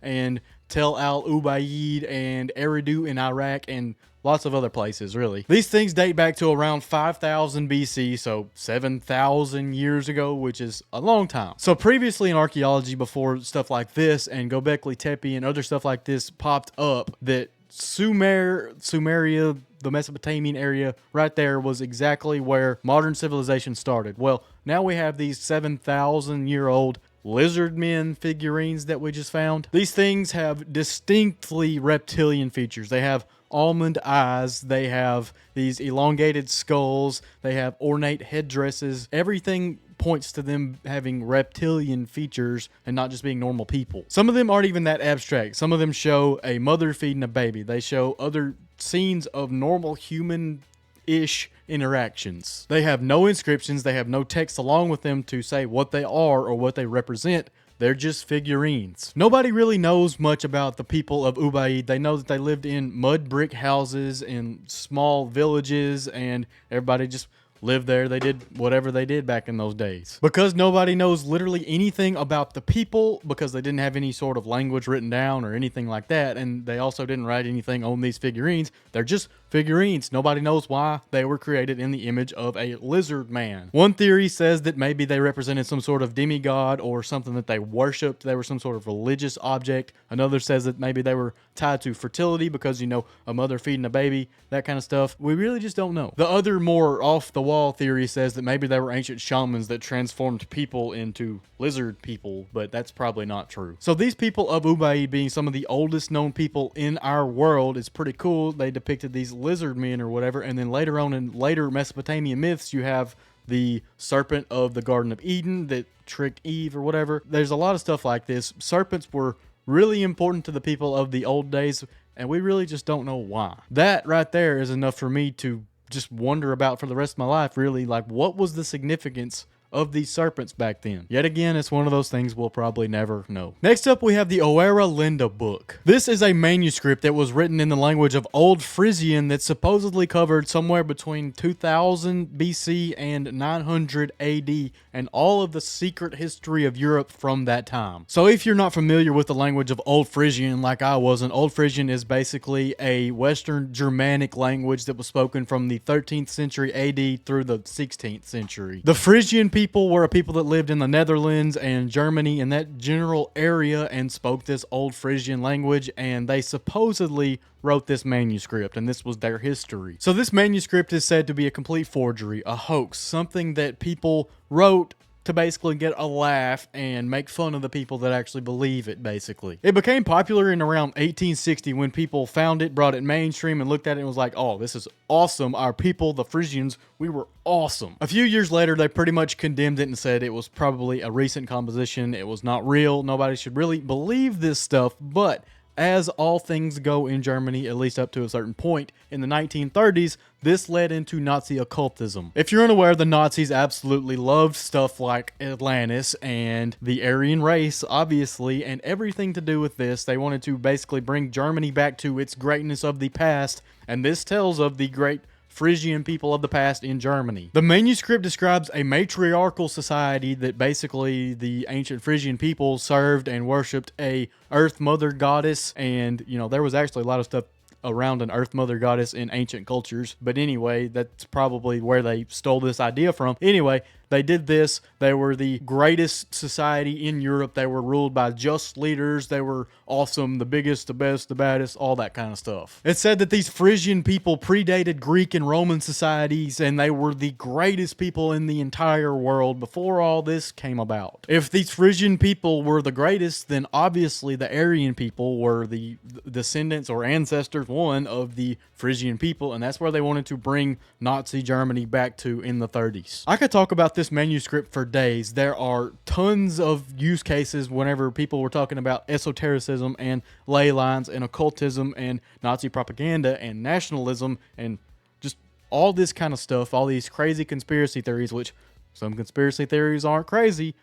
and Tel Al Ubaid and Eridu in Iraq and lots of other places, really. These things date back to around 5000 BC, so 7,000 years ago, which is a long time. So previously in archaeology, before stuff like this and Göbekli Tepe and other stuff like this popped up, that Sumeria, the Mesopotamian area right there, was exactly where modern civilization started. Well, now we have these 7,000-year-old lizard men figurines that we just found. These things have distinctly reptilian features. They have almond eyes, they have these elongated skulls, they have ornate headdresses. Everything points to them having reptilian features and not just being normal people. Some of them aren't even that abstract. Some of them show a mother feeding a baby. They show other scenes of normal human-ish interactions. They have no inscriptions. They have no text along with them to say what they are or what they represent. They're just figurines. Nobody really knows much about the people of Ubaid. They know that they lived in mud brick houses in small villages, and everybody just lived there. They did whatever they did back in those days. Because nobody knows literally anything about the people, because they didn't have any sort of language written down or anything like that, and they also didn't write anything on these figurines. They're just figurines. Nobody knows why they were created in the image of a lizard man. One theory says that maybe they represented some sort of demigod or something that they worshipped. They were some sort of religious object. Another says that maybe they were tied to fertility because, you know, a mother feeding a baby, that kind of stuff. We really just don't know. The other more off-the-wall theory says that maybe they were ancient shamans that transformed people into lizard people, but that's probably not true. So these people of Ubaid being some of the oldest known people in our world is pretty cool. They depicted these lizard men or whatever, and then later on in later Mesopotamian myths, you have the serpent of the Garden of Eden that tricked Eve or whatever. There's a lot of stuff like this. Serpents were really important to the people of the old days, and we really just don't know why. That right there is enough for me to just wonder about for the rest of my life, really. Like, what was the significance of these serpents back then? Yet again, it's one of those things we'll probably never know. Next up, we have the Oera Linda book. This is a manuscript that was written in the language of Old Frisian that supposedly covered somewhere between 2000 BC and 900 AD, and all of the secret history of Europe from that time. So if you're not familiar with the language of Old Frisian like I wasn't, Old Frisian is basically a Western Germanic language that was spoken from the 13th century AD through the 16th century. The Frisian people were a people that lived in the Netherlands and Germany in that general area and spoke this Old Frisian language, and they supposedly wrote this manuscript, and this was their history. So this manuscript is said to be a complete forgery, a hoax, something that people wrote to basically get a laugh and make fun of the people that actually believe it, basically. It became popular in around 1860 when people found it, brought it mainstream, and looked at it and was like, oh, this is awesome. Our people, the Frisians, we were awesome. A few years later, they pretty much condemned it and said it was probably a recent composition. It was not real. Nobody should really believe this stuff, but as all things go in Germany, at least up to a certain point, in the 1930s, this led into Nazi occultism. If you're unaware, the Nazis absolutely loved stuff like Atlantis and the Aryan race, obviously, and everything to do with this. They wanted to basically bring Germany back to its greatness of the past, and this tells of the great Frisian people of the past in Germany. The manuscript describes a matriarchal society that basically the ancient Frisian people served and worshipped a earth mother goddess, and you know, there was actually a lot of stuff around an earth mother goddess in ancient cultures, but anyway, that's probably where they stole this idea from. Anyway, they did this. They were the greatest society in Europe. They were ruled by just leaders. They were awesome, the biggest, the best, the baddest, all that kind of stuff. It's said that these Frisian people predated Greek and Roman societies, and they were the greatest people in the entire world before all this came about. If these Frisian people were the greatest, then obviously the Aryan people were the descendants or ancestors, one, of the Frisian people, and that's where they wanted to bring Nazi Germany back to in the 30s. I could talk about this manuscript for days. There are tons of use cases whenever people were talking about esotericism and ley lines and occultism and Nazi propaganda and nationalism and just all this kind of stuff, all these crazy conspiracy theories, which some conspiracy theories aren't crazy,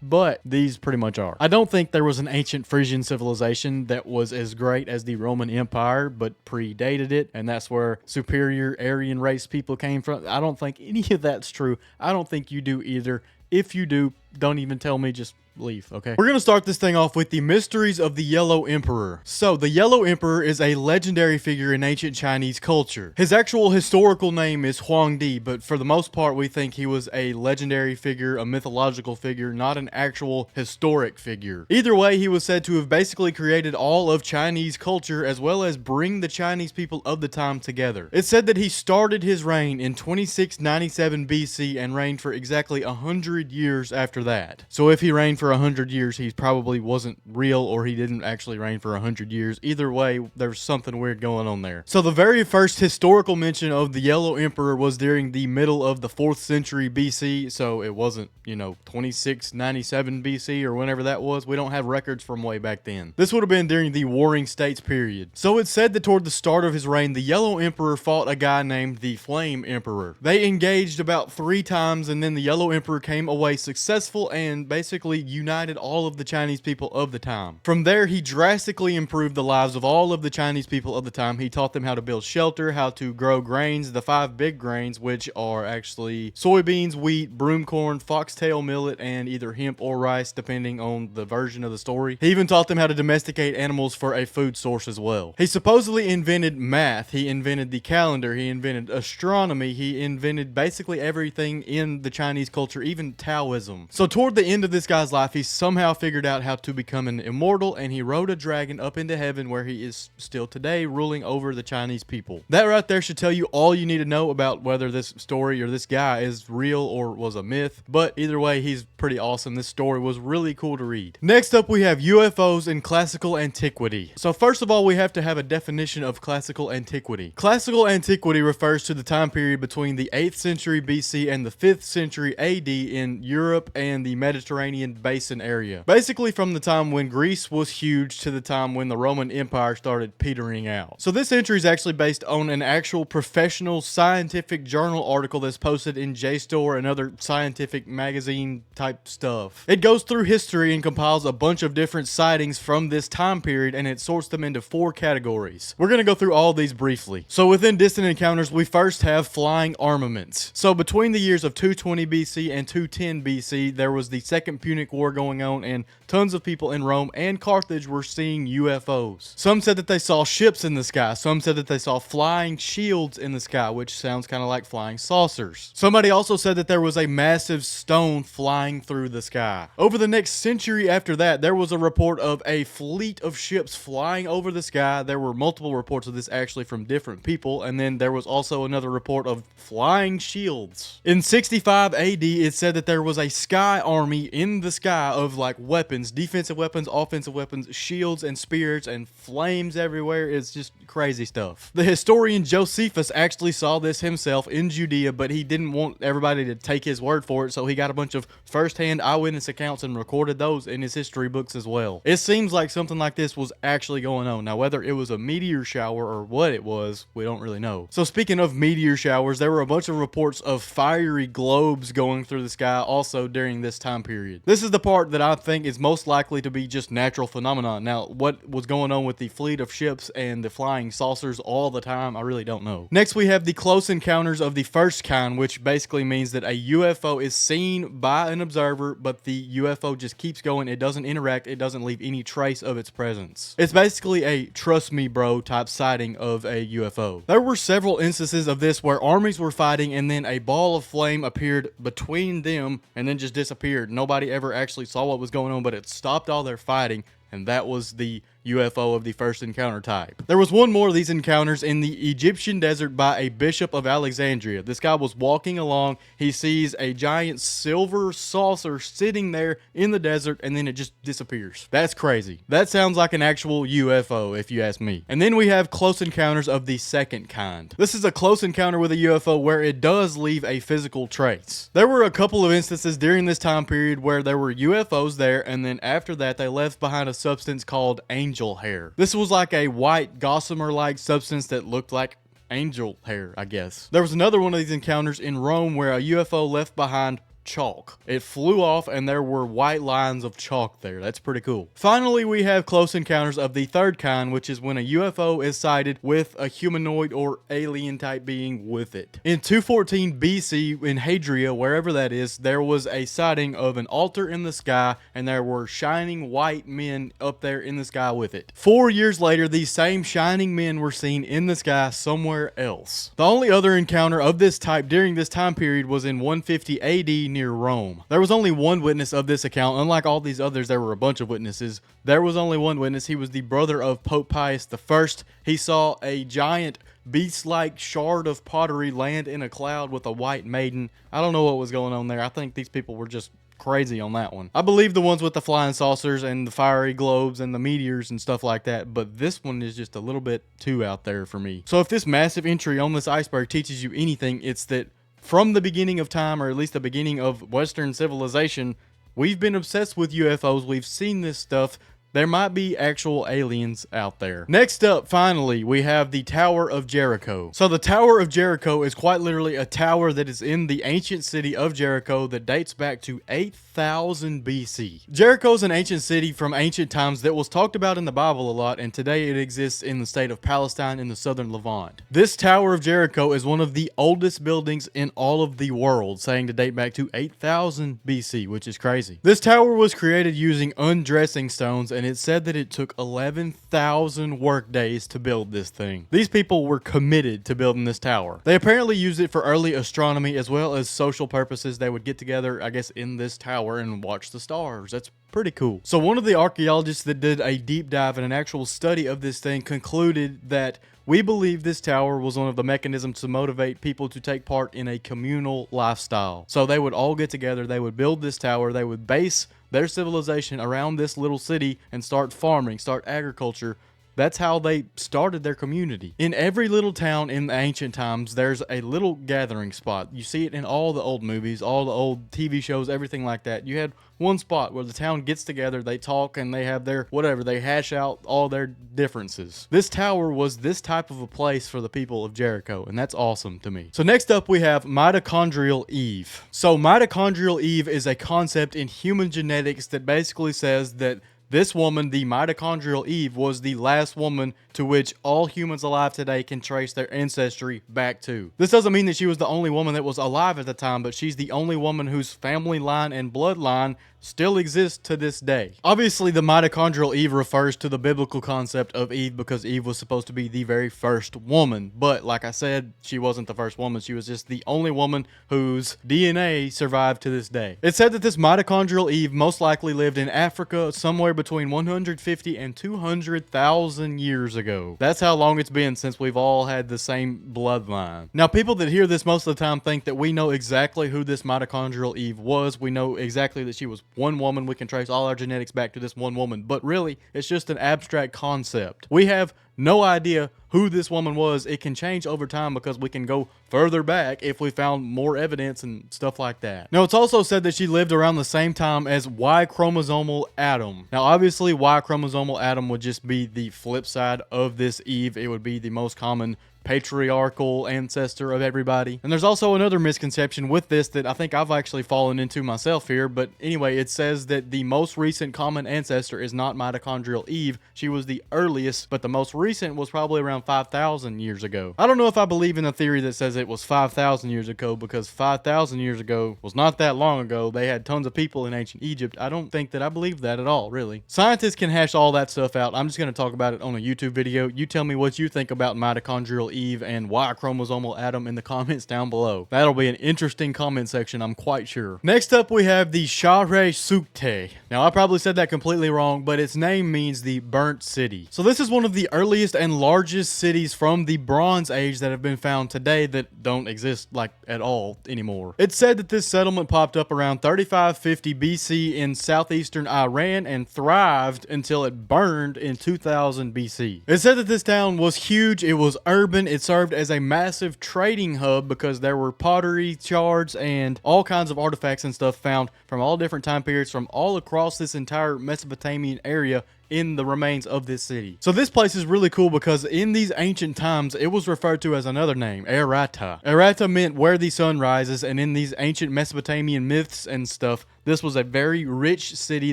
but these pretty much are. I don't think there was an ancient Frisian civilization that was as great as the Roman Empire, but predated it, and that's where superior Aryan race people came from. I don't think any of that's true. I don't think you do either. If you do, don't even tell me, just leave, okay? We're gonna start this thing off with the mysteries of the Yellow Emperor. So, the Yellow Emperor is a legendary figure in ancient Chinese culture. His actual historical name is Huangdi, but for the most part, we think he was a legendary figure, a mythological figure, not an actual historic figure. Either way, he was said to have basically created all of Chinese culture, as well as bring the Chinese people of the time together. It's said that he started his reign in 2697 BC and reigned for exactly 100 years after that. So if he reigned for 100 years, he probably wasn't real, or he didn't actually reign for 100 years. Either way, there's something weird going on there. So the very first historical mention of the Yellow Emperor was during the middle of the 4th century BC, so it wasn't, 2697 BC or whenever that was. We don't have records from way back then. This would have been during the Warring States period. So it's said that toward the start of his reign, the Yellow Emperor fought a guy named the Flame Emperor. They engaged about 3 times, and then the Yellow Emperor came away successful and basically united all of the Chinese people of the time. From there, he drastically improved the lives of all of the Chinese people of the time. He taught them how to build shelter, how to grow grains, the 5 big grains, which are actually soybeans, wheat, broomcorn, foxtail millet, and either hemp or rice, depending on the version of the story. He even taught them how to domesticate animals for a food source as well. He supposedly invented math. He invented the calendar. He invented astronomy. He invented basically everything in the Chinese culture, even Taoism. So toward the end of this guy's life, he somehow figured out how to become an immortal, and he rode a dragon up into heaven, where he is still today ruling over the Chinese people. That right there should tell you all you need to know about whether this story or this guy is real or was a myth. But either way, he's pretty awesome. This story was really cool to read. Next up, we have UFOs in classical antiquity. So first of all, we have to have a definition of classical antiquity. Classical antiquity refers to the time period between the 8th century BC and the 5th century AD in Europe and the Mediterranean basin area. Basically from the time when Greece was huge to the time when the Roman Empire started petering out. So this entry is actually based on an actual professional scientific journal article that's posted in JSTOR and other scientific magazine type stuff. It goes through history and compiles a bunch of different sightings from this time period, and it sorts them into 4 categories. We're going to go through all these briefly. So within distant encounters, we first have flying armaments. So between the years of 220 BC and 210 BC, there was the Second Punic War going on, and tons of people in Rome and Carthage were seeing UFOs. Some said that they saw ships in the sky. Some said that they saw flying shields in the sky, which sounds kind of like flying saucers. Somebody also said that there was a massive stone flying through the sky. Over the next century after that, there was a report of a fleet of ships flying over the sky. There were multiple reports of this actually from different people, and then there was also another report of flying shields. In 65 AD, it said that there was a sky army in the sky of like weapons, defensive weapons, offensive weapons, shields and spears and flames everywhere. It's just crazy stuff. The historian Josephus actually saw this himself in Judea, but he didn't want everybody to take his word for it, so he got a bunch of first-hand eyewitness accounts and recorded those in his history books as well. It seems like something like this was actually going on. Now, whether it was a meteor shower or what it was, we don't really know. So speaking of meteor showers, there were a bunch of reports of fiery globes going through the sky also during this time period. This is the part that I think is most likely to be just natural phenomenon. Now, what was going on with the fleet of ships and the flying saucers all the time, I really don't know. Next, we have the close encounters of the first kind, which basically means that a UFO is seen by an observer, but the UFO just keeps going. It doesn't interact. It doesn't leave any trace of its presence. It's basically a trust me bro type sighting of a UFO. There were several instances of this where armies were fighting and then a ball of flame appeared between them and then just disappeared. Nobody ever actually saw what was going on, but it stopped all their fighting, and that was the UFO of the first encounter type. There was one more of these encounters in the Egyptian desert by a bishop of Alexandria. This guy was walking along. He sees a giant silver saucer sitting there in the desert, and then it just disappears. That's crazy. That sounds like an actual UFO, if you ask me. And then we have close encounters of the second kind. This is a close encounter with a UFO where it does leave a physical trace. There were a couple of instances during this time period where there were UFOs there, and then after that, they left behind a substance called angel hair. This was like a white gossamer-like substance that looked like angel hair, I guess. There was another one of these encounters in Rome where a UFO left behind chalk. It flew off and there were white lines of chalk there. That's pretty cool. Finally, we have close encounters of the third kind, which is when a UFO is sighted with a humanoid or alien type being with it. In 214 BC in Hadria, wherever that is, there was a sighting of an altar in the sky and there were shining white men up there in the sky with it. 4 years later, these same shining men were seen in the sky somewhere else. The only other encounter of this type during this time period was in 150 AD near Rome. There was only one witness of this account. Unlike all these others, there were a bunch of witnesses. There was only one witness. He was the brother of Pope Pius I. He saw a giant beast-like shard of pottery land in a cloud with a white maiden. I don't know what was going on there. I think these people were just crazy on that one. I believe the ones with the flying saucers and the fiery globes and the meteors and stuff like that, but this one is just a little bit too out there for me. So if this massive entry on this iceberg teaches you anything, it's that from the beginning of time, or at least the beginning of Western civilization, we've been obsessed with UFOs. We've seen this stuff. there might be actual aliens out there. Next up, finally, we have the Tower of Jericho. So the Tower of Jericho is quite literally a tower that is in the ancient city of Jericho that dates back to 8,000 BC. Jericho is an ancient city from ancient times that was talked about in the Bible a lot, and today it exists in the state of Palestine in the southern Levant. This Tower of Jericho is one of the oldest buildings in all of the world, saying to date back to 8,000 BC, which is crazy. This tower was created using undressing stones, and it's said that it took 11,000 work days to build this thing. These people were committed to building this tower. They apparently used it for early astronomy as well as social purposes. They would get together, I guess, in this tower and watch the stars. That's pretty cool. So one of the archaeologists that did a deep dive and an actual study of this thing concluded that we believe this tower was one of the mechanisms to motivate people to take part in a communal lifestyle. So they would all get together, they would build this tower, they would base their civilization around this little city and start farming, start agriculture. That's how they started their community. In every little town in the ancient times, there's a little gathering spot. You see it in all the old movies, all the old TV shows, everything like that. You had one spot where the town gets together, they talk, and they have their whatever, they hash out all their differences. This tower was this type of a place for the people of Jericho, and that's awesome to me. So next up we have mitochondrial Eve. So mitochondrial Eve is a concept in human genetics that basically says that this woman, the mitochondrial Eve, was the last woman to which all humans alive today can trace their ancestry back to. This doesn't mean that she was the only woman that was alive at the time, but she's the only woman whose family line and bloodline still exists to this day. Obviously, the mitochondrial Eve refers to the biblical concept of Eve because Eve was supposed to be the very first woman. But like I said, she wasn't the first woman. She was just the only woman whose DNA survived to this day. It's said that this mitochondrial Eve most likely lived in Africa somewhere between 150 and 200,000 years ago. That's how long it's been since we've all had the same bloodline. Now, people that hear this most of the time think that we know exactly who this mitochondrial Eve was. We know exactly that she was one woman. We can trace all our genetics back to this one woman, but really it's just an abstract concept. We have no idea who this woman was. It can change over time because we can go further back if we found more evidence and stuff like that. Now, it's also said that she lived around the same time as Y chromosomal Adam. Now, obviously, Y chromosomal Adam would just be the flip side of this Eve. It would be the most common patriarchal ancestor of everybody. And there's also another misconception with this that I think I've actually fallen into myself here, but anyway, it says that the most recent common ancestor is not mitochondrial Eve. She was the earliest, but the most recent was probably around 5,000 years ago. I don't know if I believe in a theory that says it was 5,000 years ago, because 5,000 years ago was not that long ago. They had tons of people in ancient Egypt. I don't think that I believe that at all, really. Scientists can hash all that stuff out. I'm just going to talk about it on a YouTube video. You tell me what you think about mitochondrial Eve and Y chromosomal Adam in the comments down below. That'll be an interesting comment section, I'm quite sure. Next up, we have the Shahr-e Sukte. Now, I probably said that completely wrong, but its name means the burnt city. So this is one of the earliest and largest cities from the Bronze Age that have been found today that don't exist like at all anymore. It's said that this settlement popped up around 3550 BC in southeastern Iran and thrived until it burned in 2000 BC. It's said that this town was huge, it was urban, it served as a massive trading hub because there were pottery shards and all kinds of artifacts and stuff found from all different time periods from all across this entire Mesopotamian area in the remains of this city. So this place is really cool because in these ancient times, it was referred to as another name, Erata. Erata meant where the sun rises, and in these ancient Mesopotamian myths and stuff, this was a very rich city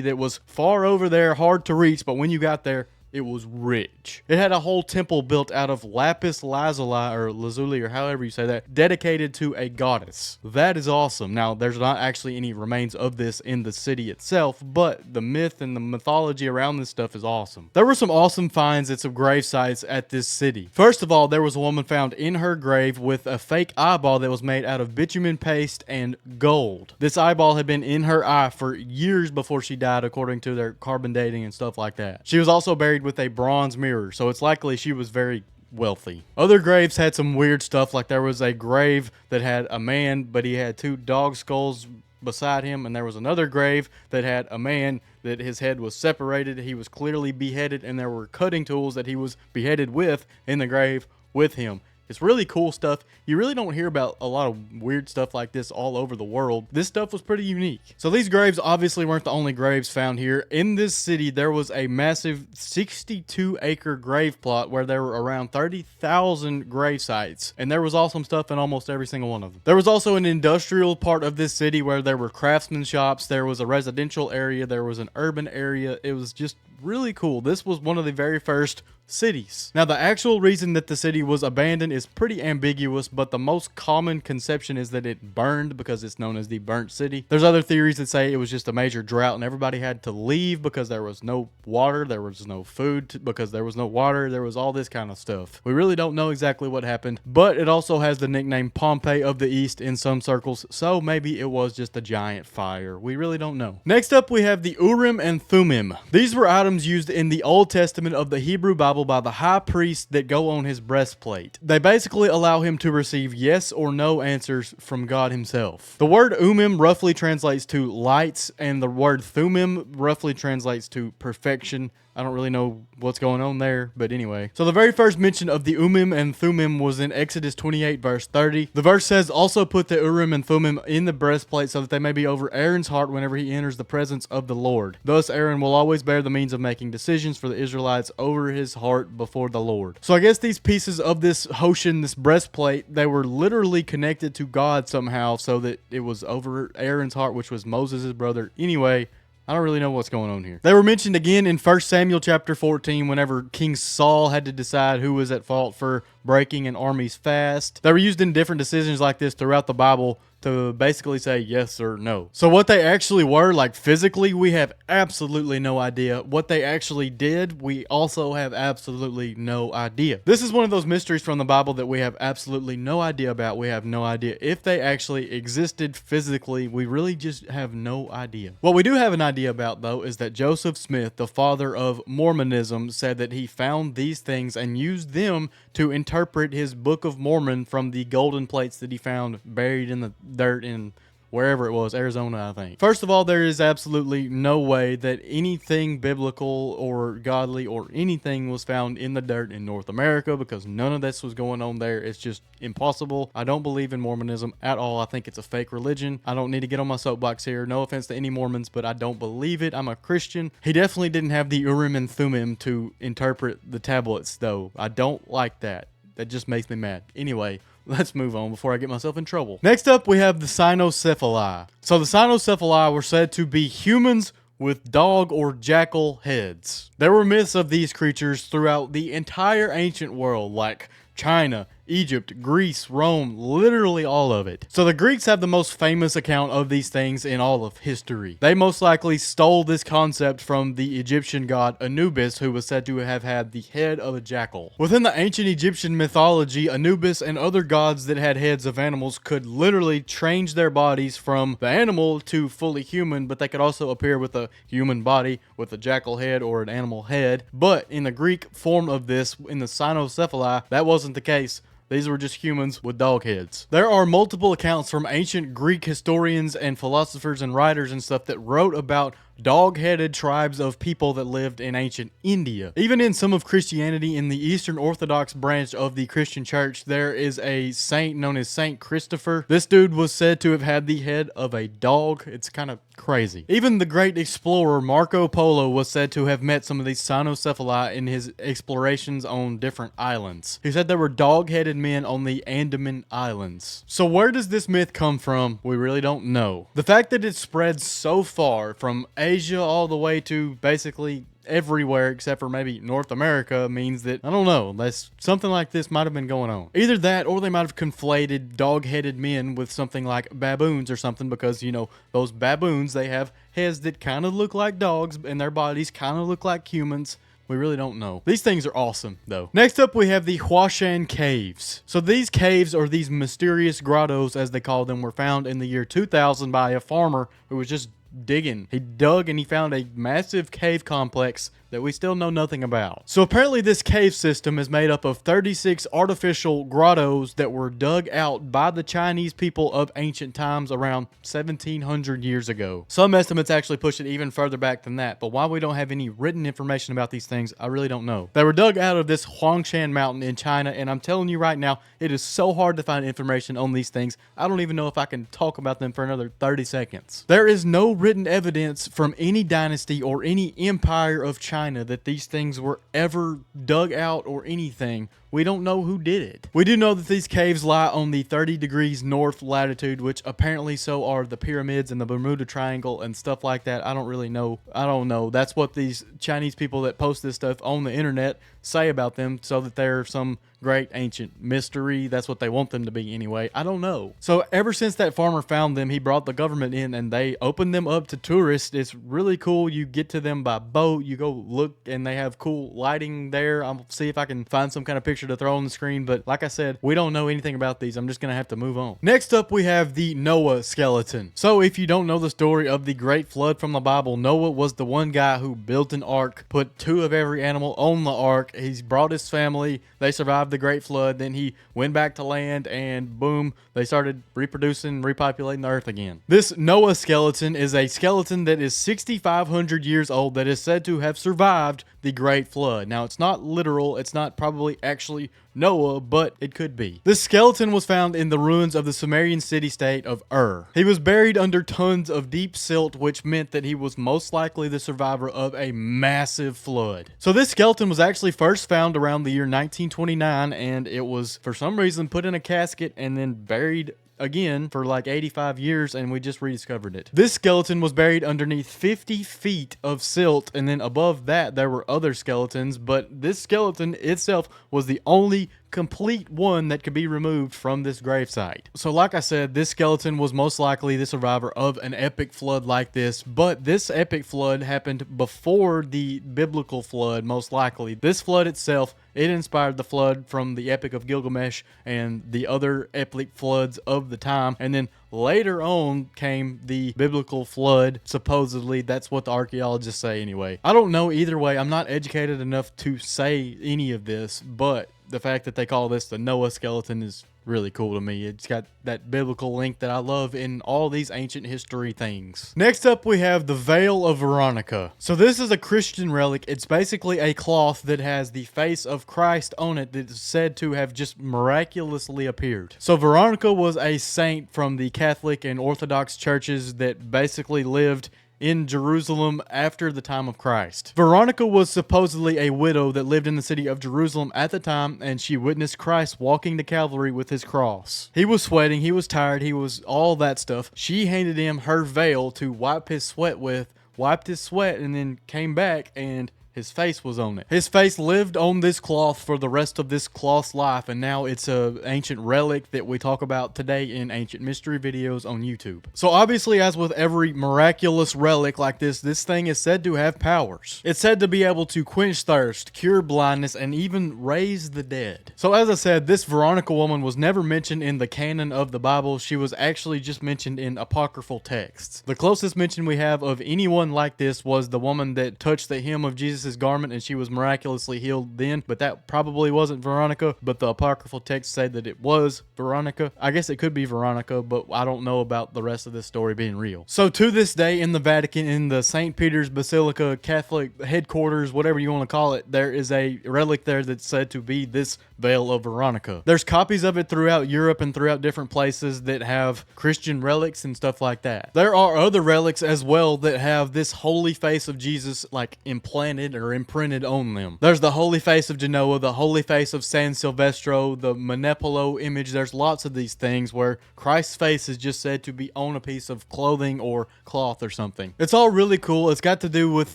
that was far over there, hard to reach, but when you got there, it was rich. It had a whole temple built out of lapis lazuli, or however you say that, dedicated to a goddess. That is awesome. Now, there's not actually any remains of this in the city itself, but the myth and the mythology around this stuff is awesome. There were some awesome finds at some grave sites at this city. First of all, there was a woman found in her grave with a fake eyeball that was made out of bitumen paste and gold. This eyeball had been in her eye for years before she died, according to their carbon dating and stuff like that. She was also buried with a bronze mirror, so it's likely she was very wealthy. Other graves had some weird stuff, like there was a grave that had a man, but he had two dog skulls beside him, and there was another grave that had a man that his head was separated. He was clearly beheaded, and there were cutting tools that he was beheaded with in the grave with him. It's really cool stuff. You really don't hear about a lot of weird stuff like this all over the world. This stuff was pretty unique. So these graves obviously weren't the only graves found here. In this city, there was a massive 62-acre grave plot where there were around 30,000 grave sites. And there was awesome stuff in almost every single one of them. There was also an industrial part of this city where there were craftsman shops. There was a residential area. There was an urban area. It was just really cool. This was one of the very first cities. Now, the actual reason that the city was abandoned is pretty ambiguous, but the most common conception is that it burned because it's known as the burnt city. There's other theories that say it was just a major drought and everybody had to leave because there was no water, there was no food because there was no water, there was all this kind of stuff. We really don't know exactly what happened, but it also has the nickname Pompeii of the East in some circles, so maybe it was just a giant fire. We really don't know. Next up, we have the Urim and Thummim. These were items used in the Old Testament of the Hebrew Bible by the high priest that go on his breastplate. They basically allow him to receive yes or no answers from God himself. The word Urim roughly translates to lights, and the word Thummim roughly translates to perfection. I don't really know what's going on there, but anyway. So the very first mention of the Urim and Thummim was in Exodus 28 verse 30. The verse says, also put the Urim and Thummim in the breastplate so that they may be over Aaron's heart whenever he enters the presence of the Lord. Thus Aaron will always bear the means of making decisions for the Israelites over his heart before the Lord. So I guess these pieces of this Hoshin, this breastplate, they were literally connected to God somehow so that it was over Aaron's heart, which was Moses' brother. Anyway, I don't really know what's going on here. They were mentioned again in 1 Samuel chapter 14 whenever King Saul had to decide who was at fault for breaking an army's fast. They were used in different decisions like this throughout the Bible to basically say yes or no. So what they actually were, like physically, we have absolutely no idea. What they actually did, we also have absolutely no idea. This is one of those mysteries from the Bible that we have absolutely no idea about. We have no idea if they actually existed physically. We really just have no idea. What we do have an idea about, though, is that Joseph Smith, the father of Mormonism, said that he found these things and used them to interpret his Book of Mormon from the golden plates that he found buried in the dirt in wherever it was, Arizona, I think. First of all, there is absolutely no way that anything biblical or godly or anything was found in the dirt in North America, because none of this was going on there. It's just impossible. I don't believe in Mormonism at all. I think it's a fake religion. I don't need to get on my soapbox here. No offense to any Mormons, but I don't believe it. I'm a Christian. He definitely didn't have the Urim and Thummim to interpret the tablets, though. I don't like that. That just makes me mad. Anyway, let's move on before I get myself in trouble. Next up, we have the cynocephali. So the cynocephali were said to be humans with dog or jackal heads. There were myths of these creatures throughout the entire ancient world, like China, Egypt, Greece, Rome, literally all of it. So the Greeks have the most famous account of these things in all of history. They most likely stole this concept from the Egyptian god Anubis, who was said to have had the head of a jackal. Within the ancient Egyptian mythology, Anubis and other gods that had heads of animals could literally change their bodies from the animal to fully human, but they could also appear with a human body with a jackal head or an animal head. But in the Greek form of this, in the cynocephali, that wasn't the case. These were just humans with dog heads. There are multiple accounts from ancient Greek historians and philosophers and writers and stuff that wrote about dog-headed tribes of people that lived in ancient India. Even in some of Christianity, in the Eastern Orthodox branch of the Christian church, there is a saint known as Saint Christopher. This dude was said to have had the head of a dog. It's kind of crazy. Even the great explorer Marco Polo was said to have met some of these cynocephali in his explorations on different islands. He said there were dog-headed men on the Andaman Islands. So where does this myth come from? We really don't know. The fact that it spread so far from Asia all the way to basically everywhere except for maybe North America means that, I don't know, that's something like this might have been going on. Either that, or they might have conflated dog-headed men with something like baboons or something, because, you know, those baboons, they have heads that kind of look like dogs and their bodies kind of look like humans. We really don't know. These things are awesome, though. Next up, we have the Huashan Caves. So these caves, or these mysterious grottos, as they call them, were found in the year 2000 by a farmer who was just digging. He dug and he found a massive cave complex that we still know nothing about. So apparently this cave system is made up of 36 artificial grottos that were dug out by the Chinese people of ancient times around 1700 years ago. Some estimates actually push it even further back than that, but why we don't have any written information about these things, I really don't know. They were dug out of this Huangshan mountain in China, and I'm telling you right now, it is so hard to find information on these things. I don't even know if I can talk about them for another 30 seconds. There is no written evidence from any dynasty or any empire of China that these things were ever dug out or anything. We don't know who did it. We do know that these caves lie on the 30 degrees north latitude, which apparently so are the pyramids and the Bermuda Triangle and stuff like that. I don't really know. I don't know. That's what these Chinese people that post this stuff on the internet say about them, so that they're some great ancient mystery. That's what they want them to be anyway. I don't know. So ever since that farmer found them, he brought the government in and they opened them up to tourists. It's really cool. You get to them by boat. You go look and they have cool lighting there. I'll see if I can find some kind of picture to throw on the screen. But like I said, we don't know anything about these. I'm just going to have to move on. Next up, we have the Noah skeleton. So if you don't know the story of the great flood from the Bible, Noah was the one guy who built an ark, put 2 of every animal on the ark. He's brought his family. They survived the great flood. Then he went back to land and boom, they started reproducing, repopulating the earth again. This Noah skeleton is a skeleton that is 6,500 years old that is said to have survived the great flood. Now, it's not literal. It's not probably actually Noah, but it could be. This skeleton was found in the ruins of the Sumerian city-state of Ur. He was buried under tons of deep silt, which meant that he was most likely the survivor of a massive flood. So this skeleton was actually first found around the year 1929, and it was for some reason put in a casket and then buried again for like 85 years, and we just rediscovered it. This skeleton was buried underneath 50 feet of silt, and then above that there were other skeletons, but this skeleton itself was the only complete one that could be removed from this gravesite. So like I said, this skeleton was most likely the survivor of an epic flood like this, but this epic flood happened before the biblical flood, most likely. This flood itself, it inspired the flood from the Epic of Gilgamesh and the other epic floods of the time, and then later on came the biblical flood, supposedly. That's what the archaeologists say anyway. I don't know either way. I'm not educated enough to say any of this, but the fact that they call this the Noah skeleton is really cool to me. It's got that biblical link that I love in all these ancient history things. Next up, we have the Veil of Veronica. So this is a Christian relic. It's basically a cloth that has the face of Christ on it that is said to have just miraculously appeared. So Veronica was a saint from the Catholic and Orthodox churches that basically lived in Jerusalem after the time of Christ. Veronica was supposedly a widow that lived in the city of Jerusalem at the time, and she witnessed Christ walking to Calvary with his cross. He was sweating, he was tired, he was all that stuff. She handed him her veil to wipe his sweat with, wiped his sweat, and then came back and his face was on it. His face lived on this cloth for the rest of this cloth's life, and now it's an ancient relic that we talk about today in ancient mystery videos on YouTube. So obviously, as with every miraculous relic like this thing is said to have powers. It's said to be able to quench thirst, cure blindness, and even raise the dead. So as I said, this Veronica woman was never mentioned in the canon of the Bible. She was actually just mentioned in apocryphal texts. The closest mention we have of anyone like this was the woman that touched the hem of Jesus' garment and she was miraculously healed then, but that probably wasn't Veronica, but the apocryphal texts say that it was Veronica. I guess it could be Veronica, but I don't know about the rest of this story being real. So to this day in the Vatican, in the St. Peter's Basilica Catholic headquarters, whatever you want to call it, there is a relic there that's said to be this Veil of Veronica. There's copies of it throughout Europe and throughout different places that have Christian relics and stuff like that. There are other relics as well that have this holy face of Jesus like implanted or imprinted on them. There's the holy face of Genoa, the holy face of San Silvestro, the Manepolo image. There's lots of these things where Christ's face is just said to be on a piece of clothing or cloth or something. It's all really cool. It's got to do with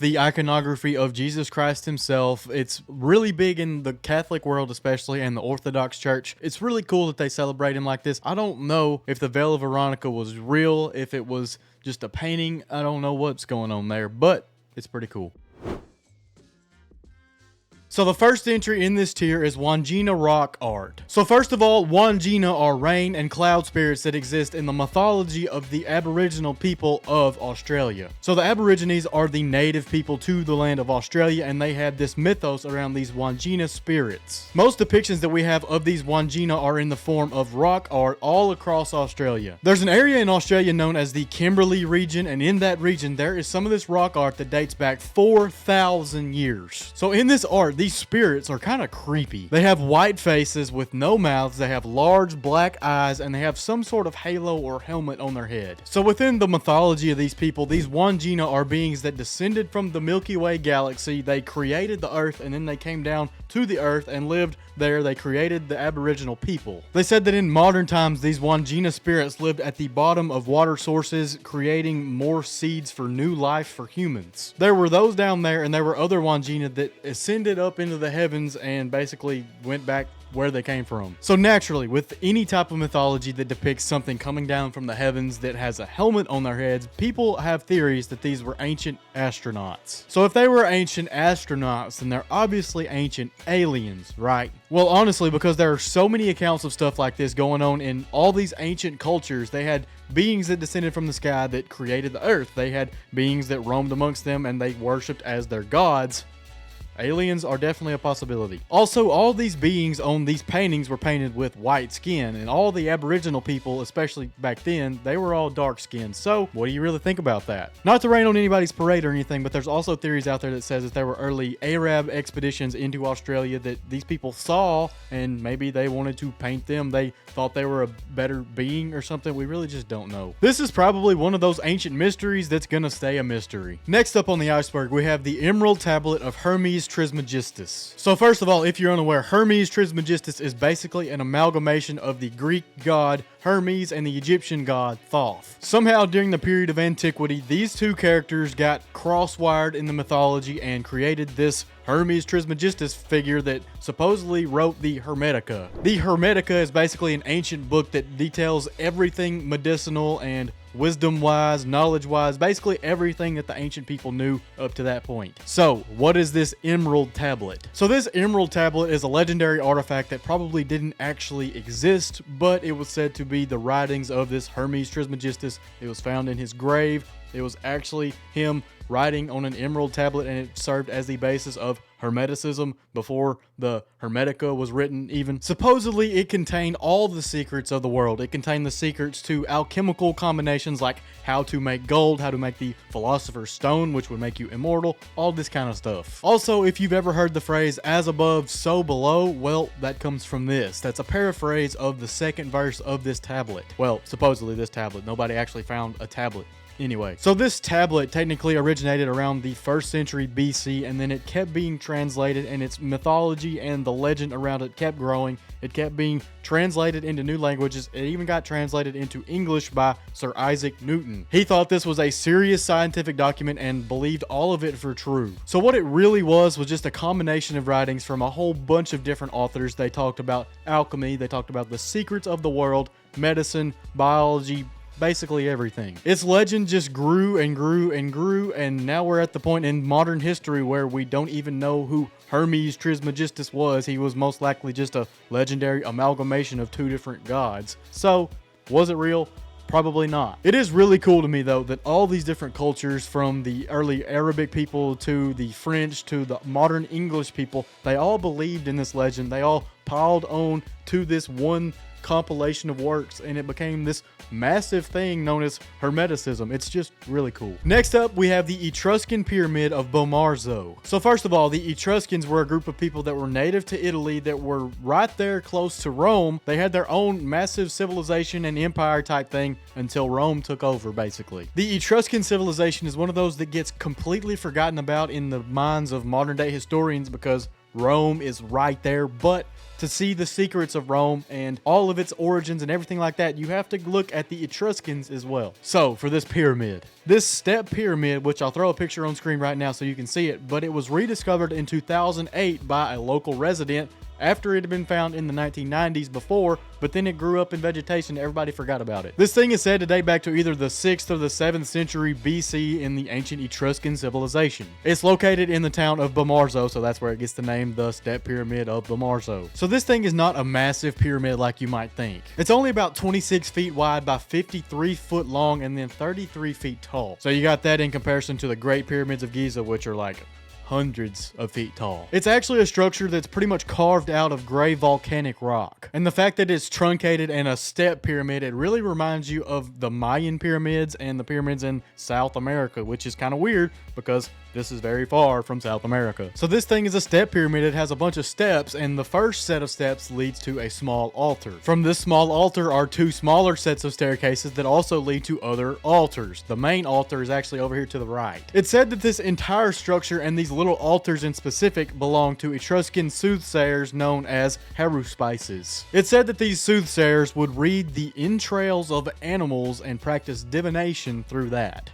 the iconography of Jesus Christ himself. It's really big in the Catholic world especially, and the Orthodox Church. It's really cool that they celebrate him like this. I don't know if the Veil of Veronica was real, if it was just a painting. I don't know what's going on there, but it's pretty cool. So the first entry in this tier is Wandjina rock art. So first of all, Wandjina are rain and cloud spirits that exist in the mythology of the Aboriginal people of Australia. So the Aborigines are the native people to the land of Australia, and they had this mythos around these Wandjina spirits. Most depictions that we have of these Wandjina are in the form of rock art all across Australia. There's an area in Australia known as the Kimberley region, and in that region there is some of this rock art that dates back 4,000 years. So in this art, these spirits are kind of creepy. They have white faces with no mouths, they have large black eyes, and they have some sort of halo or helmet on their head. So within the mythology of these people, these Wandjina are beings that descended from the Milky Way galaxy. They created the earth, and then they came down to the earth and lived there. They created the Aboriginal people. They said that in modern times, these Wandjina spirits lived at the bottom of water sources, creating more seeds for new life for humans. There were those down there, and there were other Wandjina that ascended up into the heavens and basically went back where they came from. So naturally, with any type of mythology that depicts something coming down from the heavens that has a helmet on their heads, people have theories that these were ancient astronauts. So if they were ancient astronauts, then they're obviously ancient aliens, right? Well, honestly, because there are so many accounts of stuff like this going on in all these ancient cultures. They had beings that descended from the sky that created the earth. They had beings that roamed amongst them and they worshipped as their gods. Aliens are definitely a possibility. Also, all these beings on these paintings were painted with white skin, and all the Aboriginal people, especially back then, they were all dark skinned. So what do you really think about that? Not to rain on anybody's parade or anything, but there's also theories out there that says that there were early Arab expeditions into Australia that these people saw, and maybe they wanted to paint them. They thought they were a better being or something. We really just don't know. This is probably one of those ancient mysteries that's gonna stay a mystery. Next up on the iceberg, we have the Emerald Tablet of Hermes Trismegistus. So first of all, if you're unaware, Hermes Trismegistus is basically an amalgamation of the Greek god Hermes and the Egyptian god Thoth. Somehow during the period of antiquity, these two characters got cross-wired in the mythology and created this Hermes Trismegistus figure that supposedly wrote the Hermetica. The Hermetica is basically an ancient book that details everything medicinal and wisdom-wise, knowledge-wise, basically everything that the ancient people knew up to that point. So, what is this Emerald Tablet? So this Emerald Tablet is a legendary artifact that probably didn't actually exist, but it was said to be the writings of this Hermes Trismegistus. It was found in his grave. It was actually him writing on an emerald tablet, and it served as the basis of Hermeticism before the Hermetica was written even. Supposedly, it contained all the secrets of the world. It contained the secrets to alchemical combinations like how to make gold, how to make the Philosopher's Stone, which would make you immortal, all this kind of stuff. Also, if you've ever heard the phrase, as above, so below, well, that comes from this. That's a paraphrase of the second verse of this tablet. Well, supposedly this tablet. Nobody actually found a tablet. Anyway, so this tablet technically originated around the 1st century BC, and then it kept being translated, and its mythology and the legend around it kept growing. It kept being translated into new languages. It even got translated into English by Sir Isaac Newton. He thought this was a serious scientific document and believed all of it for true. So what it really was just a combination of writings from a whole bunch of different authors. They talked about alchemy, they talked about the secrets of the world, medicine, biology, basically everything. Its legend just grew and grew and grew, and now we're at the point in modern history where we don't even know who Hermes Trismegistus was. He was most likely just a legendary amalgamation of two different gods. So, was it real? Probably not. It is really cool to me though that all these different cultures, from the early Arabic people to the French to the modern English people, they all believed in this legend. They all piled on to this one compilation of works, and it became this massive thing known as Hermeticism. It's just really cool. Next up, we have the Etruscan Pyramid of Bomarzo. So first of all, the Etruscans were a group of people that were native to Italy that were right there close to Rome. They had their own massive civilization and empire type thing until Rome took over, basically. The Etruscan civilization is one of those that gets completely forgotten about in the minds of modern day historians because Rome is right there, but to see the secrets of Rome and all of its origins and everything like that, you have to look at the Etruscans as well. So, for this pyramid. This step pyramid, which I'll throw a picture on screen right now so you can see it, but it was rediscovered in 2008 by a local resident after it had been found in the 1990s before, but then it grew up in vegetation. Everybody forgot about it. This thing is said to date back to either the 6th or the 7th century BC in the ancient Etruscan civilization. It's located in the town of Bamarzo, so that's where it gets the name, the Step Pyramid of Bamarzo. So this thing is not a massive pyramid like you might think. It's only about 26 feet wide by 53 foot long and then 33 feet tall. So you got that in comparison to the Great Pyramids of Giza, which are like hundreds of feet tall. It's actually a structure that's pretty much carved out of gray volcanic rock. And the fact that it's truncated and a step pyramid, it really reminds you of the Mayan pyramids and the pyramids in South America, which is kind of weird because this is very far from South America. So this thing is a step pyramid. It has a bunch of steps, and the first set of steps leads to a small altar. From this small altar are 2 smaller sets of staircases that also lead to other altars. The main altar is actually over here to the right. It's said that this entire structure and these little altars in specific belong to Etruscan soothsayers known as haruspices. It's said that these soothsayers would read the entrails of animals and practice divination through that.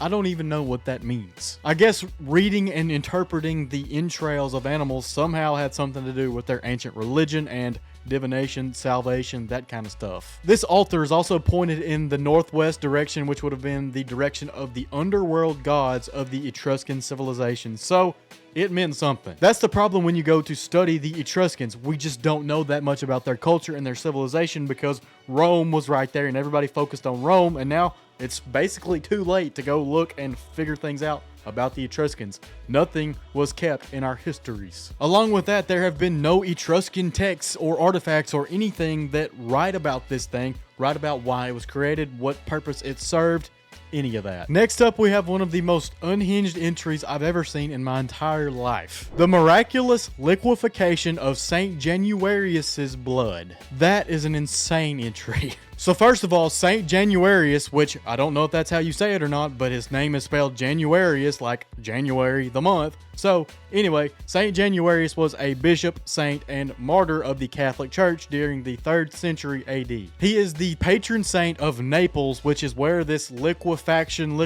I don't even know what that means. I guess reading and interpreting the entrails of animals somehow had something to do with their ancient religion and divination, salvation, that kind of stuff. This altar is also pointed in the northwest direction, which would have been the direction of the underworld gods of the Etruscan civilization. So it meant something. That's the problem when you go to study the Etruscans. We just don't know that much about their culture and their civilization because Rome was right there and everybody focused on Rome, and now it's basically too late to go look and figure things out about the Etruscans. Nothing was kept in our histories. Along with that, there have been no Etruscan texts or artifacts or anything that write about this thing, write about why it was created, what purpose it served, any of that. Next up, we have one of the most unhinged entries I've ever seen in my entire life. The miraculous liquefaction of Saint Januarius's blood. That is an insane entry. So first of all, Saint Januarius, which I don't know if that's how you say it or not, but his name is spelled Januarius, like January the month. So anyway, Saint Januarius was a bishop, saint, and martyr of the Catholic Church during the 3rd century AD. He is the patron saint of Naples, which is where this liquefaction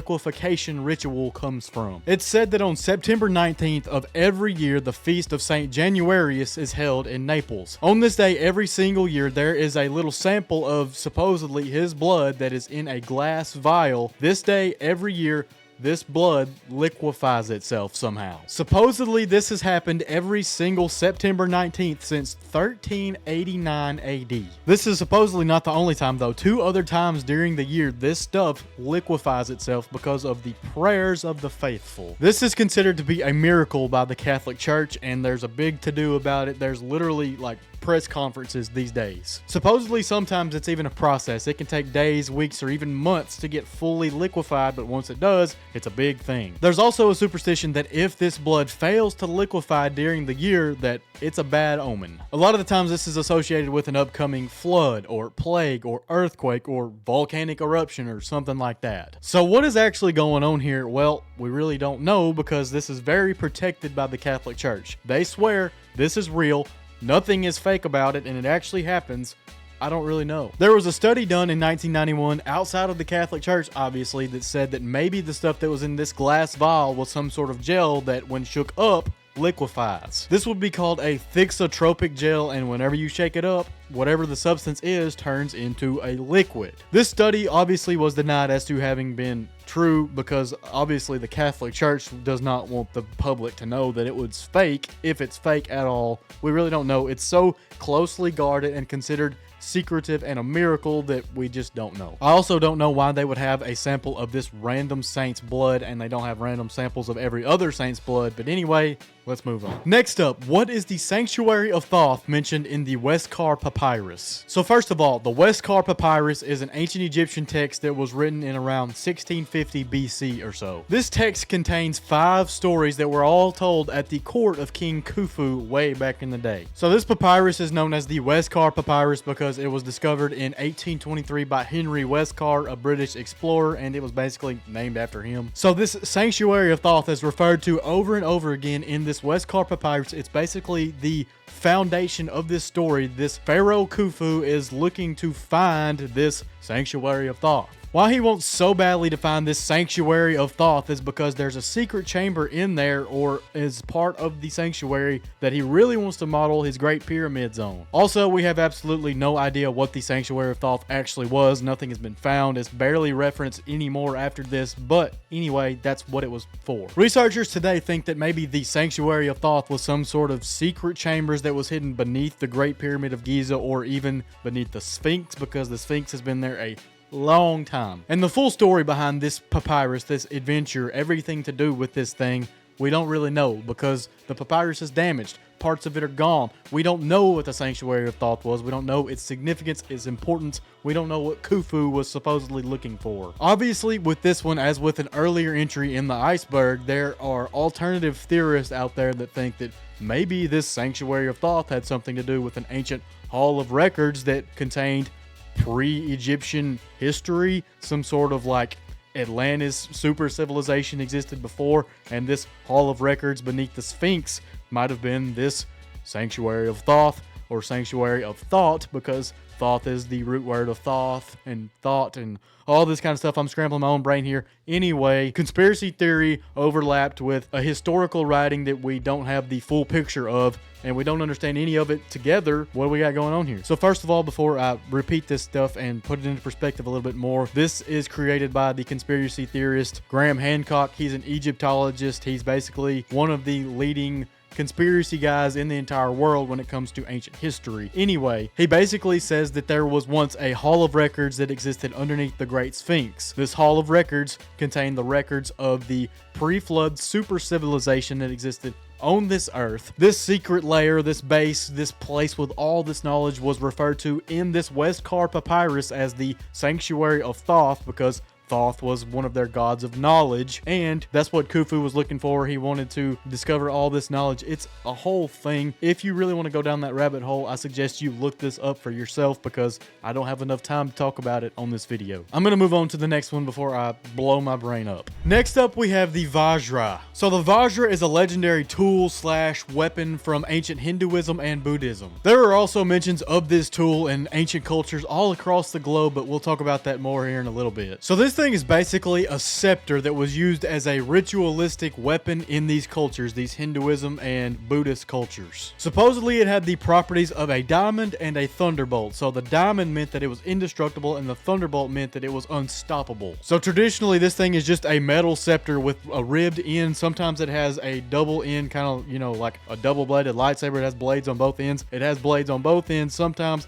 ritual comes from. It's said that on September 19th of every year, the feast of Saint Januarius is held in Naples. On this day, every single year, there is a little sample of supposedly his blood that is in a glass vial. This day, every year, this blood liquefies itself somehow. Supposedly, this has happened every single September 19th since 1389 AD. This is supposedly not the only time, though. 2 other times during the year, this stuff liquefies itself because of the prayers of the faithful. This is considered to be a miracle by the Catholic Church, and there's a big to-do about it. There's literally, like, press conferences these days. Supposedly, sometimes it's even a process. It can take days, weeks, or even months to get fully liquefied, but once it does, it's a big thing. There's also a superstition that if this blood fails to liquefy during the year, that it's a bad omen. A lot of the times this is associated with an upcoming flood or plague or earthquake or volcanic eruption or something like that. So what is actually going on here? Well, we really don't know because this is very protected by the Catholic Church. They swear this is real. Nothing is fake about it, and it actually happens. I don't really know. There was a study done in 1991 outside of the Catholic Church, obviously, that said that maybe the stuff that was in this glass vial was some sort of gel that, when shook up, liquefies. This would be called a thixotropic gel, and whenever you shake it up, whatever the substance is turns into a liquid. This study obviously was denied as to having been true because obviously the Catholic Church does not want the public to know that it was fake, if it's fake at all. We really don't know. It's so closely guarded and considered secretive and a miracle that we just don't know. I also don't know why they would have a sample of this random saint's blood and they don't have random samples of every other saint's blood, but anyway, let's move on. Next up, what is the Sanctuary of Thoth mentioned in the Westcar Papyrus? So first of all, the Westcar Papyrus is an ancient Egyptian text that was written in around 1650 BC or so. This text contains 5 stories that were all told at the court of King Khufu way back in the day. So this papyrus is known as the Westcar Papyrus because it was discovered in 1823 by Henry Westcar, a British explorer, and it was basically named after him. So this Sanctuary of Thoth is referred to over and over again in this Westcar Papyrus. It's basically the foundation of this story. This Pharaoh Khufu is looking to find this Sanctuary of Thoth. Why he wants so badly to find this sanctuary of Thoth is because there's a secret chamber in there, or is part of the sanctuary, that he really wants to model his Great Pyramids on. Also, we have absolutely no idea what the sanctuary of Thoth actually was. Nothing has been found. It's barely referenced anymore after this, but anyway, that's what it was for. Researchers today think that maybe the sanctuary of Thoth was some sort of secret chambers that was hidden beneath the Great Pyramid of Giza, or even beneath the Sphinx, because the Sphinx has been there a long time. And the full story behind this papyrus, this adventure, everything to do with this thing, we don't really know, because the papyrus is damaged. Parts of it are gone. We don't know what the sanctuary of Thoth was. We don't know its significance, its importance. We don't know what Khufu was supposedly looking for. Obviously, with this one, as with an earlier entry in the iceberg, there are alternative theorists out there that think that maybe this sanctuary of Thoth had something to do with an ancient hall of records that contained pre-Egyptian history, some sort of like Atlantis super civilization existed before, and this hall of records beneath the Sphinx might have been this sanctuary of Thoth, or sanctuary of thought, because Thoth is the root word of Thoth and thought and all this kind of stuff. I'm scrambling my own brain here. Anyway, conspiracy theory overlapped with a historical writing that we don't have the full picture of, and we don't understand any of it together. What do we got going on here? So first of all, before I repeat this stuff and put it into perspective a little bit more, this is created by the conspiracy theorist Graham Hancock. He's an Egyptologist. He's basically one of the leading conspiracy guys in the entire world when it comes to ancient history. Anyway, he basically says that there was once a hall of records that existed underneath the Great Sphinx. This hall of records contained the records of the pre-flood super civilization that existed on this earth. This secret layer, this base, this place with all this knowledge was referred to in this Westcar papyrus as the Sanctuary of Thoth, because Thoth was one of their gods of knowledge, and that's what Khufu was looking for. He wanted to discover all this knowledge. It's a whole thing. If you really want to go down that rabbit hole, I suggest you look this up for yourself, because I don't have enough time to talk about it on this video. I'm going to move on to the next one before I blow my brain up. Next up, we have the Vajra. So the Vajra is a legendary tool slash weapon from ancient Hinduism and Buddhism. There are also mentions of this tool in ancient cultures all across the globe, but we'll talk about that more here in a little bit. So this thing is basically a scepter that was used as a ritualistic weapon in these cultures, these Hinduism and Buddhist cultures. Supposedly it had the properties of a diamond and a thunderbolt. So the diamond meant that it was indestructible, and the thunderbolt meant that it was unstoppable. So traditionally this thing is just a metal scepter with a ribbed end. Sometimes it has a double end, kind of, you know, like a double-bladed lightsaber. It has blades on both ends. It has blades on both ends. Sometimes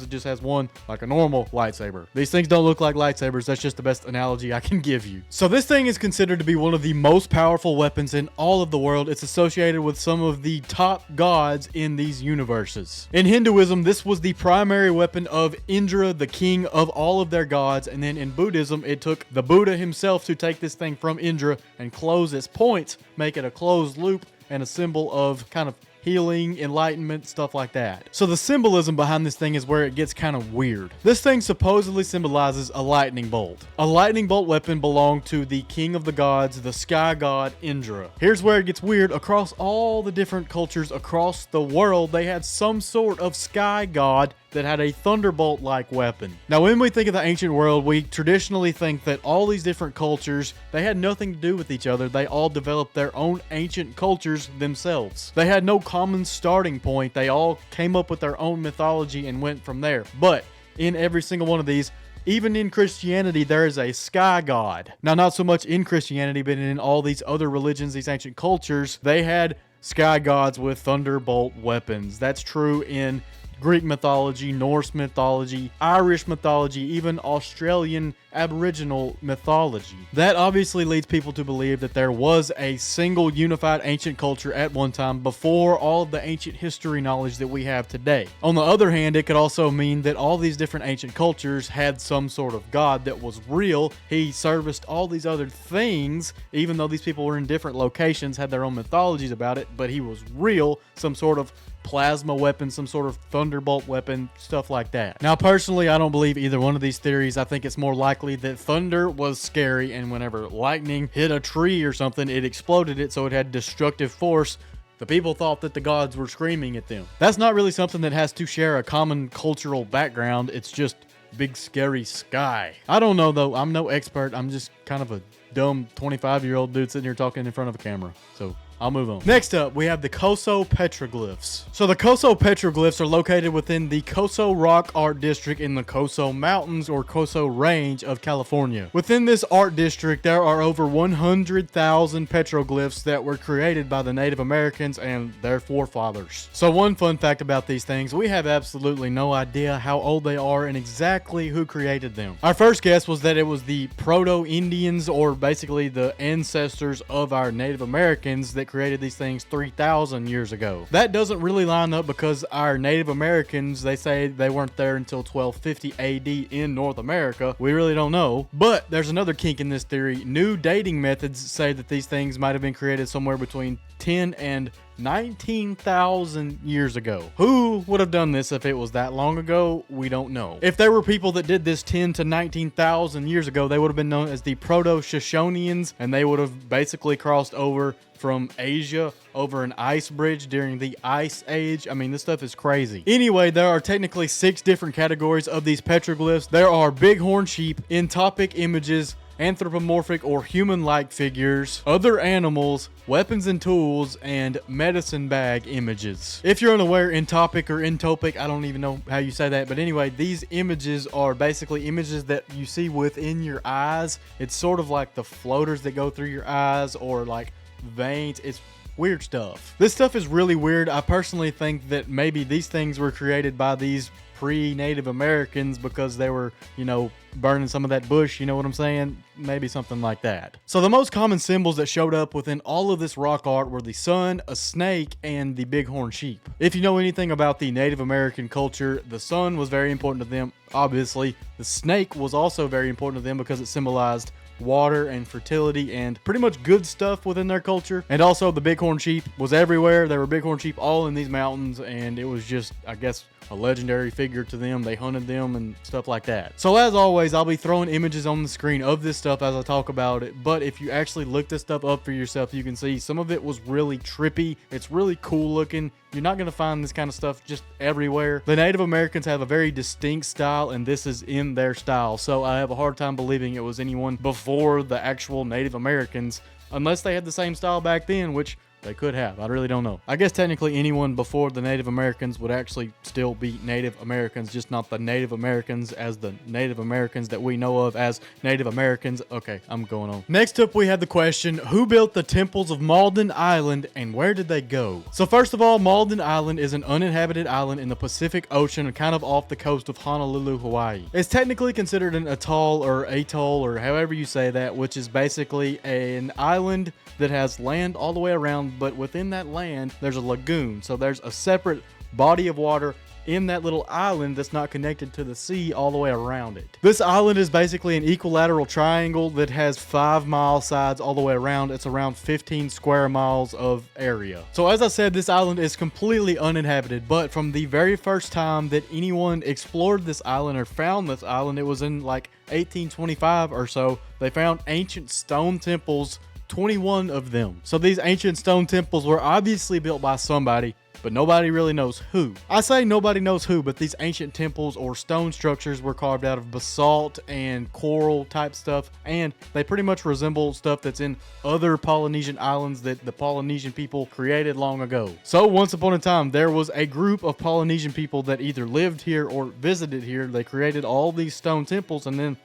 it just has one, like a normal lightsaber. These things don't look like lightsabers. That's just the best analogy I can give you. So this thing is considered to be one of the most powerful weapons in all of the world. It's associated with some of the top gods in these universes. In Hinduism, this was the primary weapon of Indra, the king of all of their gods, and then in Buddhism, it took the Buddha himself to take this thing from Indra and close its points, make it a closed loop and a symbol of kind of healing, enlightenment, stuff like that. So the symbolism behind this thing is where it gets kind of weird. This thing supposedly symbolizes a lightning bolt. A lightning bolt weapon belonged to the king of the gods, the sky god Indra. Here's where it gets weird. Across all the different cultures across the world, they had some sort of sky god that had a thunderbolt-like weapon. Now, when we think of the ancient world, we traditionally think that all these different cultures, they had nothing to do with each other. They all developed their own ancient cultures themselves. They had no common starting point. They all came up with their own mythology and went from there. But in every single one of these, even in Christianity, there is a sky god. Now, not so much in Christianity, but in all these other religions, these ancient cultures, they had sky gods with thunderbolt weapons. That's true in Greek mythology, Norse mythology, Irish mythology, even Australian Aboriginal mythology. That obviously leads people to believe that there was a single unified ancient culture at one time before all of the ancient history knowledge that we have today. On the other hand, it could also mean that all these different ancient cultures had some sort of god that was real. He serviced all these other things, even though these people were in different locations, had their own mythologies about it, but he was real, some sort of plasma weapon, some sort of thunderbolt weapon, stuff like that. Now, personally, I don't believe either one of these theories. I think it's more likely that thunder was scary, and whenever lightning hit a tree or something, it exploded it, so it had destructive force. The people thought that the gods were screaming at them. That's not really something that has to share a common cultural background. It's just big scary sky. I don't know though. I'm no expert. I'm just kind of a dumb 25-year-old dude sitting here talking in front of a camera. So I'll move on. Next up, we have the Coso petroglyphs. So the Coso petroglyphs are located within the Coso Rock Art District in the Coso Mountains or Coso Range of California. Within this art district, there are over 100,000 petroglyphs that were created by the Native Americans and their forefathers. So one fun fact about these things, we have absolutely no idea how old they are and exactly who created them. Our first guess was that it was the Proto-Indians, or basically the ancestors of our Native Americans, that created these things 3,000 years ago. That doesn't really line up because our Native Americans, they say they weren't there until 1250 AD in North America. We really don't know. But there's another kink in this theory. New dating methods say that these things might have been created somewhere between 10 and 19,000 years ago. Who would have done this if it was that long ago? We don't know. If there were people that did this 10 to 19,000 years ago, they would have been known as the Proto-Shoshoneans, and they would have basically crossed over from Asia over an ice bridge during the Ice Age. I mean, this stuff is crazy. Anyway, there are technically 6 different categories of these petroglyphs. There are bighorn sheep, entopic images, anthropomorphic or human-like figures, other animals, weapons and tools, and medicine bag images. If you're unaware, entopic or entopic, I don't even know how you say that, but anyway, these images are basically images that you see within your eyes. It's sort of like the floaters that go through your eyes, or like veins. It's weird stuff. This stuff is really weird. I personally think that maybe these things were created by these pre-Native Americans because they were, you know, burning some of that bush, you know what I'm saying? Maybe something like that. So the most common symbols that showed up within all of this rock art were the sun, a snake, and the bighorn sheep. If you know anything about the Native American culture, the sun was very important to them, obviously. The snake was also very important to them because it symbolized water and fertility and pretty much good stuff within their culture. And also the bighorn sheep was everywhere. There were bighorn sheep all in these mountains, and it was just, I guess, a legendary figure to them. They hunted them and stuff like that. So as always, I'll be throwing images on the screen of this stuff as I talk about it, but if you actually look this stuff up for yourself, you can see some of it was really trippy. It's really cool looking. You're not going to find this kind of stuff just everywhere. The Native Americans have a very distinct style, and this is in their style. So I have a hard time believing it was anyone before the actual Native Americans, unless they had the same style back then, which they could have. I really don't know. I guess technically anyone before the Native Americans would actually still be Native Americans, just not the Native Americans as the Native Americans that we know of as Native Americans. Okay, I'm going on. Next up, we have the question, who built the temples of Malden Island and where did they go? So first of all, Malden Island is an uninhabited island in the Pacific Ocean, kind of off the coast of Honolulu, Hawaii. It's technically considered an atoll or however you say that, which is basically an island that has land all the way around, but within that land there's a lagoon. So there's a separate body of water in that little island that's not connected to the sea all the way around it. This island is basically an equilateral triangle that has 5-mile sides all the way around. It's around 15 square miles of area. So as I said, this island is completely uninhabited, but from the very first time that anyone explored this island or found this island, it was in like 1825 or so, they found ancient stone temples, 21 of them. So these ancient stone temples were obviously built by somebody, but nobody really knows who. I say nobody knows who, but these ancient temples or stone structures were carved out of basalt and coral type stuff, and they pretty much resemble stuff that's in other Polynesian islands that the Polynesian people created long ago. So once upon a time, there was a group of Polynesian people that either lived here or visited here. They created all these stone temples and then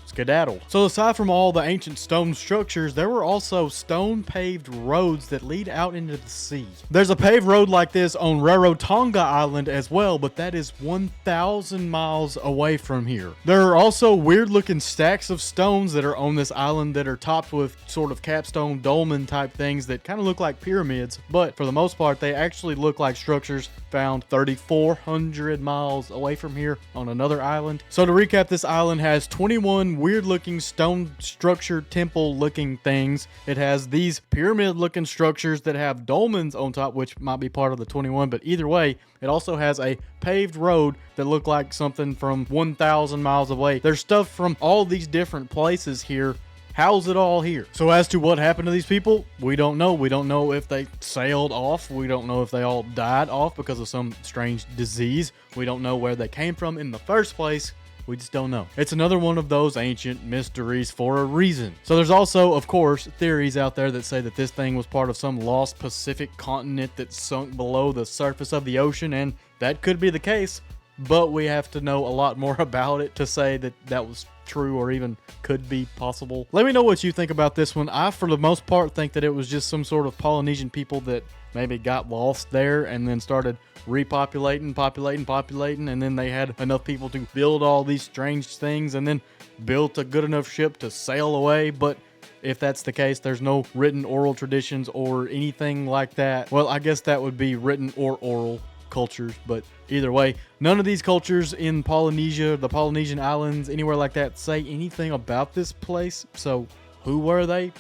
skedaddle. So aside from all the ancient stone structures, there were also stone paved roads that lead out into the sea. There's a paved road like this on Rarotonga Island as well, but that is 1,000 miles away from here. There are also weird looking stacks of stones that are on this island that are topped with sort of capstone dolmen type things that kind of look like pyramids, but for the most part they actually look like structures found 3,400 miles away from here on another island. So to recap, this island has 21 weird looking stone structure temple looking things. It has these pyramid looking structures that have dolmens on top, which might be part of the 21, but either way, it also has a paved road that looked like something from 1,000 miles away. There's stuff from all these different places here. How's it all here? So as to what happened to these people, we don't know. We don't know if they sailed off. We don't know if they all died off because of some strange disease. We don't know where they came from in the first place. We just don't know. It's another one of those ancient mysteries for a reason. So there's also, of course, theories out there that say that this thing was part of some lost Pacific continent that sunk below the surface of the ocean, and that could be the case, but we have to know a lot more about it to say that that was true or even could be possible. Let me know what you think about this one. I, for the most part, think that it was just some sort of Polynesian people that maybe got lost there and then started populating, and then they had enough people to build all these strange things and then built a good enough ship to sail away. But if that's the case, there's no written oral traditions or anything like that. Well, I guess that would be written or oral cultures, but either way, none of these cultures in Polynesia, the Polynesian islands, anywhere like that, say anything about this place. So who were they?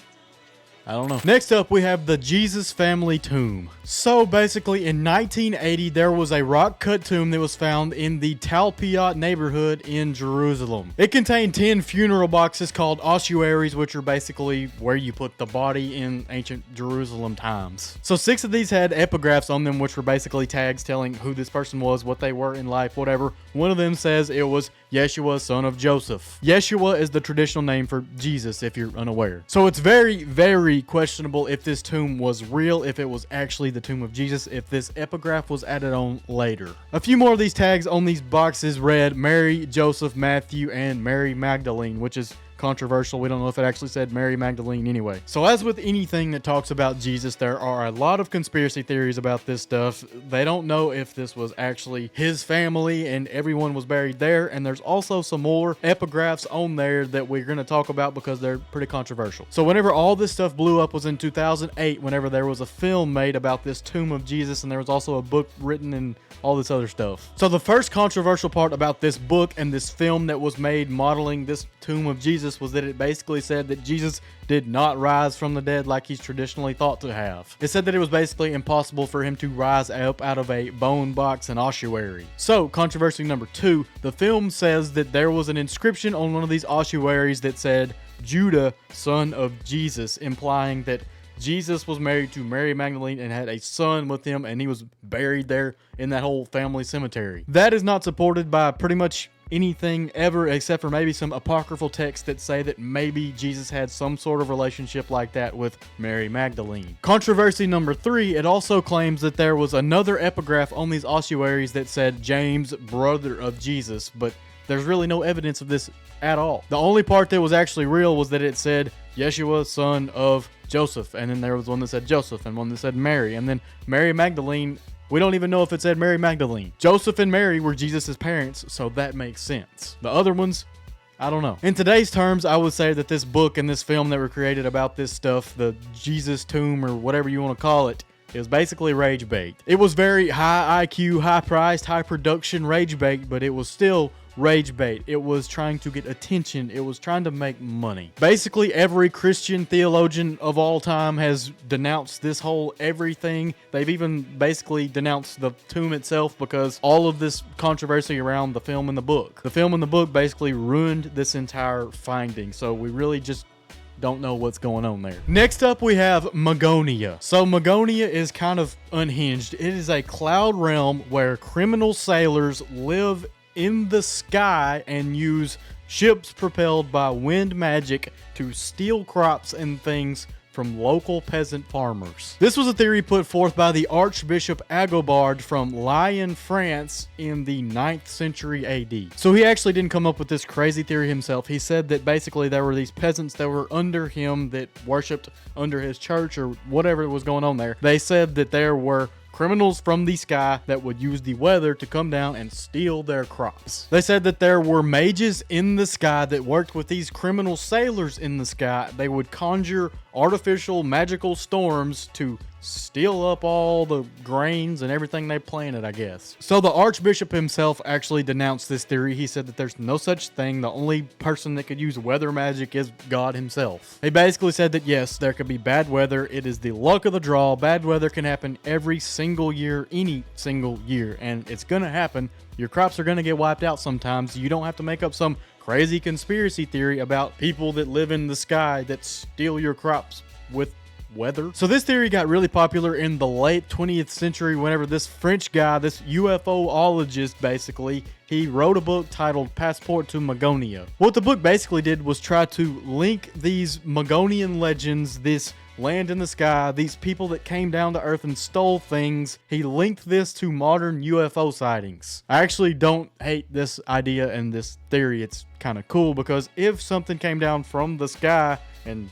I don't know. Next up, we have the Jesus family tomb. So basically, in 1980, there was a rock-cut tomb that was found in the Talpiot neighborhood in Jerusalem. It contained 10 funeral boxes called ossuaries, which are basically where you put the body in ancient Jerusalem times. So 6 of these had epigraphs on them, which were basically tags telling who this person was, what they were in life, whatever. One of them says it was Yeshua, son of Joseph. Yeshua is the traditional name for Jesus, if you're unaware. So it's very, very questionable if this tomb was real, if it was actually the tomb of Jesus, if this epigraph was added on later. A few more of these tags on these boxes read Mary, Joseph, Matthew, and Mary Magdalene, which is controversial. We don't know if it actually said Mary Magdalene anyway. So as with anything that talks about Jesus, there are a lot of conspiracy theories about this stuff. They don't know if this was actually his family and everyone was buried there. And there's also some more epigraphs on there that we're going to talk about because they're pretty controversial. So whenever all this stuff blew up was in 2008, whenever there was a film made about this tomb of Jesus, and there was also a book written and all this other stuff. So the first controversial part about this book and this film that was made modeling this tomb of Jesus was that it basically said that Jesus did not rise from the dead like he's traditionally thought to have. It said that it was basically impossible for him to rise up out of a bone box and ossuary. So, controversy number 2, the film says that there was an inscription on one of these ossuaries that said, Judah, son of Jesus, implying that Jesus was married to Mary Magdalene and had a son with him, and he was buried there in that whole family cemetery. That is not supported by pretty much anything ever, except for maybe some apocryphal texts that say that maybe Jesus had some sort of relationship like that with Mary Magdalene. Controversy number 3, it also claims that there was another epigraph on these ossuaries that said James, brother of Jesus, but there's really no evidence of this at all. The only part that was actually real was that it said Yeshua, son of Joseph, and then there was one that said Joseph and one that said Mary, and then Mary Magdalene, we don't even know if it said Mary Magdalene. Joseph and Mary were Jesus' parents, so that makes sense. The other ones, I don't know. In today's terms, I would say that this book and this film that were created about this stuff, the Jesus tomb or whatever you want to call it, is basically rage bait. It was very high IQ, high priced, high production rage bait, but it was still rage bait. It was trying to get attention. It was trying to make money. Basically, every Christian theologian of all time has denounced this whole everything. They've even basically denounced the tomb itself because all of this controversy around the film and the book. The film and the book basically ruined this entire finding. So we really just don't know what's going on there. Next up, we have Magonia. So Magonia is kind of unhinged. It is a cloud realm where criminal sailors live in the sky and use ships propelled by wind magic to steal crops and things from local peasant farmers. This was a theory put forth by the Archbishop Agobard from Lyon, France in the 9th century AD. So he actually didn't come up with this crazy theory himself. He said that basically there were these peasants that were under him that worshipped under his church or whatever was going on there. They said that there were criminals from the sky that would use the weather to come down and steal their crops. They said that there were mages in the sky that worked with these criminal sailors in the sky. They would conjure artificial magical storms to steal up all the grains and everything they planted, I guess. So the Archbishop himself actually denounced this theory. He said that there's no such thing. The only person that could use weather magic is God himself. He basically said that yes, there could be bad weather. It is the luck of the draw. Bad weather can happen every single year, any single year, and it's gonna happen. Your crops are gonna get wiped out sometimes. You don't have to make up some crazy conspiracy theory about people that live in the sky that steal your crops with weather. So this theory got really popular in the late 20th century whenever this French guy, this UFOologist basically, he wrote a book titled Passport to Magonia. What the book basically did was try to link these Magonian legends, this land in the sky, these people that came down to Earth and stole things. He linked this to modern UFO sightings. I actually don't hate this idea and this theory. It's kind of cool because if something came down from the sky and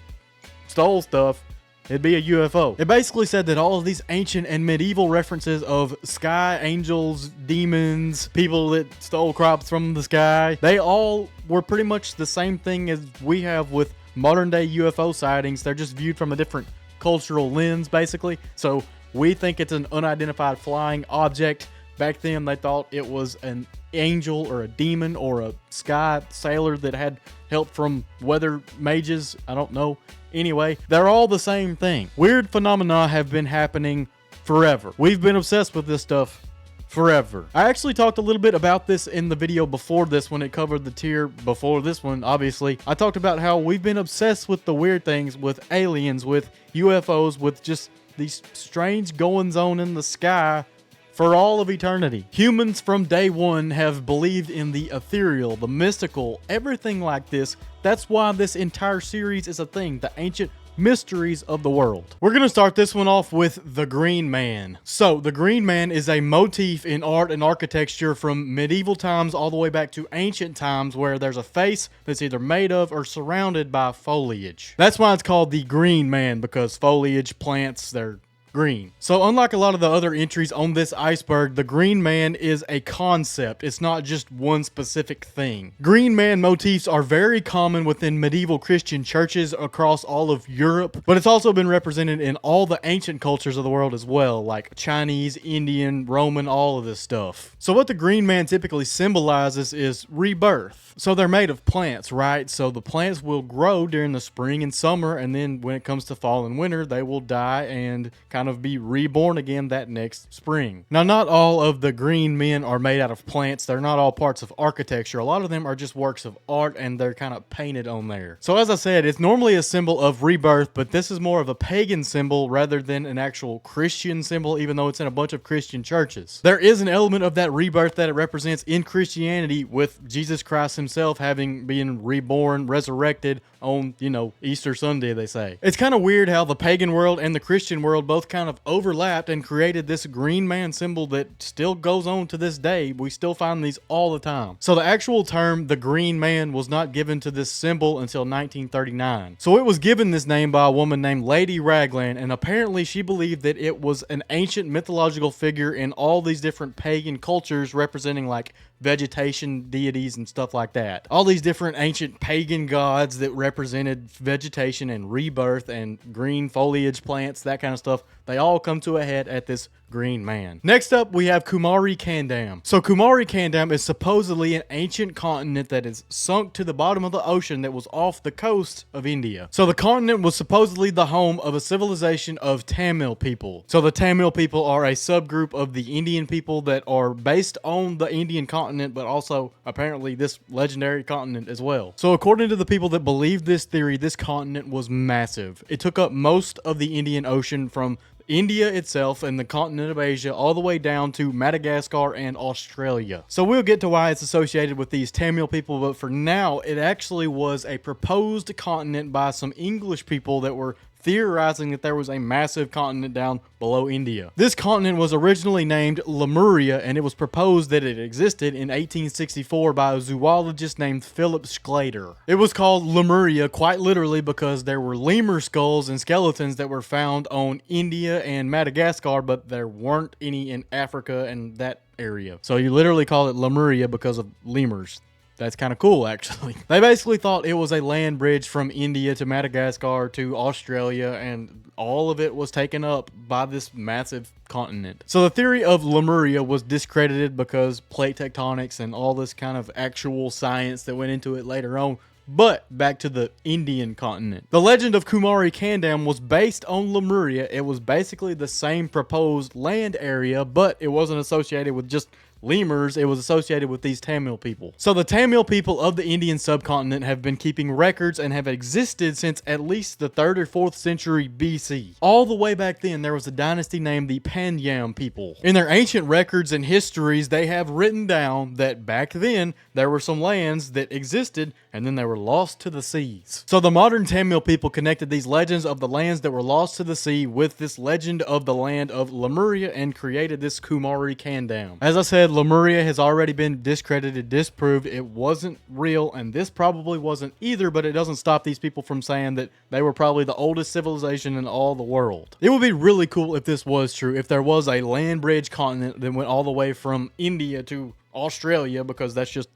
stole stuff, it'd be a UFO. It basically said that all of these ancient and medieval references of sky angels, demons, people that stole crops from the sky, they all were pretty much the same thing as we have with modern day UFO sightings. They're just viewed from a different cultural lens, basically. So we think it's an unidentified flying object. Back then, they thought it was an angel or a demon or a sky sailor that had help from weather mages. I don't know. Anyway, they're all the same thing. Weird phenomena have been happening forever. We've been obsessed with this stuff forever. I actually talked a little bit about this in the video before this one. It covered the tier before this one, obviously. I talked about how we've been obsessed with the weird things, with aliens, with UFOs, with just these strange goings on in the sky for all of eternity. Humans from day one have believed in the ethereal, the mystical, everything like this. That's why this entire series is a thing, the Ancient Mysteries of the World. We're gonna start this one off with the Green Man. So, the Green Man is a motif in art and architecture from medieval times all the way back to ancient times, where there's a face that's either made of or surrounded by foliage. That's why it's called the Green Man, because foliage, plants, they're green. So unlike a lot of the other entries on this iceberg, the Green Man is a concept. It's not just one specific thing. Green Man motifs are very common within medieval Christian churches across all of Europe, but it's also been represented in all the ancient cultures of the world as well, like Chinese, Indian, Roman, all of this stuff. So what the Green Man typically symbolizes is rebirth. So they're made of plants, right? So the plants will grow during the spring and summer, and then when it comes to fall and winter, they will die and kind of be reborn again that next spring. Now, not all of the green men are made out of plants. They're not all parts of architecture. A lot of them are just works of art, and they're kind of painted on there. So as I said, it's normally a symbol of rebirth, but this is more of a pagan symbol rather than an actual Christian symbol, even though it's in a bunch of Christian churches. There is an element of that rebirth that it represents in Christianity, with Jesus Christ himself having been reborn, resurrected on, Easter Sunday, they say. It's kind of weird how the pagan world and the Christian world both kind of overlapped and created this Green Man symbol that still goes on to this day. We still find these all the time. So the actual term, the Green Man, was not given to this symbol until 1939. So it was given this name by a woman named Lady Raglan, and apparently she believed that it was an ancient mythological figure in all these different pagan cultures, representing like vegetation deities and stuff like that. All these different ancient pagan gods that represented vegetation and rebirth and green foliage, plants, that kind of stuff, they all come to a head at this Green Man. Next up, we have Kumari Kandam. So Kumari Kandam is supposedly an ancient continent that is sunk to the bottom of the ocean that was off the coast of India. So the continent was supposedly the home of a civilization of Tamil people. So the Tamil people are a subgroup of the Indian people that are based on the Indian continent, but also apparently this legendary continent as well. So according to the people that believe this theory, this continent was massive. It took up most of the Indian Ocean from India itself and the continent of Asia all the way down to Madagascar and Australia. So we'll get to why it's associated with these Tamil people, but for now, it actually was a proposed continent by some English people that were theorizing that there was a massive continent down below India. This continent was originally named Lemuria, and it was proposed that it existed in 1864 by a zoologist named Philip Sclater. It was called Lemuria quite literally because there were lemur skulls and skeletons that were found on India and Madagascar, but there weren't any in Africa and that area. So you literally call it Lemuria because of lemurs. That's kind of cool, actually. They basically thought it was a land bridge from India to Madagascar to Australia, and all of it was taken up by this massive continent. So the theory of Lemuria was discredited because plate tectonics and all this kind of actual science that went into it later on. But back to the Indian continent. The legend of Kumari Kandam was based on Lemuria. It was basically the same proposed land area, but it wasn't associated with just lemurs, it was associated with these Tamil people. So the Tamil people of the Indian subcontinent have been keeping records and have existed since at least the 3rd or 4th century BC. All the way back then, there was a dynasty named the Pandyam people. In their ancient records and histories, they have written down that back then, there were some lands that existed and then they were lost to the seas. So the modern Tamil people connected these legends of the lands that were lost to the sea with this legend of the land of Lemuria and created this Kumari Kandam. As I said, Lemuria has already been discredited, disproved. It wasn't real, and this probably wasn't either, but it doesn't stop these people from saying that they were probably the oldest civilization in all the world. It would be really cool if this was true, if there was a land bridge continent that went all the way from India to Australia, because that's just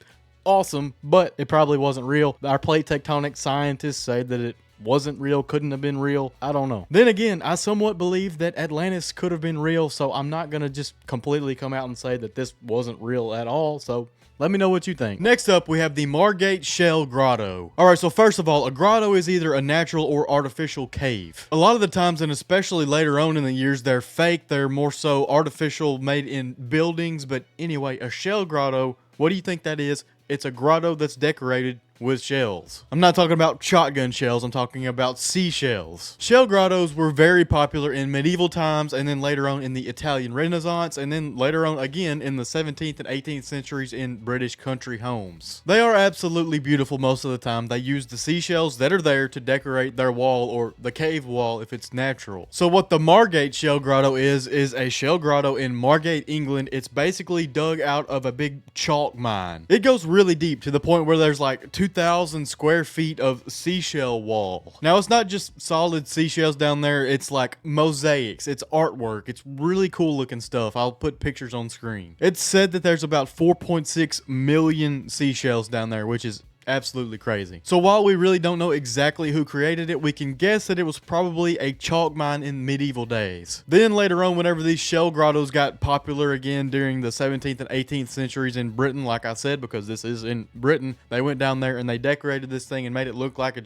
awesome, but it probably wasn't real. Our plate tectonic scientists say that it wasn't real, couldn't have been real. I don't know. Then again, I somewhat believe that Atlantis could have been real, so I'm not going to just completely come out and say that this wasn't real at all, so let me know what you think. Next up, we have the Margate Shell Grotto. Alright, so first of all, a grotto is either a natural or artificial cave. A lot of the times, and especially later on in the years, they're fake, they're more so artificial, made in buildings, but anyway, a shell grotto, what do you think that is? It's a grotto that's decorated with shells. I'm not talking about shotgun shells, I'm talking about seashells. Shell grottos were very popular in medieval times, and then later on in the Italian Renaissance, and then later on again in the 17th and 18th centuries in British country homes. They are absolutely beautiful most of the time. They use the seashells that are there to decorate their wall, or the cave wall if it's natural. So what the Margate Shell Grotto is a shell grotto in Margate, England. It's basically dug out of a big chalk mine. It goes really deep to the point where there's like 2,000 square feet of seashell wall. Now, it's not just solid seashells down there, it's like mosaics, it's artwork, it's really cool looking stuff. I'll put pictures on screen. It's said that there's about 4.6 million seashells down there, which is absolutely crazy. So while we really don't know exactly who created it, we can guess that it was probably a chalk mine in medieval days. Then later on, whenever these shell grottos got popular again during the 17th and 18th centuries in Britain, like I said, because this is in Britain, they went down there and they decorated this thing and made it look like a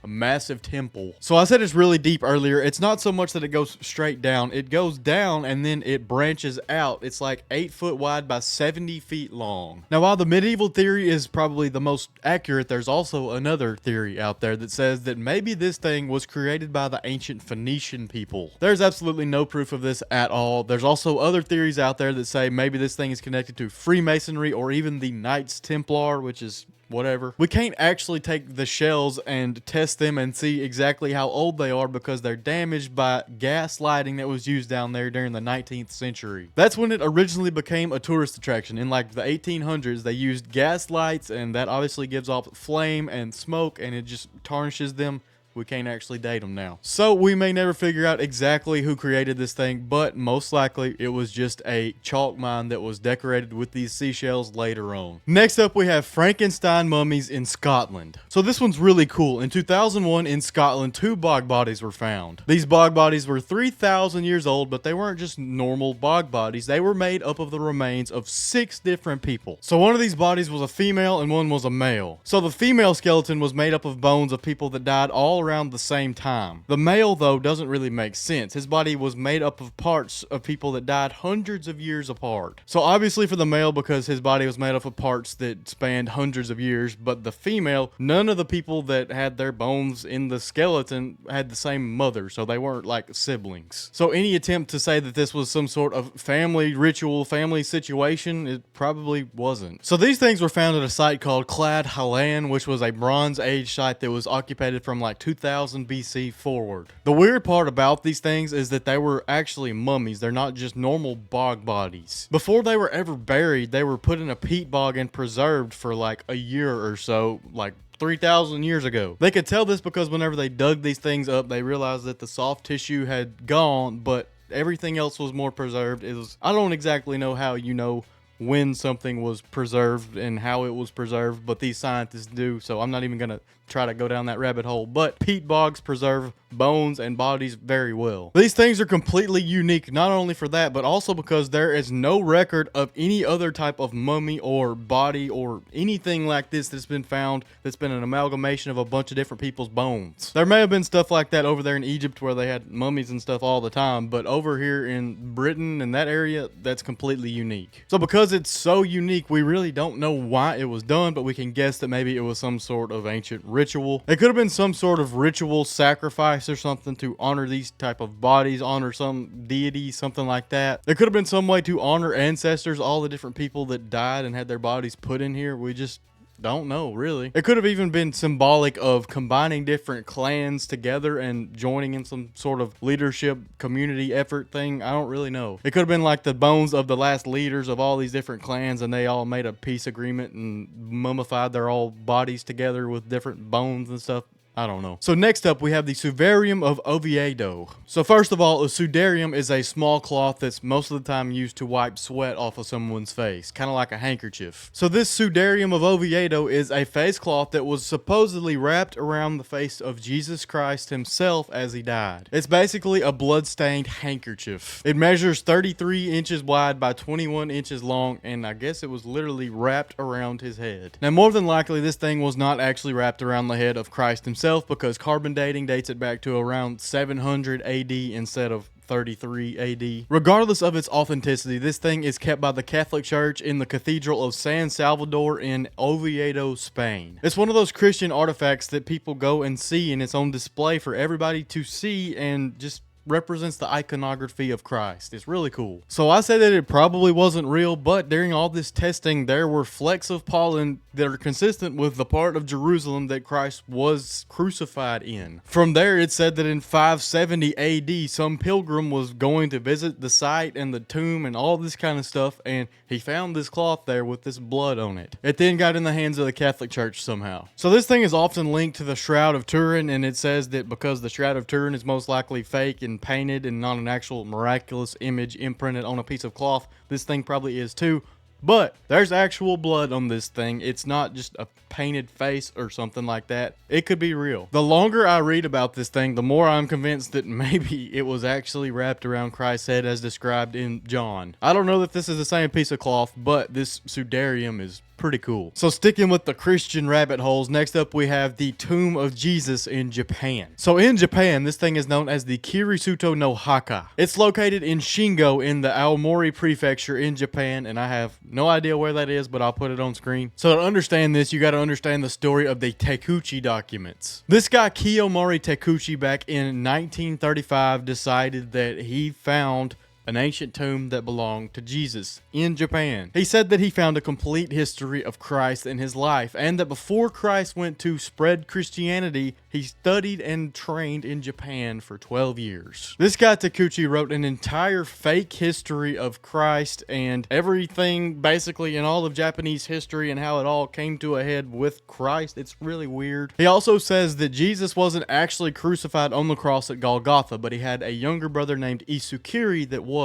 massive temple. So I said it's really deep earlier. It's not so much that it goes straight down. It goes down and then it branches out. It's like 8 foot wide by 70 feet long. Now, while the medieval theory is probably the most accurate, there's also another theory out there that says that maybe this thing was created by the ancient Phoenician people. There's absolutely no proof of this at all. There's also other theories out there that say maybe this thing is connected to Freemasonry or even the Knights Templar, which is whatever. We can't actually take the shells and test them and see exactly how old they are because they're damaged by gas lighting that was used down there during the 19th century. That's when it originally became a tourist attraction. In like the 1800s, they used gas lights, and that obviously gives off flame and smoke, and it just tarnishes them. We can't actually date them now. So we may never figure out exactly who created this thing, but most likely it was just a chalk mine that was decorated with these seashells later on. Next up, we have Frankenstein mummies in Scotland. So this one's really cool. In 2001 in Scotland, 2 bog bodies were found. These bog bodies were 3,000 years old, but they weren't just normal bog bodies. They were made up of the remains of 6 different people. So one of these bodies was a female and one was a male. So the female skeleton was made up of bones of people that died all around the same time. The male, though, doesn't really make sense. His body was made up of parts of people that died hundreds of years apart. So obviously for the male, because his body was made up of parts that spanned hundreds of years, but the female, none of the people that had their bones in the skeleton had the same mother, so they weren't like siblings. So any attempt to say that this was some sort of family ritual, family situation, it probably wasn't. So these things were found at a site called Clad Hallan, which was a Bronze Age site that was occupied from like 2000 BC forward. The weird part about these things is that they were actually mummies. They're not just normal bog bodies. Before they were ever buried, they were put in a peat bog and preserved for like a year or so, like 3,000 years ago. They could tell this because whenever they dug these things up, they realized that the soft tissue had gone, but everything else was more preserved. I don't exactly know how you know when something was preserved and how it was preserved, but these scientists do, so I'm not even going to try to go down that rabbit hole. But peat bogs preserve bones and bodies very well. These things are completely unique, not only for that, but also because there is no record of any other type of mummy or body or anything like this that's been found that's been an amalgamation of a bunch of different people's bones. There may have been stuff like that over there in Egypt where they had mummies and stuff all the time, but over here in Britain and that area, that's completely unique. So because it's so unique, we really don't know why it was done, but we can guess that maybe it was some sort of ancient ritual. It could have been some sort of ritual sacrifice or something to honor these type of bodies, honor some deity, something like that. It could have been some way to honor ancestors, all the different people that died and had their bodies put in here. We just don't know, really. It could have even been symbolic of combining different clans together and joining in some sort of leadership community effort thing. I don't really know. It could have been like the bones of the last leaders of all these different clans, and they all made a peace agreement and mummified their all bodies together with different bones and stuff. I don't know. So next up, we have the Sudarium of Oviedo. So first of all, a Sudarium is a small cloth that's most of the time used to wipe sweat off of someone's face, kind of like a handkerchief. So this Sudarium of Oviedo is a face cloth that was supposedly wrapped around the face of Jesus Christ himself as he died. It's basically a blood-stained handkerchief. It measures 33 inches wide by 21 inches long, and I guess it was literally wrapped around his head. Now, more than likely, this thing was not actually wrapped around the head of Christ himself, because carbon dating dates it back to around 700 AD instead of 33 AD. Regardless of its authenticity, this thing is kept by the Catholic Church in the Cathedral of San Salvador in Oviedo, Spain. It's one of those Christian artifacts that people go and see, and it's on display for everybody to see and just represents the iconography of Christ. It's really cool. So I say that it probably wasn't real, but during all this testing, there were flecks of pollen that are consistent with the part of Jerusalem that Christ was crucified in. From there, it said that in 570 AD, some pilgrim was going to visit the site and the tomb and all this kind of stuff, and he found this cloth there with this blood on it. It then got in the hands of the Catholic Church somehow. So this thing is often linked to the Shroud of Turin, and it says that because the Shroud of Turin is most likely fake and painted and not an actual miraculous image imprinted on a piece of cloth, this thing probably is too. But there's actual blood on this thing. It's not just a painted face or something like that. It could be real. The longer I read about this thing, the more I'm convinced that maybe it was actually wrapped around Christ's head as described in John. I don't know that this is the same piece of cloth, but this Sudarium is pretty cool. So sticking with the Christian rabbit holes, next up we have the Tomb of Jesus in Japan. So in Japan, this thing is known as the Kirisuto no Haka. It's located in Shingo in the Aomori prefecture in Japan, and I have no idea where that is, but I'll put it on screen. So to understand this, you got to understand the story of the Takuchi documents. This guy Kiyomori Takuchi back in 1935 decided that he found an ancient tomb that belonged to Jesus in Japan. He said that he found a complete history of Christ and his life, and that before Christ went to spread Christianity, he studied and trained in Japan for 12 years. This guy Takuchi wrote an entire fake history of Christ and everything basically in all of Japanese history and how it all came to a head with Christ. It's really weird. He also says that Jesus wasn't actually crucified on the cross at Golgotha, but he had a younger brother named Isukiri that was.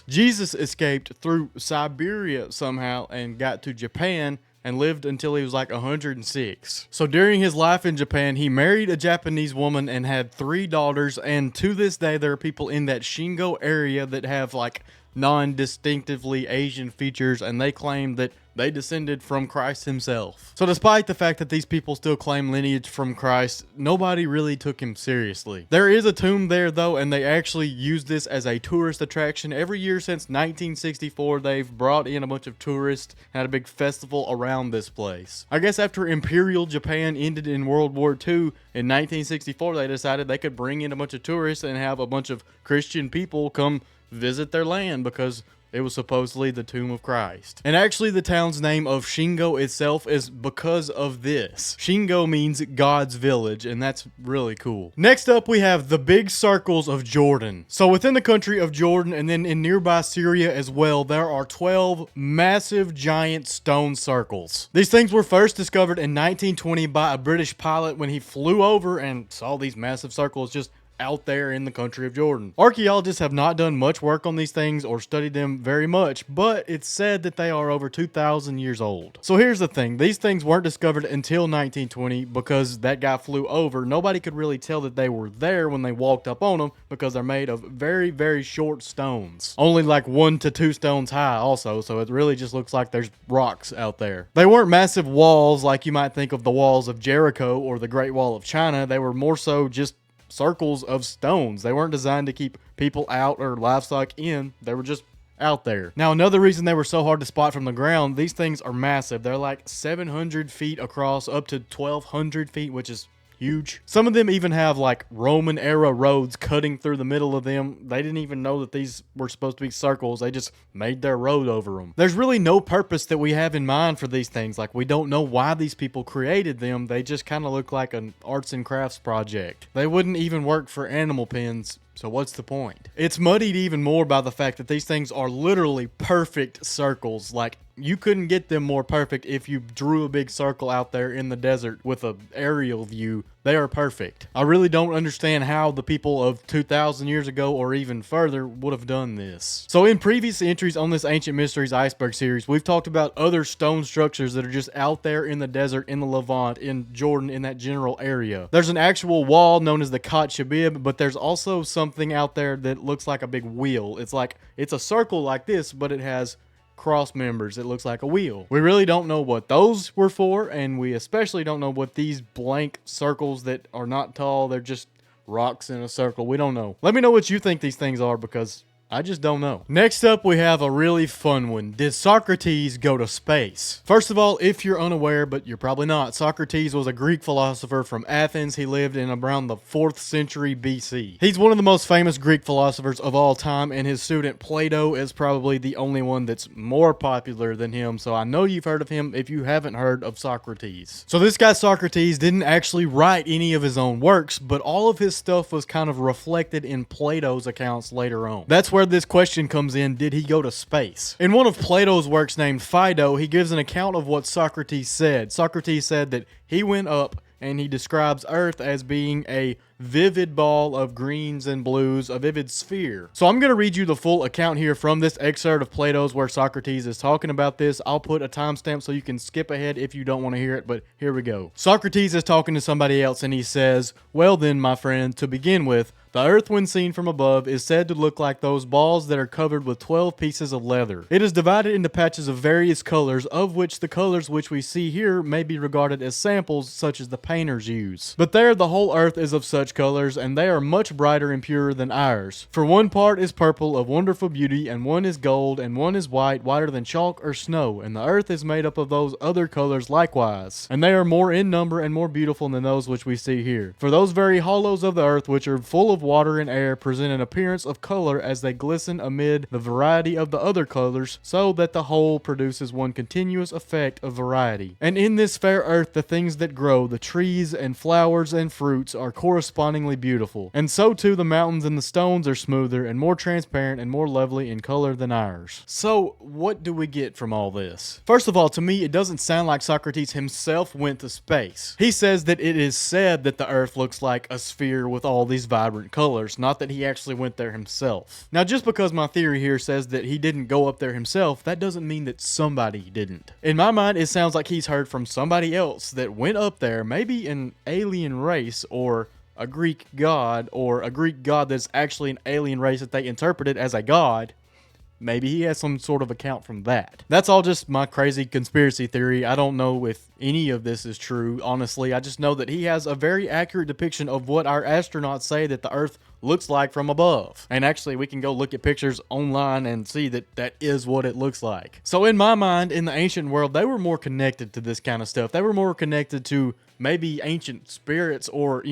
Jesus escaped through Siberia somehow and got to Japan and lived until he was like 106. So during his life in Japan, he married a Japanese woman and had 3 daughters, and to this day there are people in that Shingo area that have like non-distinctively Asian features, and they claim that they descended from Christ himself. So despite the fact that these people still claim lineage from Christ, nobody really took him seriously. There is a tomb there though, and they actually use this as a tourist attraction. Every year since 1964, they've brought in a bunch of tourists, had a big festival around this place. I guess after Imperial Japan ended in World War II in 1964, they decided they could bring in a bunch of tourists and have a bunch of Christian people come visit their land because it was supposedly the tomb of Christ. And actually the town's name of Shingo itself is because of this. Shingo means God's village, and that's really cool. Next up we have the big circles of Jordan. So within the country of Jordan and then in nearby Syria as well, there are 12 massive giant stone circles. These things were first discovered in 1920 by a British pilot when he flew over and saw these massive circles just out there in the country of Jordan. Archaeologists have not done much work on these things or studied them very much, but it's said that they are over 2,000 years old. So here's the thing. These things weren't discovered until 1920 because that guy flew over. Nobody could really tell that they were there when they walked up on them because they're made of very, very short stones. Only like 1 to 2 stones high also, so it really just looks like there's rocks out there. They weren't massive walls like you might think of the walls of Jericho or the Great Wall of China. They were more so just circles of stones. They weren't designed to keep people out or livestock in. They were just out there. Now, another reason they were so hard to spot from the ground, these things are massive. They're like 700 feet across, up to 1,200 feet, which is huge. Some of them even have like Roman era roads cutting through the middle of them. They didn't even know that these were supposed to be circles. They just made their road over them. There's really no purpose that we have in mind for these things. Like, we don't know why these people created them. They just kind of look like an arts and crafts project. They wouldn't even work for animal pens. So what's the point? It's muddied even more by the fact that these things are literally perfect circles. Like, you couldn't get them more perfect if you drew a big circle out there in the desert with an aerial view. They are perfect. I really don't understand how the people of 2,000 years ago or even further would have done this. So in previous entries on this Ancient Mysteries Iceberg series, we've talked about other stone structures that are just out there in the desert, in the Levant, in Jordan, in that general area. There's an actual wall known as the Khat Shabib, but there's also something out there that looks like a big wheel. It's a circle like this, but it has cross members. It looks like a wheel. We really don't know what those were for, and we especially don't know what these blank circles that are not tall, they're just rocks in a circle. We don't know. Let me know what you think these things are, because I just don't know. Next up, we have a really fun one. Did Socrates go to space? First of all, if you're unaware, but you're probably not, Socrates was a Greek philosopher from Athens. He lived in around the 4th century BC. He's one of the most famous Greek philosophers of all time, and his student Plato is probably the only one that's more popular than him, so I know you've heard of him if you haven't heard of Socrates. So this guy Socrates didn't actually write any of his own works, but all of his stuff was kind of reflected in Plato's accounts later on. That's where this question comes in. Did he go to space? In one of Plato's works named Phaedo, he gives an account of what Socrates said. Socrates said that he went up, and he describes Earth as being a vivid ball of greens and blues, a vivid sphere. So I'm going to read you the full account here from this excerpt of Plato's where Socrates is talking about this. I'll put a timestamp so you can skip ahead if you don't want to hear it, but here we go. Socrates is talking to somebody else, and he says, "Well then, my friend, to begin with, the earth when seen from above is said to look like those balls that are covered with 12 pieces of leather. It is divided into patches of various colors, of which the colors which we see here may be regarded as samples such as the painters use. But there the whole earth is of such colors, and they are much brighter and purer than ours. For one part is purple of wonderful beauty, and one is gold, and one is white, whiter than chalk or snow, and the earth is made up of those other colors likewise. And they are more in number and more beautiful than those which we see here. For those very hollows of the earth which are full of water and air present an appearance of color as they glisten amid the variety of the other colors, so that the whole produces one continuous effect of variety. And in this fair earth the things that grow, the trees and flowers and fruits, are correspondingly beautiful. And so too the mountains and the stones are smoother and more transparent and more lovely in color than ours." So what do we get from all this? First of all, to me it doesn't sound like Socrates himself went to space. He says that it is said that the earth looks like a sphere with all these vibrant colors, not that he actually went there himself. Now, just because my theory here says that he didn't go up there himself, that doesn't mean that somebody didn't. In my mind, it sounds like he's heard from somebody else that went up there, maybe an alien race or a Greek god, or a Greek god that's actually an alien race that they interpreted as a god. Maybe he has some sort of account from that. That's all just my crazy conspiracy theory. I don't know if any of this is true, honestly. I just know that he has a very accurate depiction of what our astronauts say that the Earth looks like from above. And actually, we can go look at pictures online and see that that is what it looks like. So in my mind, in the ancient world, they were more connected to this kind of stuff. They were more connected to maybe ancient spirits or,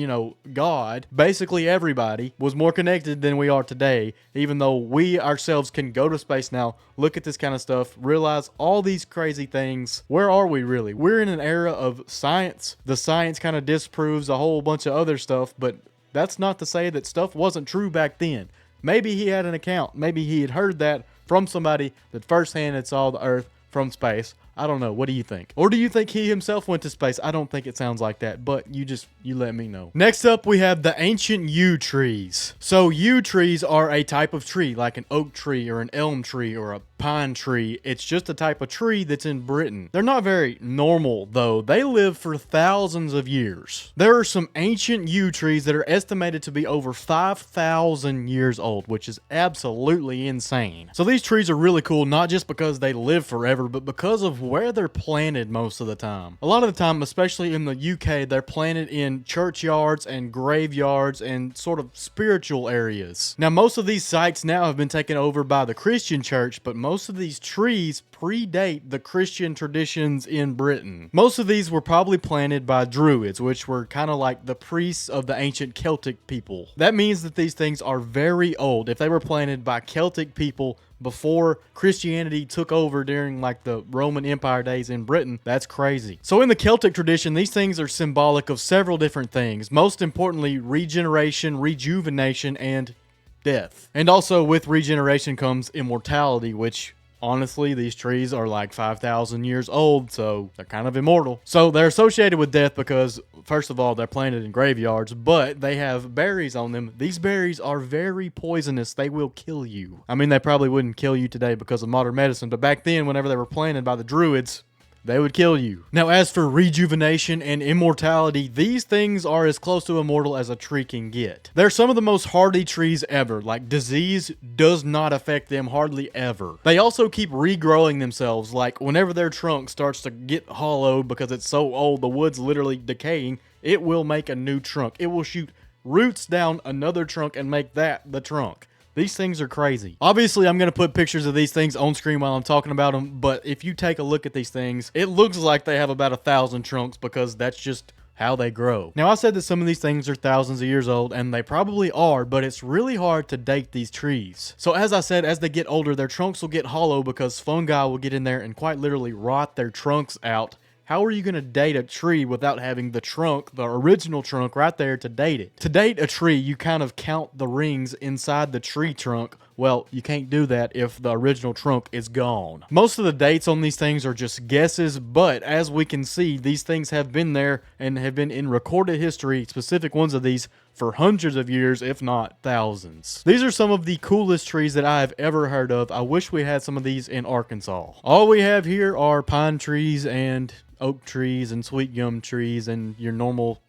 God. Basically, everybody was more connected than we are today, even though we ourselves can go to space now, look at this kind of stuff, realize all these crazy things. Where are we really? We're in an era of science. The science kind of disproves a whole bunch of other stuff, but that's not to say that stuff wasn't true back then. Maybe he had an account. Maybe he had heard that from somebody that firsthand had saw the Earth from space. I don't know. What do you think? Or do you think he himself went to space? I don't think it sounds like that, but you let me know. Next up, we have the ancient yew trees. So yew trees are a type of tree, like an oak tree or an elm tree or a pine tree. It's just a type of tree that's in Britain. They're not very normal, though. They live for thousands of years. There are some ancient yew trees that are estimated to be over 5,000 years old, which is absolutely insane. So these trees are really cool, not just because they live forever, but because of where they're planted most of the time. A lot of the time, especially in the UK, they're planted in churchyards and graveyards and sort of spiritual areas. Now, most of these sites now have been taken over by the Christian church, but most of these trees predate the Christian traditions in Britain. Most of these were probably planted by Druids, which were kind of like the priests of the ancient Celtic people. That means that these things are very old. If they were planted by Celtic people before Christianity took over during like the Roman Empire days in Britain, that's crazy. So in the Celtic tradition, these things are symbolic of several different things. Most importantly, regeneration, rejuvenation, and death. And also with regeneration comes immortality, which honestly, these trees are like 5,000 years old, so they're kind of immortal. So they're associated with death because, first of all, they're planted in graveyards, but they have berries on them. These berries are very poisonous. They will kill you. I mean, they probably wouldn't kill you today because of modern medicine, but back then, whenever they were planted by the Druids, they would kill you. Now, as for rejuvenation and immortality, these things are as close to immortal as a tree can get. They're some of the most hardy trees ever. Like, disease does not affect them hardly ever. They also keep regrowing themselves. Like, whenever their trunk starts to get hollowed because it's so old, the wood's literally decaying, it will make a new trunk. It will shoot roots down another trunk and make that the trunk. These things are crazy. Obviously, I'm going to put pictures of these things on screen while I'm talking about them, but if you take a look at these things, it looks like they have about 1,000 trunks because that's just how they grow. Now, I said that some of these things are thousands of years old, and they probably are, but it's really hard to date these trees. So as I said, as they get older, their trunks will get hollow because fungi will get in there and quite literally rot their trunks out. How are you going to date a tree without having the trunk, the original trunk, right there to date it? To date a tree, you kind of count the rings inside the tree trunk. Well, you can't do that if the original trunk is gone. Most of the dates on these things are just guesses, but as we can see, these things have been there and have been in recorded history, specific ones of these, for hundreds of years, if not thousands. These are some of the coolest trees that I have ever heard of. I wish we had some of these in Arkansas. All we have here are pine trees and oak trees and sweet gum trees and your normal,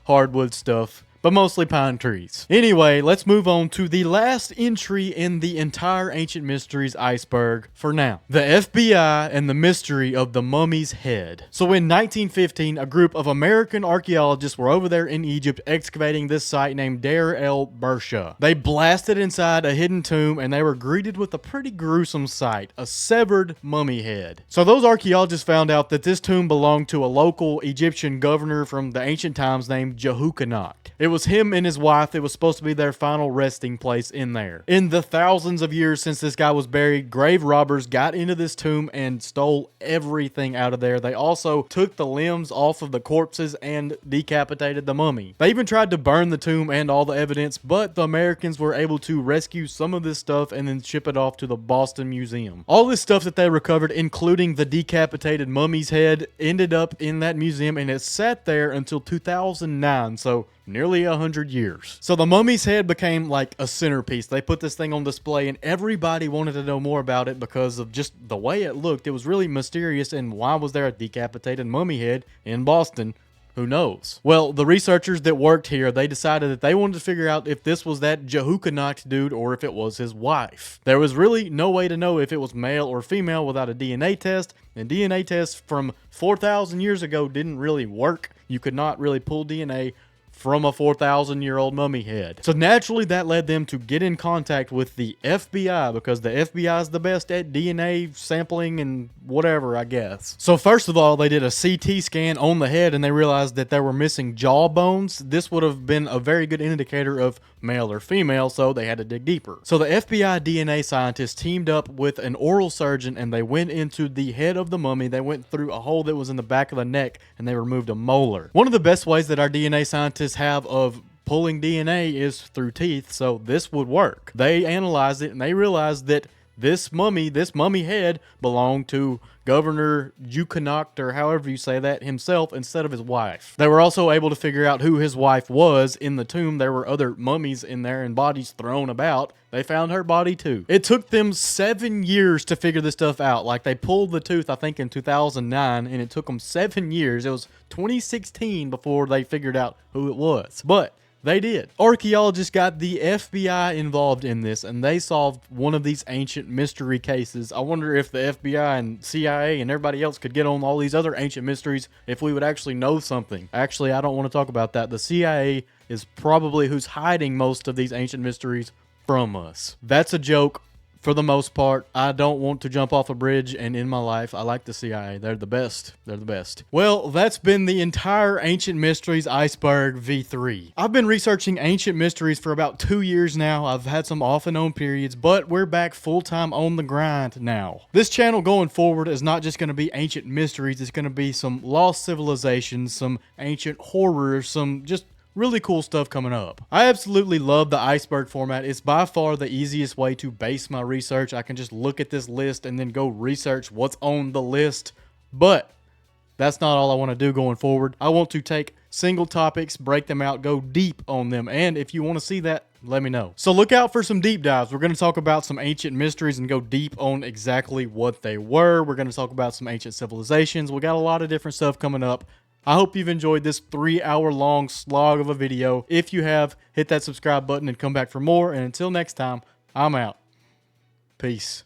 hardwood stuff, but mostly pine trees. Anyway, let's move on to the last entry in the entire Ancient Mysteries Iceberg for now. The FBI and the mystery of the mummy's head. So in 1915, a group of American archaeologists were over there in Egypt excavating this site named Deir el-Bersha. They blasted inside a hidden tomb and they were greeted with a pretty gruesome sight, a severed mummy head. So those archaeologists found out that this tomb belonged to a local Egyptian governor from the ancient times named Jehoiakim. It was him and his wife. It was supposed to be their final resting place in there. In the thousands of years since this guy was buried, grave robbers got into this tomb and stole everything out of there. They also took the limbs off of the corpses and decapitated the mummy. They even tried to burn the tomb and all the evidence, but the Americans were able to rescue some of this stuff and then ship it off to the Boston Museum. All this stuff that they recovered, including the decapitated mummy's head, ended up in that museum and it sat there until 2009, so nearly 100 years. So the mummy's head became like a centerpiece. They put this thing on display and everybody wanted to know more about it because of just the way it looked. It was really mysterious, and why was there a decapitated mummy head in Boston? Who knows? Well, the researchers that worked here, they decided that they wanted to figure out if this was that Jehoiakim dude or if it was his wife. There was really no way to know if it was male or female without a DNA test, and DNA tests from 4,000 years ago didn't really work. You could not really pull DNA from a 4,000-year-old mummy head. So naturally that led them to get in contact with the FBI because the FBI is the best at DNA sampling and whatever, I guess. So first of all, they did a CT scan on the head and they realized that there were missing jaw bones. This would have been a very good indicator of male or female, so they had to dig deeper. So the FBI DNA scientists teamed up with an oral surgeon and they went into the head of the mummy. They went through a hole that was in the back of the neck and they removed a molar. One of the best ways that our DNA scientists have of pulling DNA is through teeth, so this would work. They analyzed it and they realized that this mummy head belonged to Governor Yukonacht, or however you say that, himself instead of his wife. They were also able to figure out who his wife was in the tomb. There were other mummies in there and bodies thrown about. They found her body too. It took them 7 years to figure this stuff out. Like, they pulled the tooth, I think, in 2009, and it took them 7 years. It was 2016 before they figured out who it was. But they did. Archaeologists got the FBI involved in this, and they solved one of these ancient mystery cases. I wonder if the FBI and CIA and everybody else could get on all these other ancient mysteries if we would actually know something. Actually, I don't want to talk about that. The CIA is probably who's hiding most of these ancient mysteries from us. That's a joke. For the most part, I don't want to jump off a bridge, and in my life, I like the CIA. They're the best. They're the best. Well, that's been the entire Ancient Mysteries Iceberg V3. I've been researching Ancient Mysteries for about 2 years now. I've had some off and on periods, but we're back full-time on the grind now. This channel going forward is not just going to be Ancient Mysteries. It's going to be some lost civilizations, some ancient horrors, some just really cool stuff coming up. I absolutely love the iceberg format. It's by far the easiest way to base my research. I can just look at this list and then go research what's on the list. But that's not all I want to do going forward. I want to take single topics, break them out, go deep on them. And if you want to see that, let me know. So look out for some deep dives. We're going to talk about some ancient mysteries and go deep on exactly what they were. We're going to talk about some ancient civilizations. We got a lot of different stuff coming up. I hope you've enjoyed this 3-hour-long slog of a video. If you have, hit that subscribe button and come back for more. And until next time, I'm out. Peace.